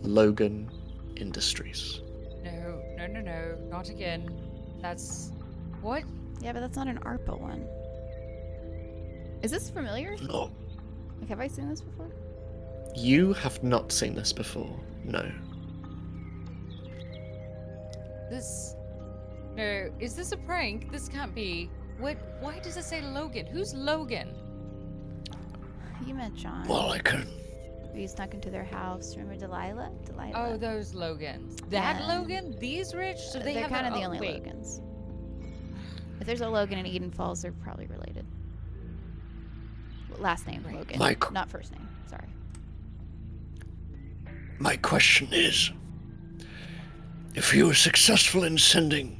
Logan Industries. No, not again. That's... What? Yeah, but that's not an ARPA one. Is this familiar? No, Like, have I seen this before? You have not seen this before, no. This... No, is this a prank? This can't be. What? Why does it say Logan? Who's Logan? You met John. well, I can. We snuck into their house. Remember Delilah? Oh, those Logans. That Yeah. Logan? These rich? So they They're have kind of their the own- only wait. Logans. If there's a Logan in Eden Falls, they're probably related. Last name, Right. Logan. Mike. Not first name. Sorry. My question is, if you were successful in sending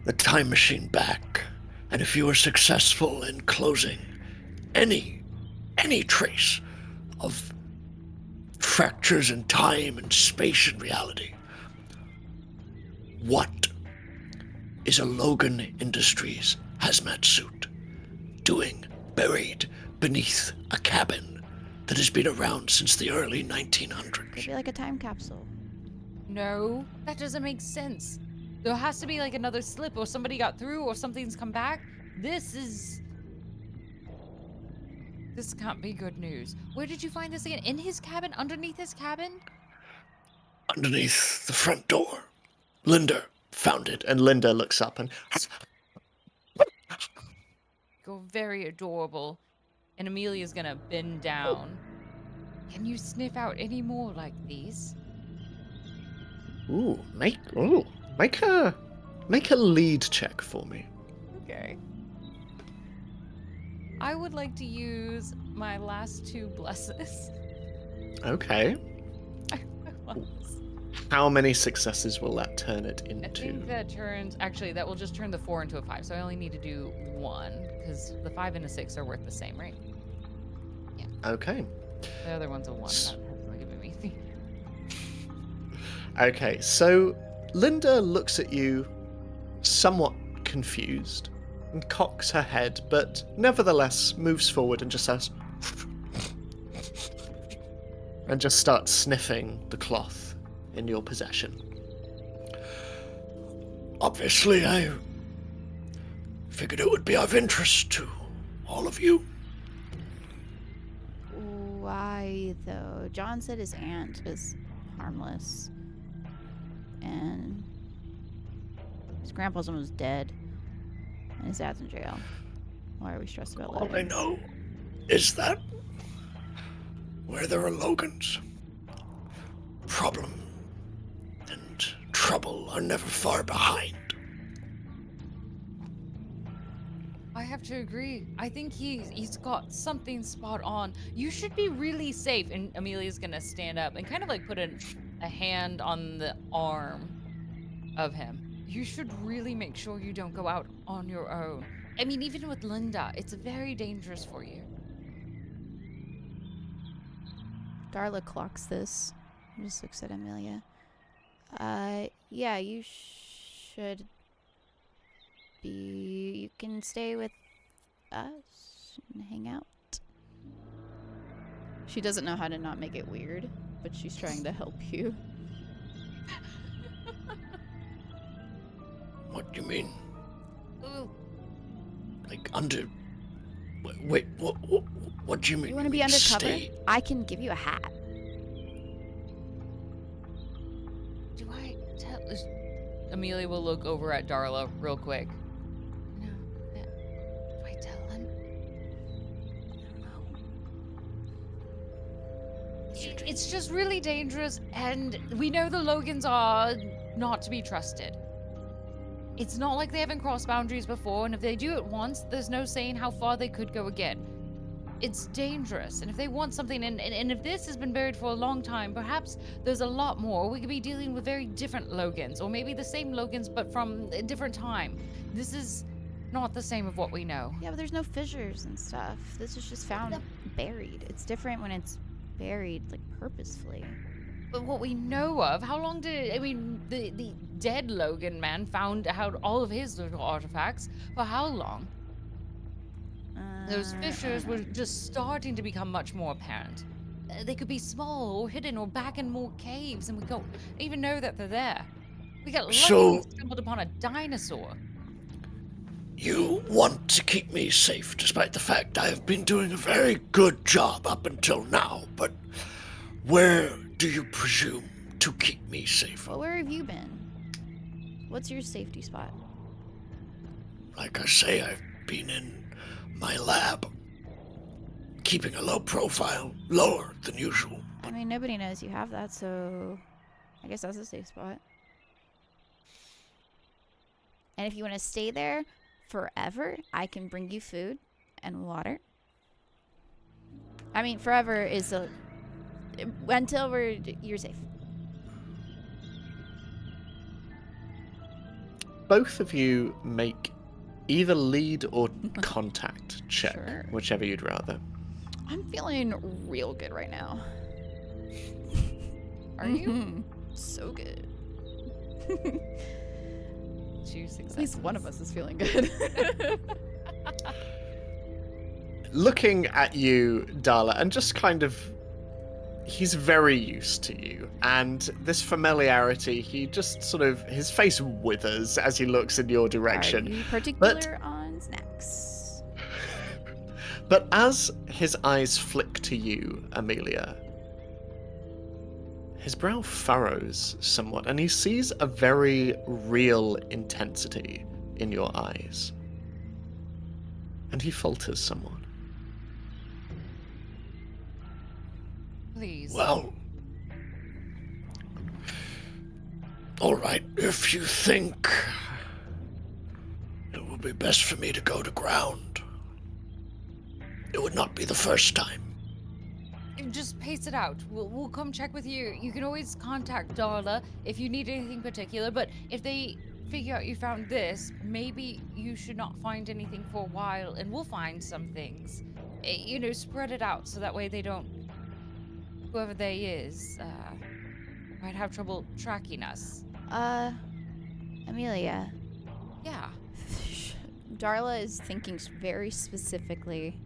the time machine back, and if you were successful in closing any trace of fractures in time and space and reality, what is a Logan Industries hazmat suit doing buried beneath a cabin that has been around since the early 1900s? Could be like a time capsule. No, that doesn't make sense. There has to be like another slip, or somebody got through, or something's come back. This can't be good news. Where did you find this again? In his cabin? Underneath his cabin? Underneath the front door. Linda found it. And Linda looks up and... You're very adorable. And Amelia's gonna bend down. Can you sniff out any more like these? Make Make a lead check for me. Okay. I would like to use my last 2 blesses. Okay. How many successes will that turn it I into? think that turns, actually, that will just turn the 4 into a 5. So I only need to do 1, because the 5 and a 6 are worth the same, right? Okay. The other one's a 1. That has given me 3. Okay, so Linda looks at you somewhat confused and cocks her head, but nevertheless moves forward and just says, and just starts sniffing the cloth in your possession. Obviously, I figured it would be of interest to all of you. Why, though? John said his aunt is harmless. And his grandpa's almost dead. And his dad's in jail. Why are we stressed about All I Logans? know is that where there are Logans, problem and trouble are never far behind. I have to agree. I think he's got something spot on. You should be really safe. And Amelia's gonna stand up and kind of like put a hand on the arm of him. You should really make sure you don't go out on your own. I mean, even with Linda, it's very dangerous for you. Darla clocks this. Just looks at Amelia. Yeah, you should be. You can stay with us and hang out. She doesn't know how to not make it weird, but she's trying to help you. What do you mean? Ooh. Like under? Wait, what do you mean? You want to be mean undercover? stay? I can give you a hat. Do I tell? Amelia will look over at Darla real quick. No. Do I tell him? It's just really dangerous, and we know the Logans are not to be trusted. It's not like they haven't crossed boundaries before, and if they do it once, there's no saying how far they could go again. It's dangerous, and if they want something, and if this has been buried for a long time, perhaps there's a lot more. We could be dealing with very different Logans, or maybe the same Logans, but from a different time. This is not the same of what we know. Yeah, but there's no fissures and stuff. This is just found buried. It's different when it's buried, like, purposefully. But what we know of, how long did the dead Logan man found out all of his little artifacts for how long? Those fissures were just starting to become much more apparent. They could be small or hidden or back in more caves, and we don't even know that they're there. We got lucky So- we stumbled upon a dinosaur. You want to keep me safe, despite the fact I have been doing a very good job up until now, but where do you presume to keep me safe? Well, where have you been? What's your safety spot? Like I say, I've been in my lab, keeping a low profile, lower than usual. I mean, nobody knows you have that, so I guess that's a safe spot. And if you want to stay there forever, I can bring you food and water. I mean, forever is until you're safe. Both of you make either lead or contact check, Sure. whichever you'd rather. I'm feeling real good right now. Are you? Mhm. So good. 2 successes. At least one of us is feeling good. Looking at you, Darla, and just kind of, he's very used to you, and this familiarity, he just sort of, his face withers as he looks in your direction. Are you particular on snacks? But as his eyes flick to you, Amelia, his brow furrows somewhat, and he sees a very real intensity in your eyes. And he falters somewhat. Please. Well, all right, if you think would be best for me to go to ground. It would not be the first time. Just pace it out. We'll come check with you. You can always contact Darla if you need anything particular, but if they figure out you found this, maybe you should not find anything for a while, and we'll find some things. Spread it out so that way they don't... Whoever they is, might have trouble tracking us. Amelia. Yeah. Darla is thinking very specifically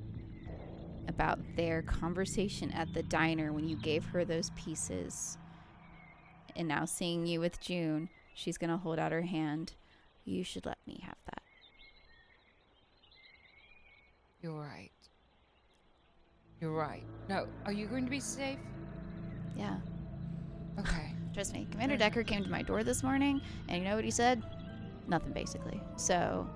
about their conversation at the diner when you gave her those pieces. And now seeing you with June, she's gonna hold out her hand. You should let me have that. You're right. You're right. Now, are you going to be safe? Yeah. Okay. Trust me. Commander Decker came to my door this morning, and you know what he said? Nothing, basically. So,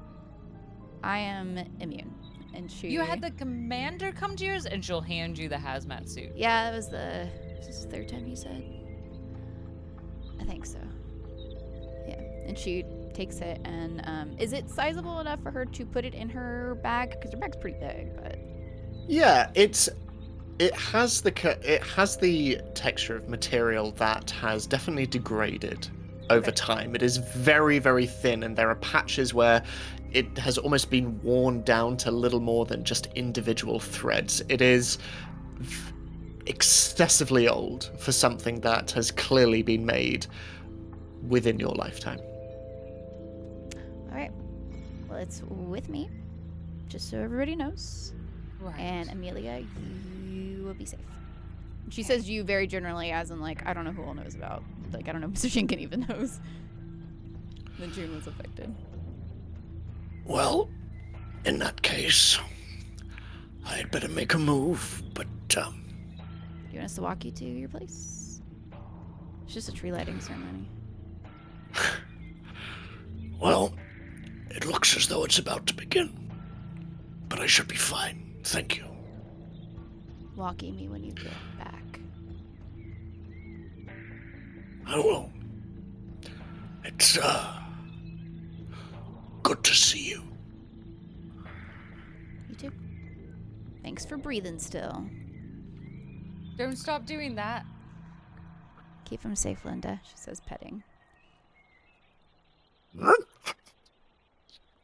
I am immune. And she... You had the commander come to yours, and she'll hand you the hazmat suit. Yeah, was this the third time he said? I think so. Yeah. And she takes it, and is it sizable enough for her to put it in her bag? Because her bag's pretty big, but... Yeah, it has the texture of material that has definitely degraded over time. It is very, very thin, and there are patches where it has almost been worn down to little more than just individual threads. It is excessively old for something that has clearly been made within your lifetime. All right. Well, it's with me, just so everybody knows. Right. And Amelia, you will be safe. She says you very generally, as in, like, I don't know who all knows about. Like, I don't know if Mr. Jenkins even knows that June was affected. Well, in that case, I'd better make a move, but, Do you want us to walk you to your place? It's just a tree lighting ceremony. well, it looks as though it's about to begin. But I should be fine, thank you. Walking me when you get back. I will. It's, good to see you. You too. Thanks for breathing still. Don't stop doing that. Keep him safe, Linda, she says, petting.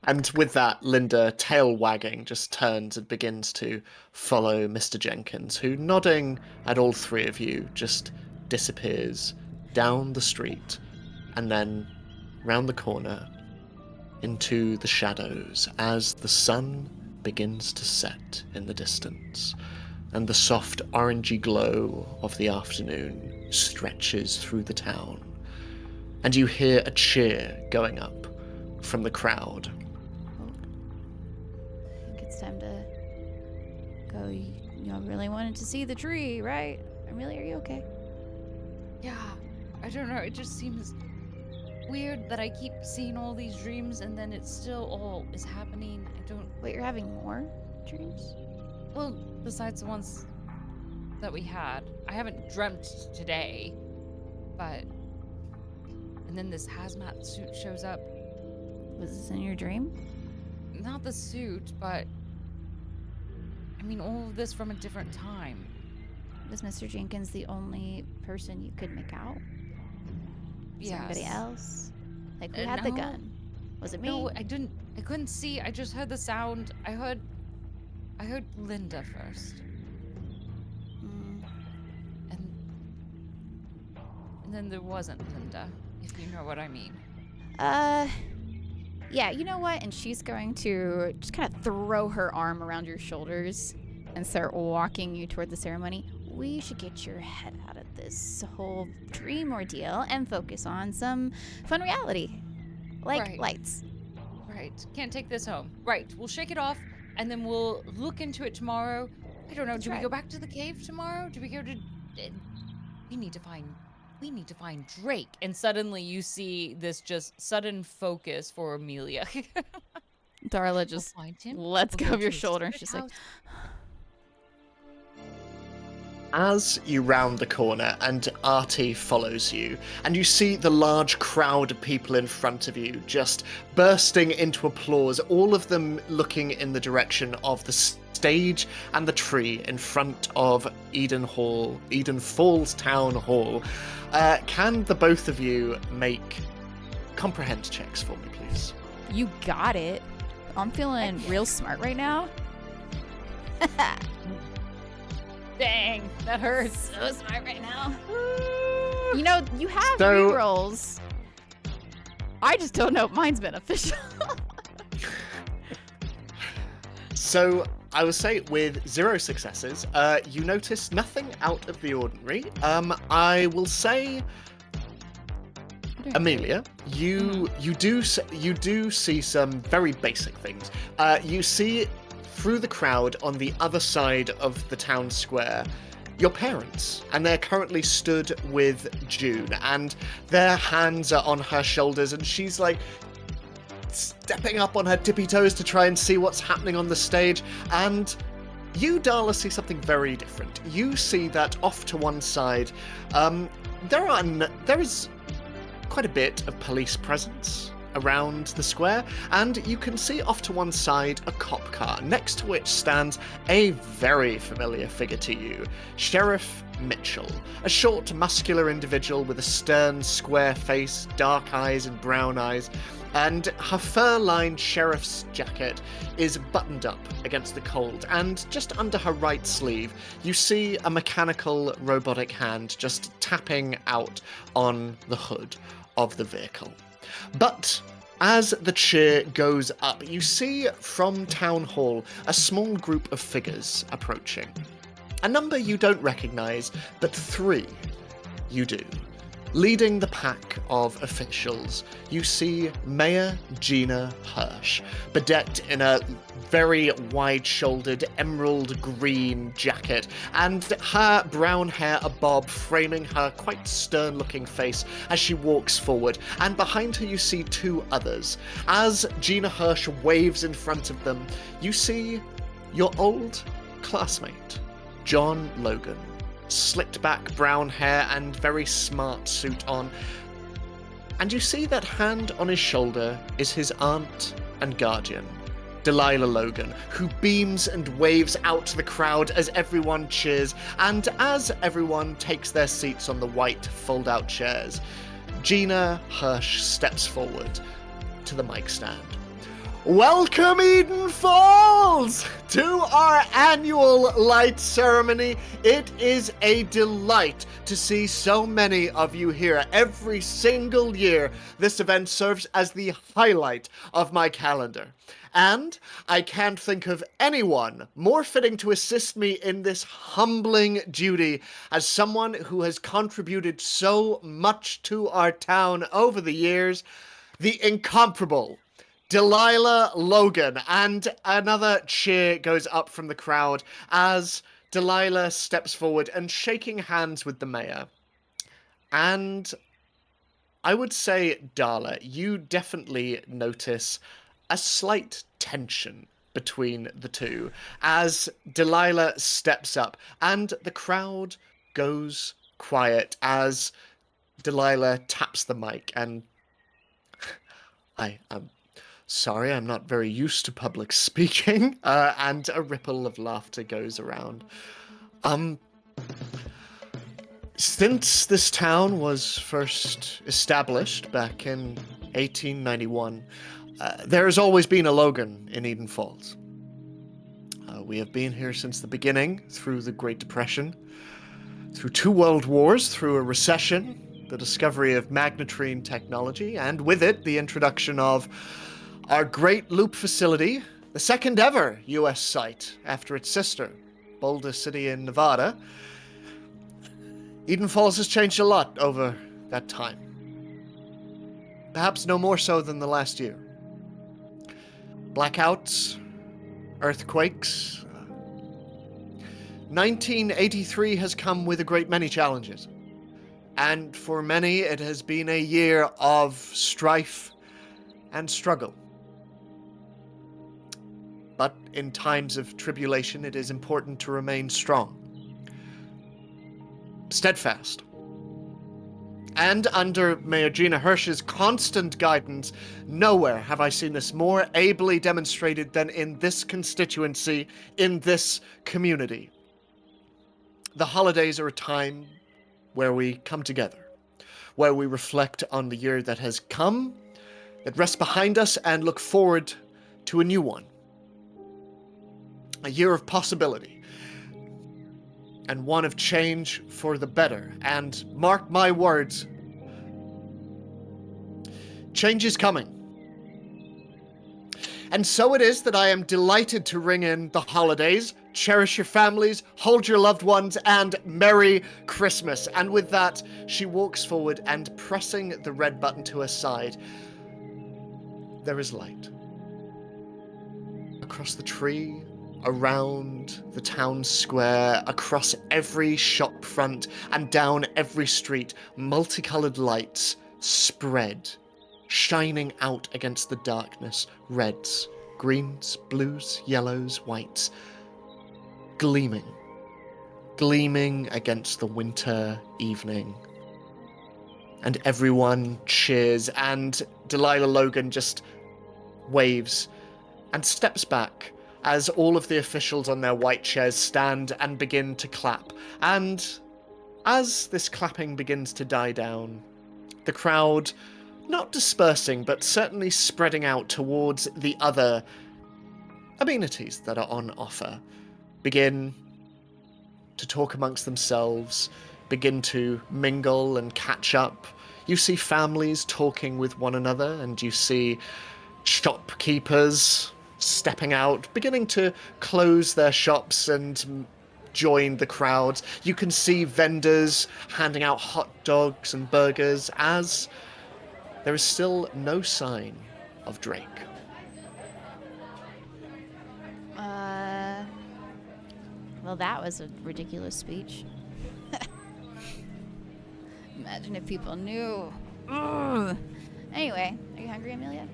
And with that, Linda, tail wagging, just turns and begins to follow Mr. Jenkins, who, nodding at all three of you, just disappears down the street and then round the corner into the shadows as the sun begins to set in the distance and the soft orangey glow of the afternoon stretches through the town. And you hear a cheer going up from the crowd. I think it's time to go. Y'all really wanted to see the tree, right? Amelia, are you okay? Yeah. I don't know. It just seems weird that I keep seeing all these dreams and then it still all is happening. I don't... Wait, you're having more dreams? Well, besides the ones that we had. I haven't dreamt today, but... And then this hazmat suit shows up. Was this in your dream? Not the suit, but... I mean, all of this from a different time. Was Mr. Jenkins the only person you could make out? Was there anybody Yes. else? Like, who had the No. gun? Was it me? No, I couldn't see. I just heard the sound. I heard Linda first. Mm, And then there wasn't Linda, if you know what I mean. yeah, you know what? And she's going to just kind of throw her arm around your shoulders and start walking you toward the ceremony. We should get your head out of this whole dream ordeal and focus on some fun reality. Like Right. lights. Right. Can't take this home. Right. We'll shake it off, and then we'll look into it tomorrow. I don't know. That's Do we right. go back to the cave tomorrow? Do we go to... we need to find Drake. And suddenly you see this just sudden focus for Amelia. Darla We'll just find him. lets We'll go of to your his shoulder and secret she's like, house. as you round the corner and Artie follows you, and you see the large crowd of people in front of you just bursting into applause, all of them looking in the direction of the stage and the tree in front of Eden Falls Town Hall. Can the both of you make comprehend checks for me, please? You got it. I'm feeling real smart right now. Dang, that hurts. So smart right now. You know, you have So- rerolls. I just don't know if mine's beneficial. So, I will say with 0 successes, you notice nothing out of the ordinary. I will say, Amelia, you do see some very basic things. You see through the crowd on the other side of the town square your parents, and they're currently stood with June, and their hands are on her shoulders, and she's like stepping up on her tippy toes to try and see what's happening on the stage. And you, Darla, see something very different. You see that off to one side, there is quite a bit of police presence around the square, and you can see off to one side a cop car, next to which stands a very familiar figure to you, Sheriff Mitchell, a short, muscular individual with a stern, square face, dark eyes and brown eyes, and her fur-lined sheriff's jacket is buttoned up against the cold, and just under her right sleeve you see a mechanical robotic hand just tapping out on the hood of the vehicle. But as the cheer goes up, you see from Town Hall a small group of figures approaching. A number you don't recognize, but 3 you do. Leading the pack of officials, you see Mayor Gina Hirsch, bedecked in a very wide-shouldered emerald green jacket, and her brown hair a bob framing her quite stern-looking face as she walks forward. And behind her you see 2 others. As Gina Hirsch waves in front of them, you see your old classmate, John Logan. Slicked back brown hair and very smart suit on. And you see that hand on his shoulder is his aunt and guardian, Delilah Logan, who beams and waves out to the crowd as everyone cheers, and as everyone takes their seats on the white fold-out chairs, Gina Hirsch steps forward to the mic stand. Welcome, Eden Falls, to our annual light ceremony. It is a delight to see so many of you here every single year. This event serves as the highlight of my calendar. And I can't think of anyone more fitting to assist me in this humbling duty as someone who has contributed so much to our town over the years, the incomparable Delilah Logan. And another cheer goes up from the crowd as Delilah steps forward and shaking hands with the mayor. And I would say, Darla, you definitely notice a slight tension between the two as Delilah steps up, and the crowd goes quiet as Delilah taps the mic. And I'm sorry, I'm not very used to public speaking, and a ripple of laughter goes around. Since this town was first established back in 1891, there has always been a Logan in Eden Falls. We have been here since the beginning, through the Great Depression, through 2 world wars, through a recession, the discovery of magnetrine technology, and with it, the introduction of our great loop facility, the second ever U.S. site after its sister, Boulder City in Nevada. Eden Falls has changed a lot over that time. Perhaps no more so than the last year. Blackouts, earthquakes. 1983 has come with a great many challenges. And for many, it has been a year of strife and struggle. But in times of tribulation, it is important to remain strong. steadfast. And under Mayor Gina Hirsch's constant guidance, nowhere have I seen this more ably demonstrated than in this constituency, in this community. The holidays are a time where we come together, where we reflect on the year that has come, that rests behind us, and look forward to a new one. A year of possibility, and one of change for the better. And mark my words, change is coming. And so it is that I am delighted to ring in the holidays. Cherish your families, hold your loved ones, and Merry Christmas. And with that, she walks forward, and pressing the red button to her side, there is light. Across the tree, around the town square, across every shop front, and down every street, multicolored lights spread, shining out against the darkness. Reds, greens, blues, yellows, whites, gleaming against the winter evening. And everyone cheers, and Delilah Logan just waves and steps back as all of the officials on their white chairs stand and begin to clap. And as this clapping begins to die down, the crowd, not dispersing, but certainly spreading out towards the other amenities that are on offer, begin to talk amongst themselves, begin to mingle and catch up. You see families talking with one another, and you see shopkeepers stepping out, beginning to close their shops and join the crowds. You can see vendors handing out hot dogs and burgers, as there is still no sign of Drake. Well, that was a ridiculous speech. Imagine if people knew. Ugh. Anyway, are you hungry, Amelia?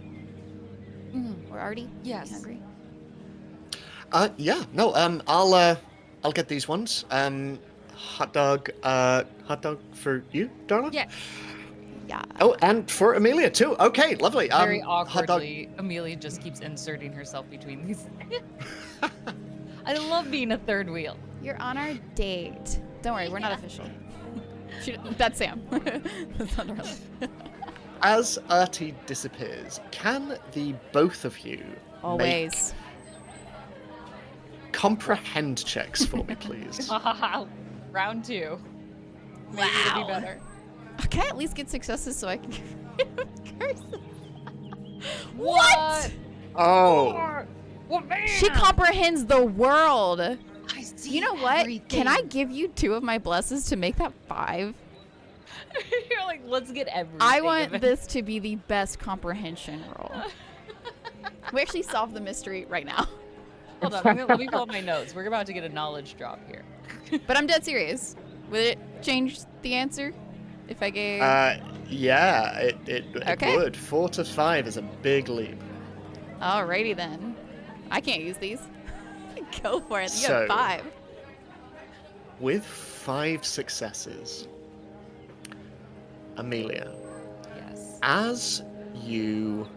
Or Artie? Yes. Are you hungry? Yeah, no, I'll get these ones. Hot dog for you, darling? Yeah. Yeah. Oh, and for Amelia too. Okay, lovely. Very hot dog. awkwardly, Amelia just keeps inserting herself between these. I love being a third wheel. You're on our date. Don't worry, we're not official. That's Sam. That's not Marley. As Artie disappears, can the both of you Always. make comprehend checks for me, please? Round 2. Maybe it'll be better. Can I at least get successes so I can curse? What? Oh. Well, man. She comprehends the world. I see. You know what? Everything. Can I give you 2 of my blesses to make that 5? You're like, let's get everything. I want this to be the best comprehension roll. We actually solved the mystery right now. Hold on, let me pull up my notes. We're about to get a knowledge drop here. But I'm dead serious. Would it change the answer if I gave... Yeah, it Okay. would. 4 to 5 is a big leap. Alrighty then. I can't use these. Go for it. You So- have 5. With 5 successes, Amelia, Yes. as you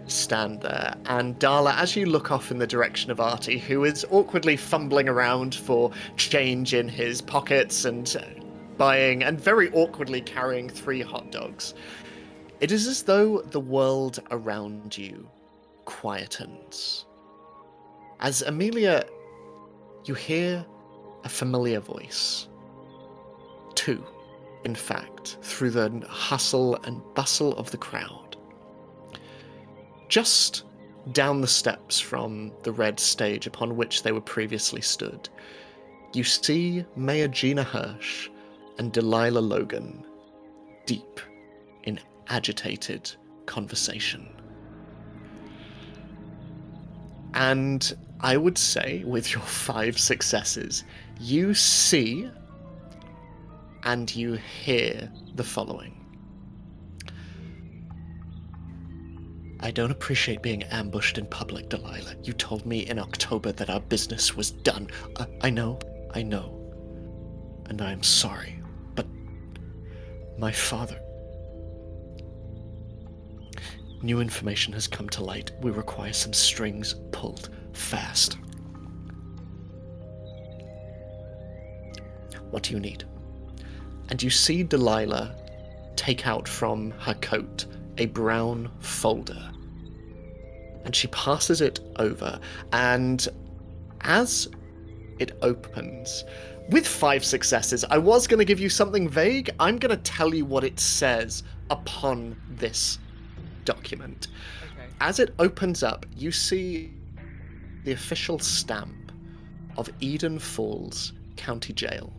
stand there, and Darla, as you look off in the direction of Artie, who is awkwardly fumbling around for change in his pockets and buying and very awkwardly carrying 3 hot dogs, it is as though the world around you quietens. As Amelia, you hear a familiar voice. 2, in fact, through the hustle and bustle of the crowd. Just down the steps from the red stage upon which they were previously stood, you see Mayor Gina Hirsch and Delilah Logan deep in agitated conversation. And I would say, with your 5 successes, you see and you hear the following. I don't appreciate being ambushed in public, Delilah. You told me in October that our business was done. I know. And I am sorry. But My father. New information has come to light. We require some strings pulled fast. What do you need? And you see Delilah take out from her coat a brown folder. And she passes it over, and as it opens, with 5 successes, I was going to give you something vague. I'm going to tell you what it says upon this document. Okay. As it opens up, you see the official stamp of Eden Falls County Jail.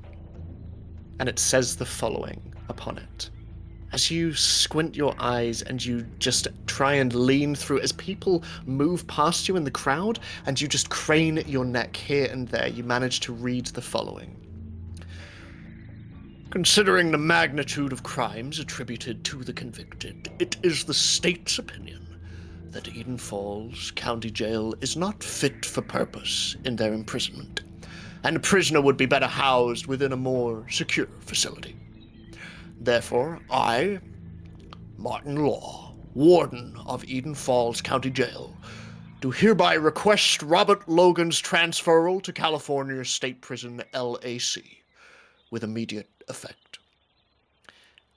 And it says the following upon it. As you squint your eyes and you just try and lean through, as people move past you in the crowd, and you just crane your neck here and there, you manage to read the following. Considering the magnitude of crimes attributed to the convicted, it is the state's opinion that Eden Falls County Jail is not fit for purpose in their imprisonment, and a prisoner would be better housed within a more secure facility. Therefore, I, Martin Law, Warden of Eden Falls County Jail, do hereby request Robert Logan's transferal to California State Prison, LAC, with immediate effect.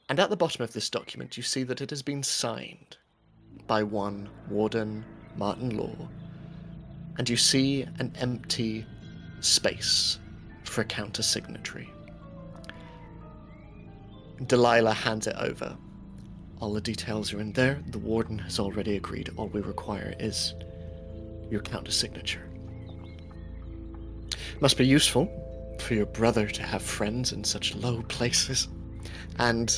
And at the bottom of this document, you see that it has been signed by one Warden Martin Law, and you see an empty space for a counter-signatory. Delilah hands it over. All the details are in there. The warden has already agreed. All we require is your counter-signature. Must be useful for your brother to have friends in such low places. And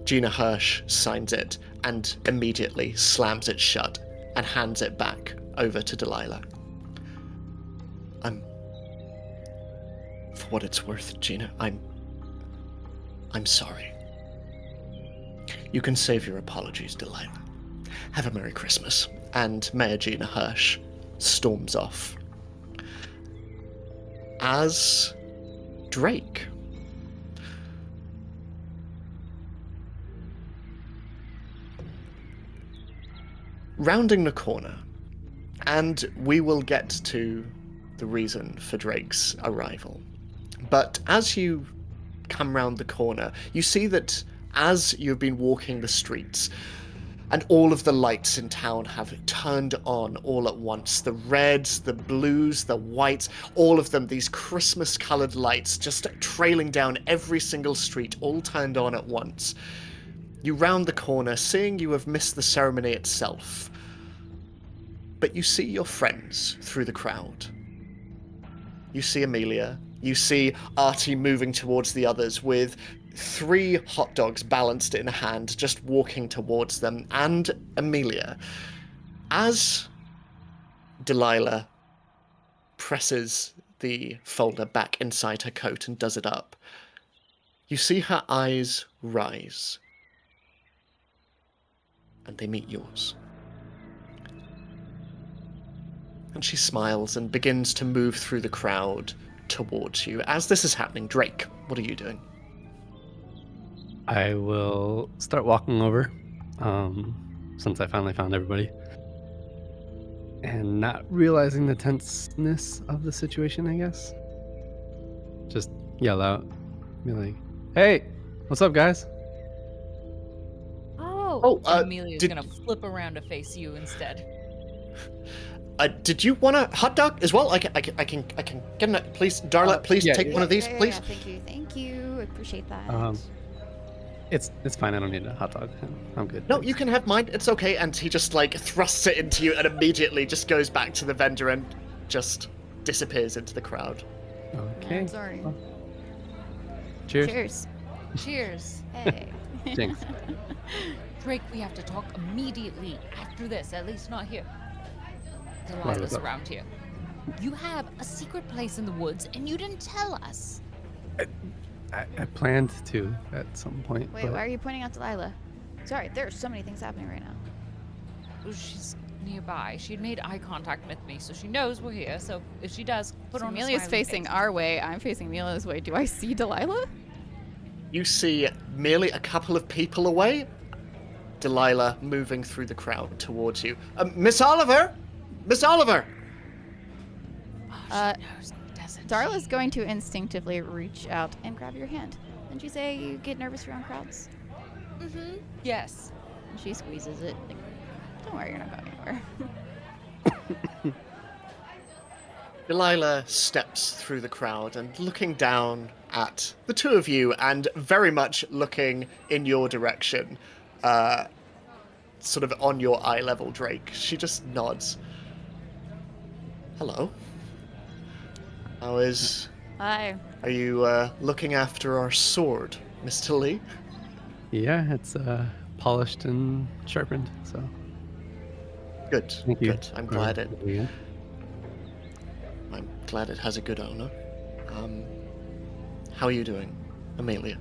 Gina Hirsch signs it and immediately slams it shut and hands it back over to Delilah. For what it's worth, Gina, I'm sorry. You can save your apologies, Delilah. Have a Merry Christmas. And Mayor Gina Hirsch storms off. As Drake. Rounding the corner, and we will get to the reason for Drake's arrival. But as you come round the corner, you see that as you've been walking the streets, and all of the lights in town have turned on all at once. The reds, the blues, the whites, all of them, these Christmas-coloured lights just trailing down every single street, all turned on at once. You round the corner, seeing you have missed the ceremony itself. But you see your friends through the crowd. You see Amelia. You see Artie moving towards the others with 3 hot dogs balanced in a hand, just walking towards them, and Amelia. As Delilah presses the folder back inside her coat and does it up, you see her eyes rise, and they meet yours. And she smiles and begins to move through the crowd towards you. As this is happening, Drake, what are you doing? I will start walking over, since I finally found everybody. And not realizing the tenseness of the situation, I guess. Just yell out. Be like, hey, what's up, guys? Oh, Amelia's gonna flip around to face you instead. Did you want a hot dog as well? I can get a, please, Darla, please take one of these, please. Yeah, thank you. I appreciate that. It's fine. I don't need a hot dog. I'm good. No, you can have mine. It's okay. And he just thrusts it into you and immediately just goes back to the vendor and just disappears into the crowd. Okay. I'm sorry. Well, cheers. Cheers. Cheers. Hey. Jinx. Drake, we have to talk immediately after this, at least not here. What's Delilah's up? around here. You have a secret place in the woods and you didn't tell us. I planned to at some point. Wait, but why are you pointing out Delilah? Sorry, there are so many things happening right now. She's nearby. She had made eye contact with me, so she knows we're here. So if she does, put So on Amelia's a smiley facing face. our way. I'm facing Amelia's way. Do I see Delilah? you see merely a couple of people away, Delilah moving through the crowd towards you. Miss Oliver! Miss Oliver! Oh, she knows, doesn't Darla's she? going to instinctively reach out and grab your hand. Didn't you say you get nervous around crowds? Mm-hmm. Yes. And she squeezes it. Like, don't worry, you're not going anywhere. Delilah steps through the crowd and looking down at the two of you and very much looking in your direction, sort of on your eye level, Drake. She just nods. Hello. Hi. Are you looking after our sword, Mr. Lee? Yeah, it's polished and sharpened, so Good. thank you. Good. I'm for glad it. doing it. I'm glad it has a good owner. How are you doing, Amelia?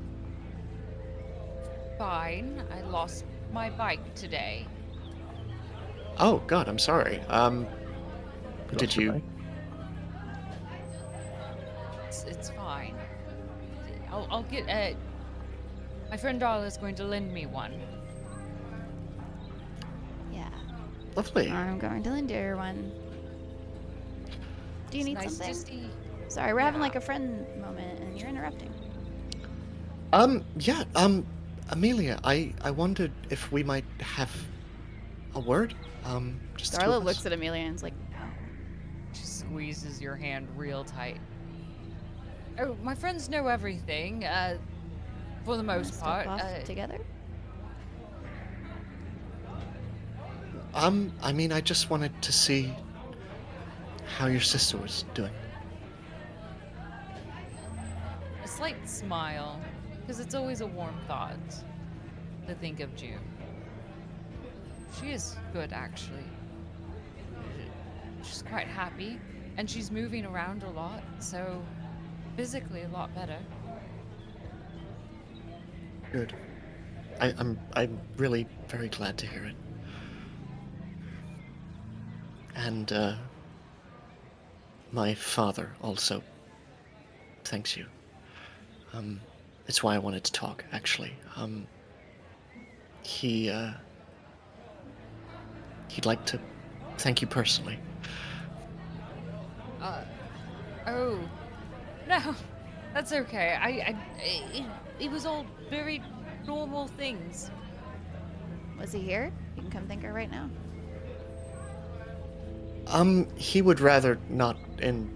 Fine. I lost my bike today. Oh God, I'm sorry. Did you? It's fine. I'll get my friend Darla's going to lend me one. Yeah. Lovely. I'm going to lend you one. Do you It's need nice something? to see. Sorry, we're having Yeah. like a friend moment and you're interrupting. Yeah. Amelia, I wondered if we might have a word. Just the two Darla of us. looks at Amelia and is like, no. She squeezes your hand real tight. Oh, my friends know everything, for the Wanna most step part. off together? I mean, I just wanted to see how your sister was doing. A slight smile, because it's always a warm thought to think of June. She is good, actually. She's quite happy, and she's moving around a lot, so physically a lot better. Good. I'm really very glad to hear it. And my father also thanks you. It's why I wanted to talk, actually. He'd like to thank you personally. Oh, no, that's okay. It was all very normal things. Was he here? You can come thank her right now. He would rather not in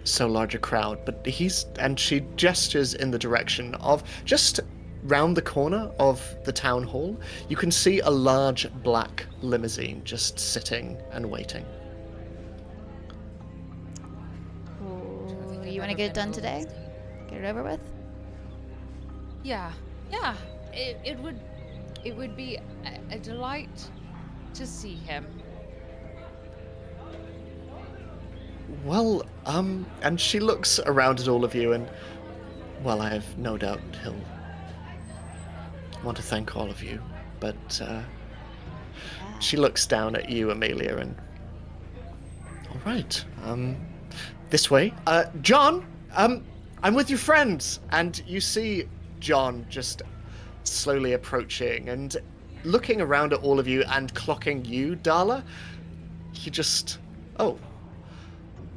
so large a crowd, but and she gestures in the direction of just round the corner of the town hall. You can see a large black limousine just sitting and waiting. Ooh, you want to get it done today? Get it over with? Yeah. It would be a delight to see him. Well, and she looks around at all of you, and, well, I have no doubt he'll want to thank all of you, but, she looks down at you, Amelia, and, all right, this way. John, I'm with your friends, and you see John just slowly approaching and looking around at all of you and clocking you, Darla. He just, oh.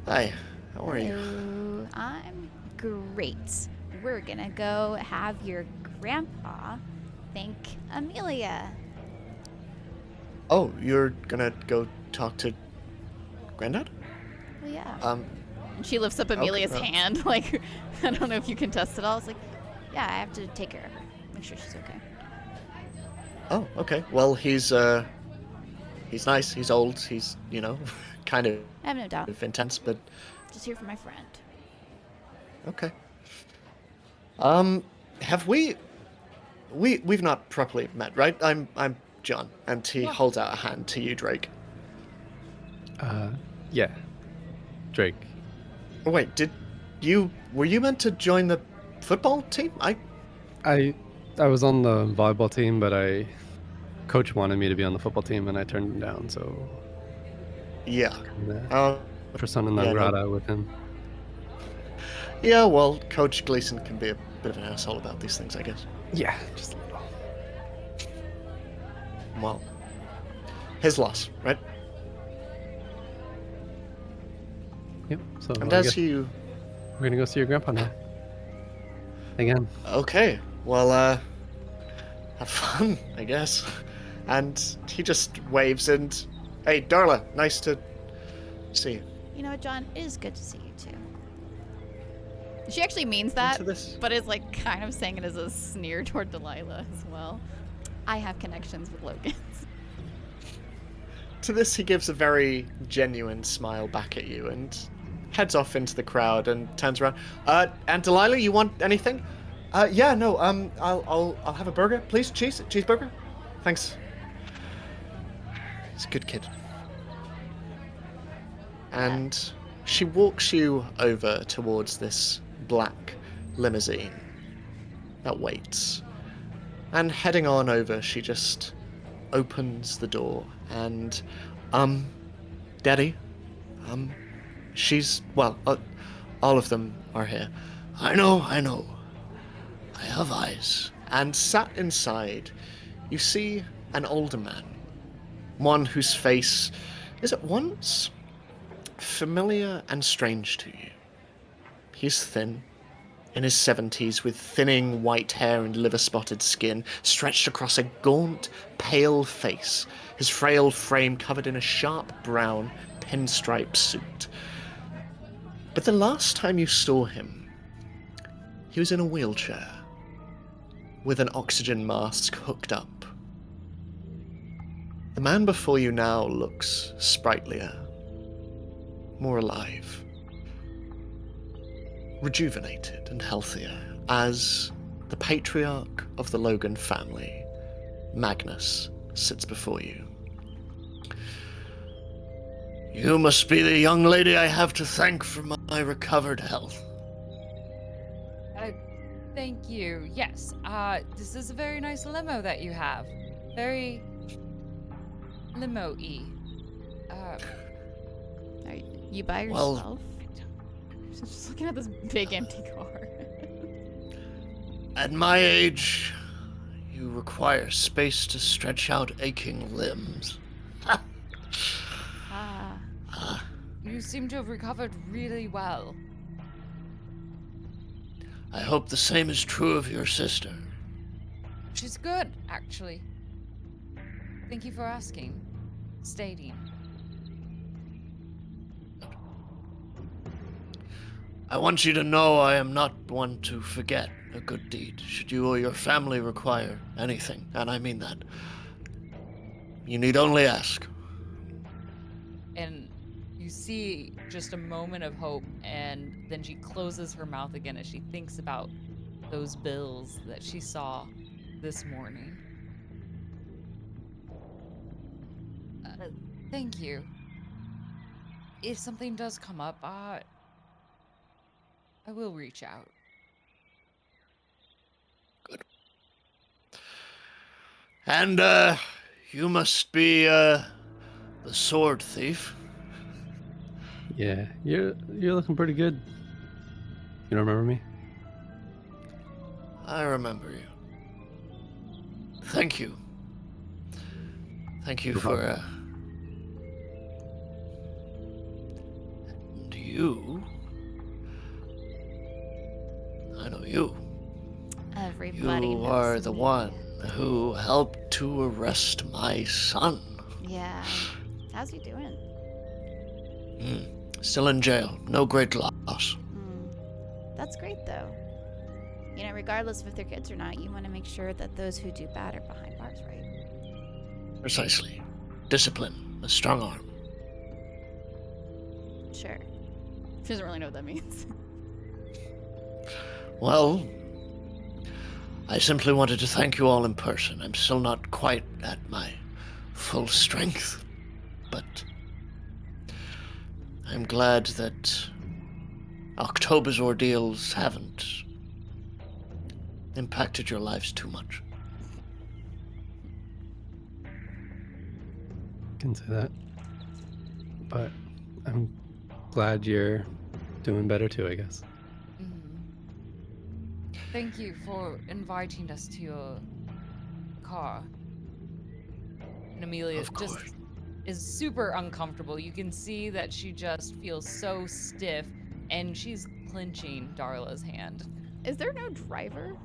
Hi, how are you? Hello. I'm great. We're gonna go have your grandpa thank Amelia. Oh, you're gonna go talk to Granddad? Well, yeah. Um, She lifts up Amelia's well. hand. Like, I don't know if you can test it all. It's like, yeah, I have to take care of her. Make sure she's okay. oh, okay. Well, he's nice, he's old, he's, kind of I have no doubt. intense, but Just here for my friend. okay. Have we've not properly met, right? I'm John, and he holds out a hand to you, Drake. Yeah. Drake. Oh, wait, were you meant to join the football team? I was on the volleyball team, but coach wanted me to be on the football team, and I turned him down. So Yeah. persona non yeah, no. grata with him. Yeah, well, Coach Gleason can be a bit of an asshole about these things, I guess. Yeah, just a little. Well, his loss, right? Yep. So And I as guess you... we're gonna go see your grandpa now. Again. Okay, well, have fun, I guess. And he just waves and... Hey, Darla, nice to see you. You know what, John? It is good to see you too. She actually means that, Into this. but is like kind of saying it as a sneer toward Delilah as well. I have connections with Logans. To this, he gives a very genuine smile back at you and heads off into the crowd and turns around. And Delilah, you want anything? Yeah, no. I'll have a burger, please. Cheeseburger. Thanks. He's a good kid. And she walks you over towards this black limousine that waits. And heading on over, she just opens the door and, Daddy, she's, well, all of them are here. I know. I have eyes. And sat inside, you see an older man. One whose face is at once familiar and strange to you. He's thin, in his 70s, with thinning white hair and liver-spotted skin, stretched across a gaunt, pale face, his frail frame covered in a sharp brown pinstripe suit. But the last time you saw him, he was in a wheelchair, with an oxygen mask hooked up. The man before you now looks sprightlier, more alive, rejuvenated and healthier, as the patriarch of the Logan family, Magnus, sits before you. You must be the young lady I have to thank for my recovered health. Thank you. Yes. This is a very nice limo that you have. Very limo-y. Are you by Well- yourself? Just looking at this big empty car. At my age, you require space to stretch out aching limbs. You seem to have recovered really well. I hope the same is true of your sister. She's good, actually. Thank you for asking. Stating. I want you to know I am not one to forget a good deed, should you or your family require anything, and I mean that. You need only ask. And you see just a moment of hope, and then she closes her mouth again as she thinks about those bills that she saw this morning. Thank you. If something does come up, I will reach out. Good. And, you must be, the sword thief. Yeah, you're looking pretty good. You don't remember me? I remember you. Thank you. Thank you No for, problem. And you... I know you. Everybody You knows are the me. one who helped to arrest my son. Yeah. How's he doing? Still in jail. No great loss. That's great, though. You know, regardless of if they're kids or not, you want to make sure that those who do bad are behind bars, right? Precisely. Discipline. A strong arm. Sure. She doesn't really know what that means. Well, I simply wanted to thank you all in person. I'm still not quite at my full strength, but I'm glad that October's ordeals haven't impacted your lives too much. Can say that. But I'm glad you're doing better too, I guess. Thank you for inviting us to your car. And Amelia Of course. just is super uncomfortable. You can see that she just feels so stiff, and she's clenching Darla's hand. Is there no driver?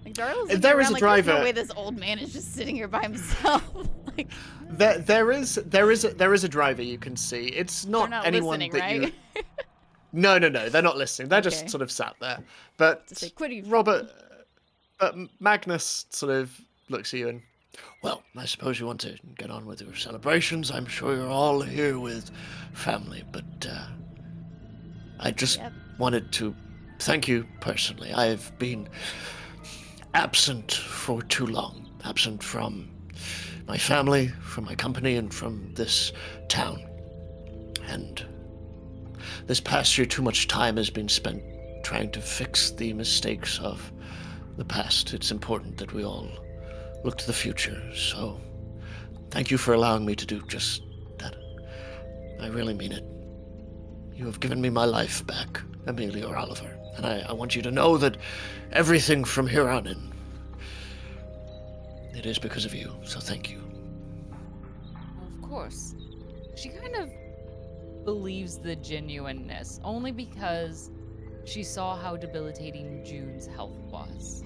Like Darla's There looking is around a like, there's driver. no way this old man is just sitting here by himself. Like, There is a driver you can see. It's they're not not anyone listening, that right? you. No, they're not listening. They're Okay. just sort of sat there. But Just say, "Quit, you Robert, Magnus sort of looks at you and, well, I suppose you want to get on with your celebrations. I'm sure you're all here with family, but I just Yep. wanted to thank you personally. I've been absent for too long. Absent from my family, from my company, and from this town. And this past year, too much time has been spent trying to fix the mistakes of the past. It's important that we all look to the future. So, thank you for allowing me to do just that. I really mean it. You have given me my life back, Amelia or Oliver. And I want you to know that everything from here on in, it is because of you. So thank you. Of course. She kind of believes the genuineness, only because she saw how debilitating June's health was.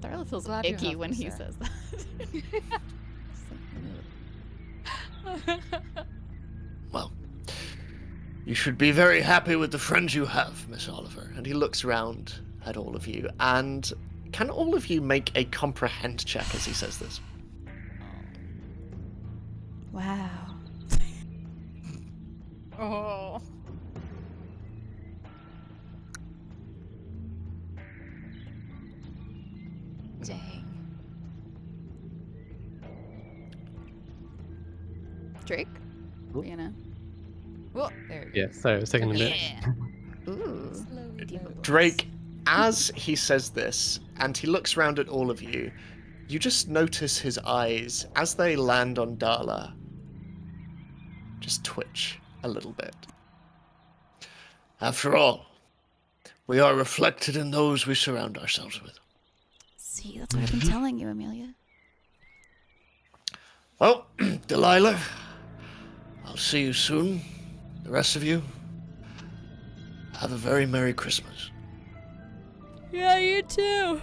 Darla feels Glad you're icky when healthy, he sir. says that. Well, you should be very happy with the friends you have, Miss Oliver. And he looks around at all of you. And can all of you make a comprehend check as he says this? Wow. Oh. Dang. Drake? Oop. You know? Whoa, there we go. Yeah, sorry, I was taking a bit. Yeah. Ooh. Slowly Diva load. Blitz. Drake, as he says this, and he looks round at all of you, you just notice his eyes, as they land on Darla, just twitch a little bit. After all, we are reflected in those we surround ourselves with. See, that's what I've been telling you, Amelia. Well, Delilah, I'll see you soon. The rest of you, have a very Merry Christmas. Yeah, you too.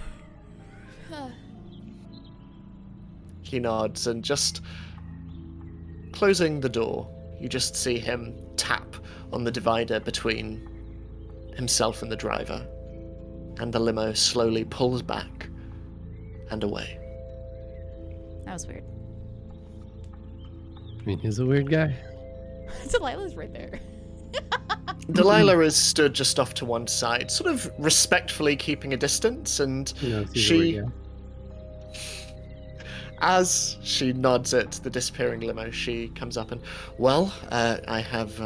He nods and just closing the door, you just see him tap on the divider between himself and the driver, and the limo slowly pulls back and away. That was weird. I mean, he's a weird guy. Delilah's right there. Delilah is stood just off to one side, sort of respectfully keeping a distance, and You know, he's a she, weird guy. as she nods at the disappearing limo, she comes up and, well, I have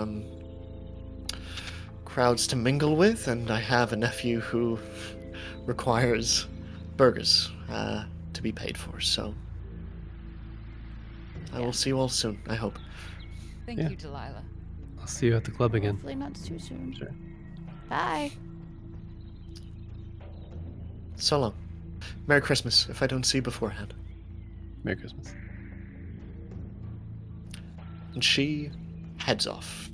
crowds to mingle with, and I have a nephew who requires burgers to be paid for, so I will see you all soon, I hope. Thank Yeah. you, Delilah. I'll see you at the club again. Hopefully not too soon. Sure. Bye. So long. Merry Christmas, if I don't see you beforehand. Merry Christmas. And she heads off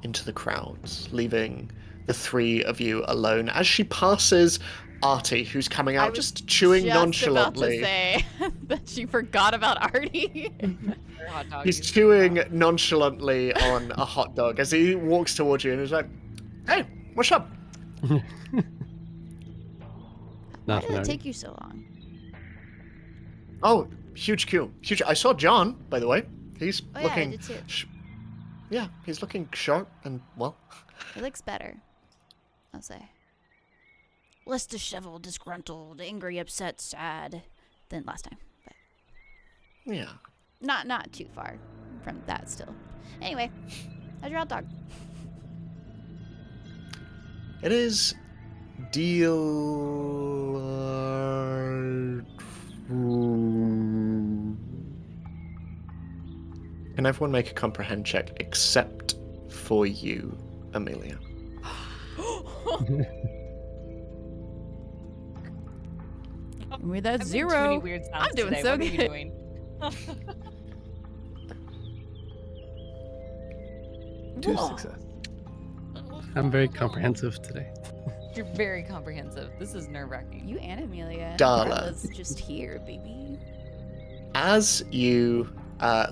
into the crowds, leaving the three of you alone as she passes Artie, who's coming I out was just chewing Just nonchalantly. about to say that she forgot about Artie. Her hot dog He's is- chewing nonchalantly on a hot dog as he walks towards you and is like, "Hey, what's up?" Why Nothing. did it Artie. take you so long? Oh, huge queue. Huge. I saw John, by the way. He's Oh yeah, I looking. did too. Yeah, he's looking sharp and well. It looks better, I'll say. Less disheveled, disgruntled, angry, upset, sad than last time. But Yeah. not too far from that still. Anyway, how's your hot dog? It is deal. Can everyone make a comprehend check except for you, Amelia? With that I'm doing zero. too many weird sounds I'm doing today. so What are good. you doing? 2 Whoa. success. I'm very comprehensive today. You're very comprehensive. This is nerve-wracking. You and Amelia. Darla. Darla's just here, baby. As you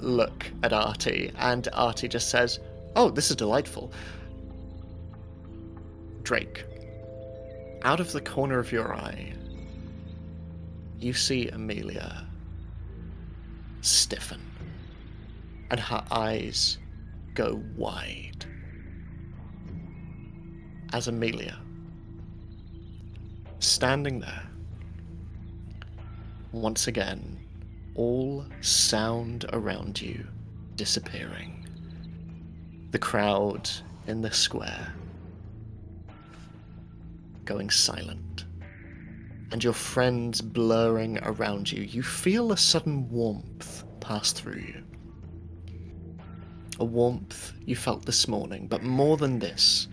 look at Artie, and Artie just says, "Oh, this is delightful." Drake, out of the corner of your eye, you see Amelia stiffen, and her eyes go wide. As Amelia, standing there, once again, all sound around you disappearing. The crowd in the square going silent, and your friends blurring around you. You feel a sudden warmth pass through you. A warmth you felt this morning, but more than this,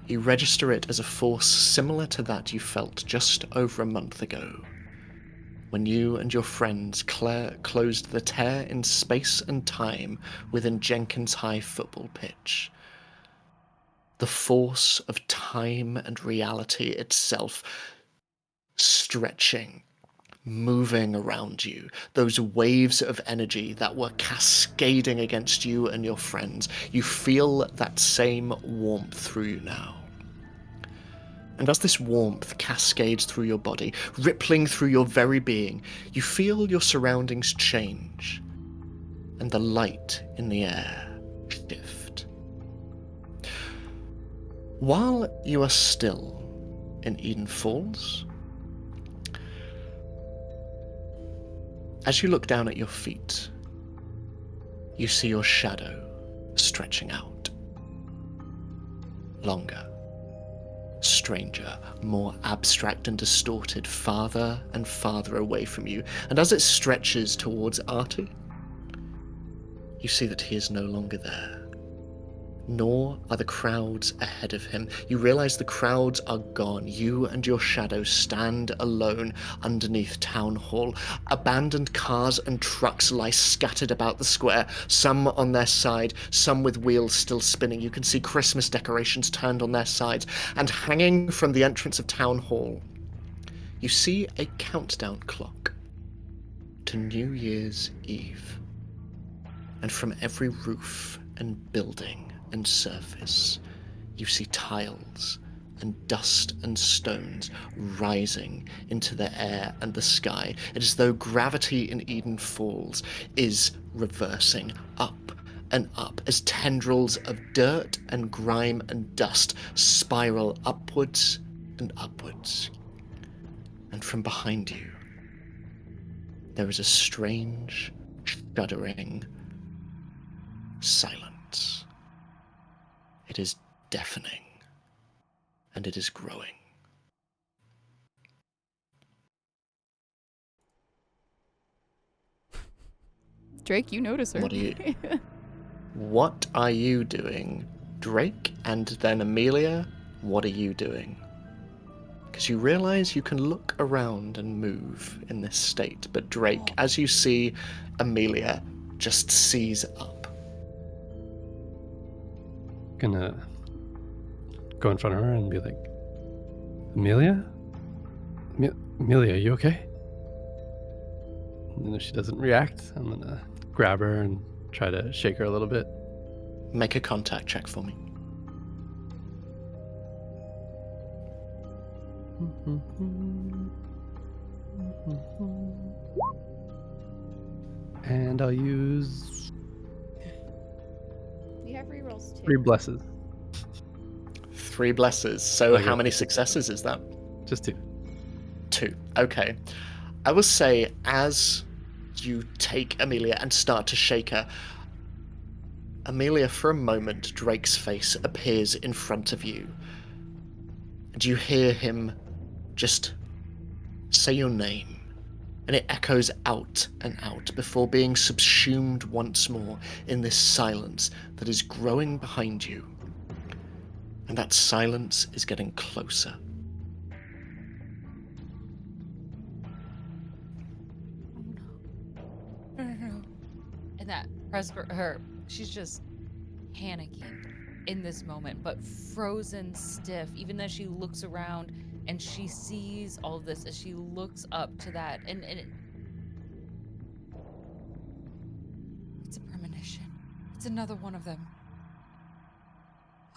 you register it as a force similar to that you felt just over a month ago, when you and your friends closed the tear in space and time within Jenkins High football pitch. The force of time and reality itself stretching, moving around you, those waves of energy that were cascading against you and your friends. You feel that same warmth through you now. And as this warmth cascades through your body, rippling through your very being, you feel your surroundings change, and the light in the air shift. While you are still in Eden Falls, as you look down at your feet, you see your shadow stretching out. Longer, stranger, more abstract and distorted, farther and farther away from you. And as it stretches towards Artie, you see that he is no longer there. Nor are the crowds ahead of him. You realize the crowds are gone. You and your shadow stand alone underneath Town Hall. Abandoned cars and trucks lie scattered about the square, some on their side, some with wheels still spinning. You can see Christmas decorations turned on their sides. And hanging from the entrance of Town Hall, you see a countdown clock to New Year's Eve. And from every roof and building and surface, you see tiles and dust and stones rising into the air and the sky. It is as though gravity in Eden Falls is reversing up and up as tendrils of dirt and grime and dust spiral upwards and upwards. And from behind you, there is a strange, shuddering silence. It is deafening, and it is growing. Drake, you notice her. What are you doing, Drake? And then Amelia, what are you doing? Because you realize you can look around and move in this state, but Drake, as you see Amelia, just seize up. Gonna go in front of her and be like, Amelia? Amelia, are you okay? And if she doesn't react, I'm gonna grab her and try to shake her a little bit. Make a contact check for me. And I'll use You have rerolls too. 3 blesses. 3 blesses. So Okay. how many successes is that? Just 2. 2. Okay. I will say, as you take Amelia and start to shake her, Amelia, for a moment, Drake's face appears in front of you. And you hear him just say your name. And it echoes out and out before being subsumed once more in this silence that is growing behind you. And that silence is getting closer pressed for her. She's just panicking in this moment, but frozen stiff, even as she looks around and she sees all of this, as she looks up to that. And it's a premonition. It's another one of them.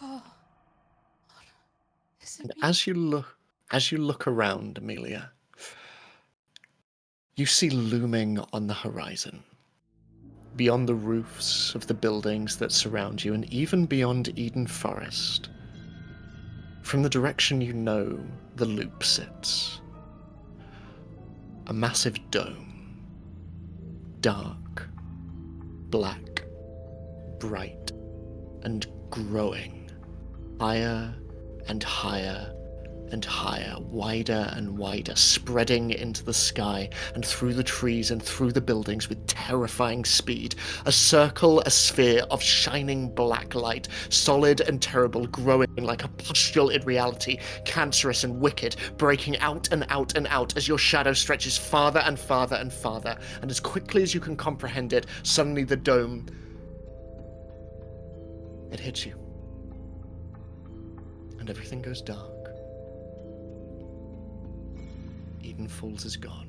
Oh. Is it And me? as you look around, Amelia, you see looming on the horizon, beyond the roofs of the buildings that surround you, and even beyond Eden Forest, from the direction you know the loop sits, a massive dome, dark, black, bright, and growing, higher and higher and higher, wider and wider, spreading into the sky and through the trees and through the buildings with terrifying speed. A circle, a sphere of shining black light, solid and terrible, growing like a pustule in reality, cancerous and wicked, breaking out and out and out as your shadow stretches farther and farther and farther. And as quickly as you can comprehend it, suddenly the dome, it hits you. And everything goes dark. Eden Falls is gone.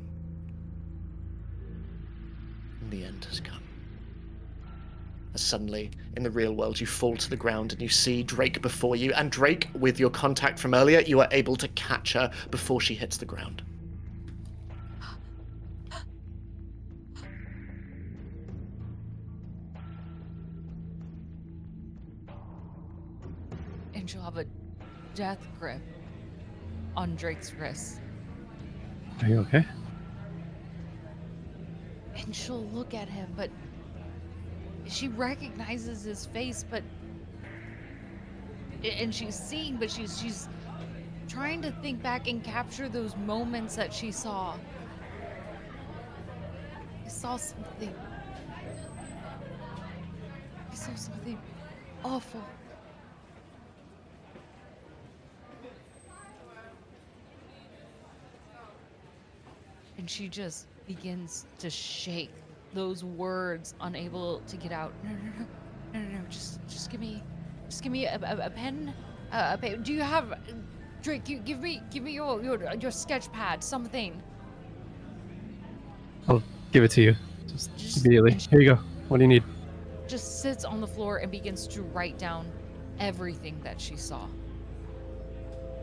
And the end has come. As suddenly, in the real world, you fall to the ground and you see Drake before you. And Drake, with your contact from earlier, you are able to catch her before she hits the ground. And she'll have a death grip on Drake's wrist. Are you okay? And she'll look at him, but she recognizes his face, and she's seeing, but she's trying to think back and capture those moments that she saw. I saw something. I saw something awful. And she just begins to shake, those words unable to get out. No, just give me a pen, a paper. Do you have, Drake? You give me your sketch pad, something. I'll give it to you. Just immediately. and she Here you go. What do you need? just sits on the floor and begins to write down everything that she saw.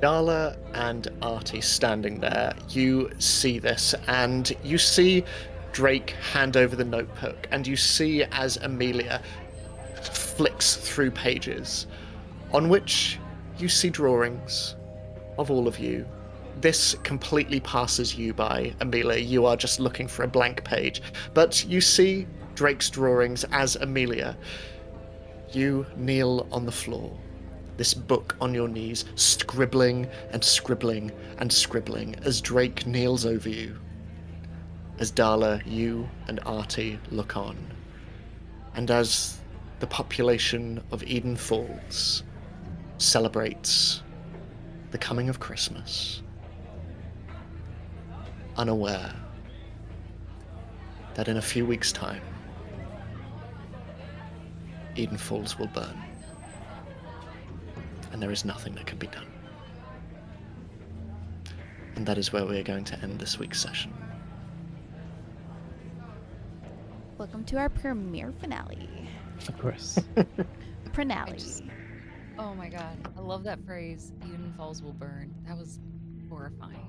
Darla and Artie standing there, you see this, and you see Drake hand over the notebook, and you see as Amelia flicks through pages, on which you see drawings of all of you. This completely passes you by, Amelia. You are just looking for a blank page. But you see Drake's drawings as Amelia. You kneel on the floor, this book on your knees, scribbling and scribbling and scribbling as Drake kneels over you. As Darla, you and Artie look on. And as the population of Eden Falls celebrates the coming of Christmas, unaware that in a few weeks' time, Eden Falls will burn. And there is nothing that can be done. And that is where we are going to end this week's session. Welcome to our premiere finale. Of course. Prenale. Oh my god, I love that phrase. Eden Falls will burn. That was horrifying.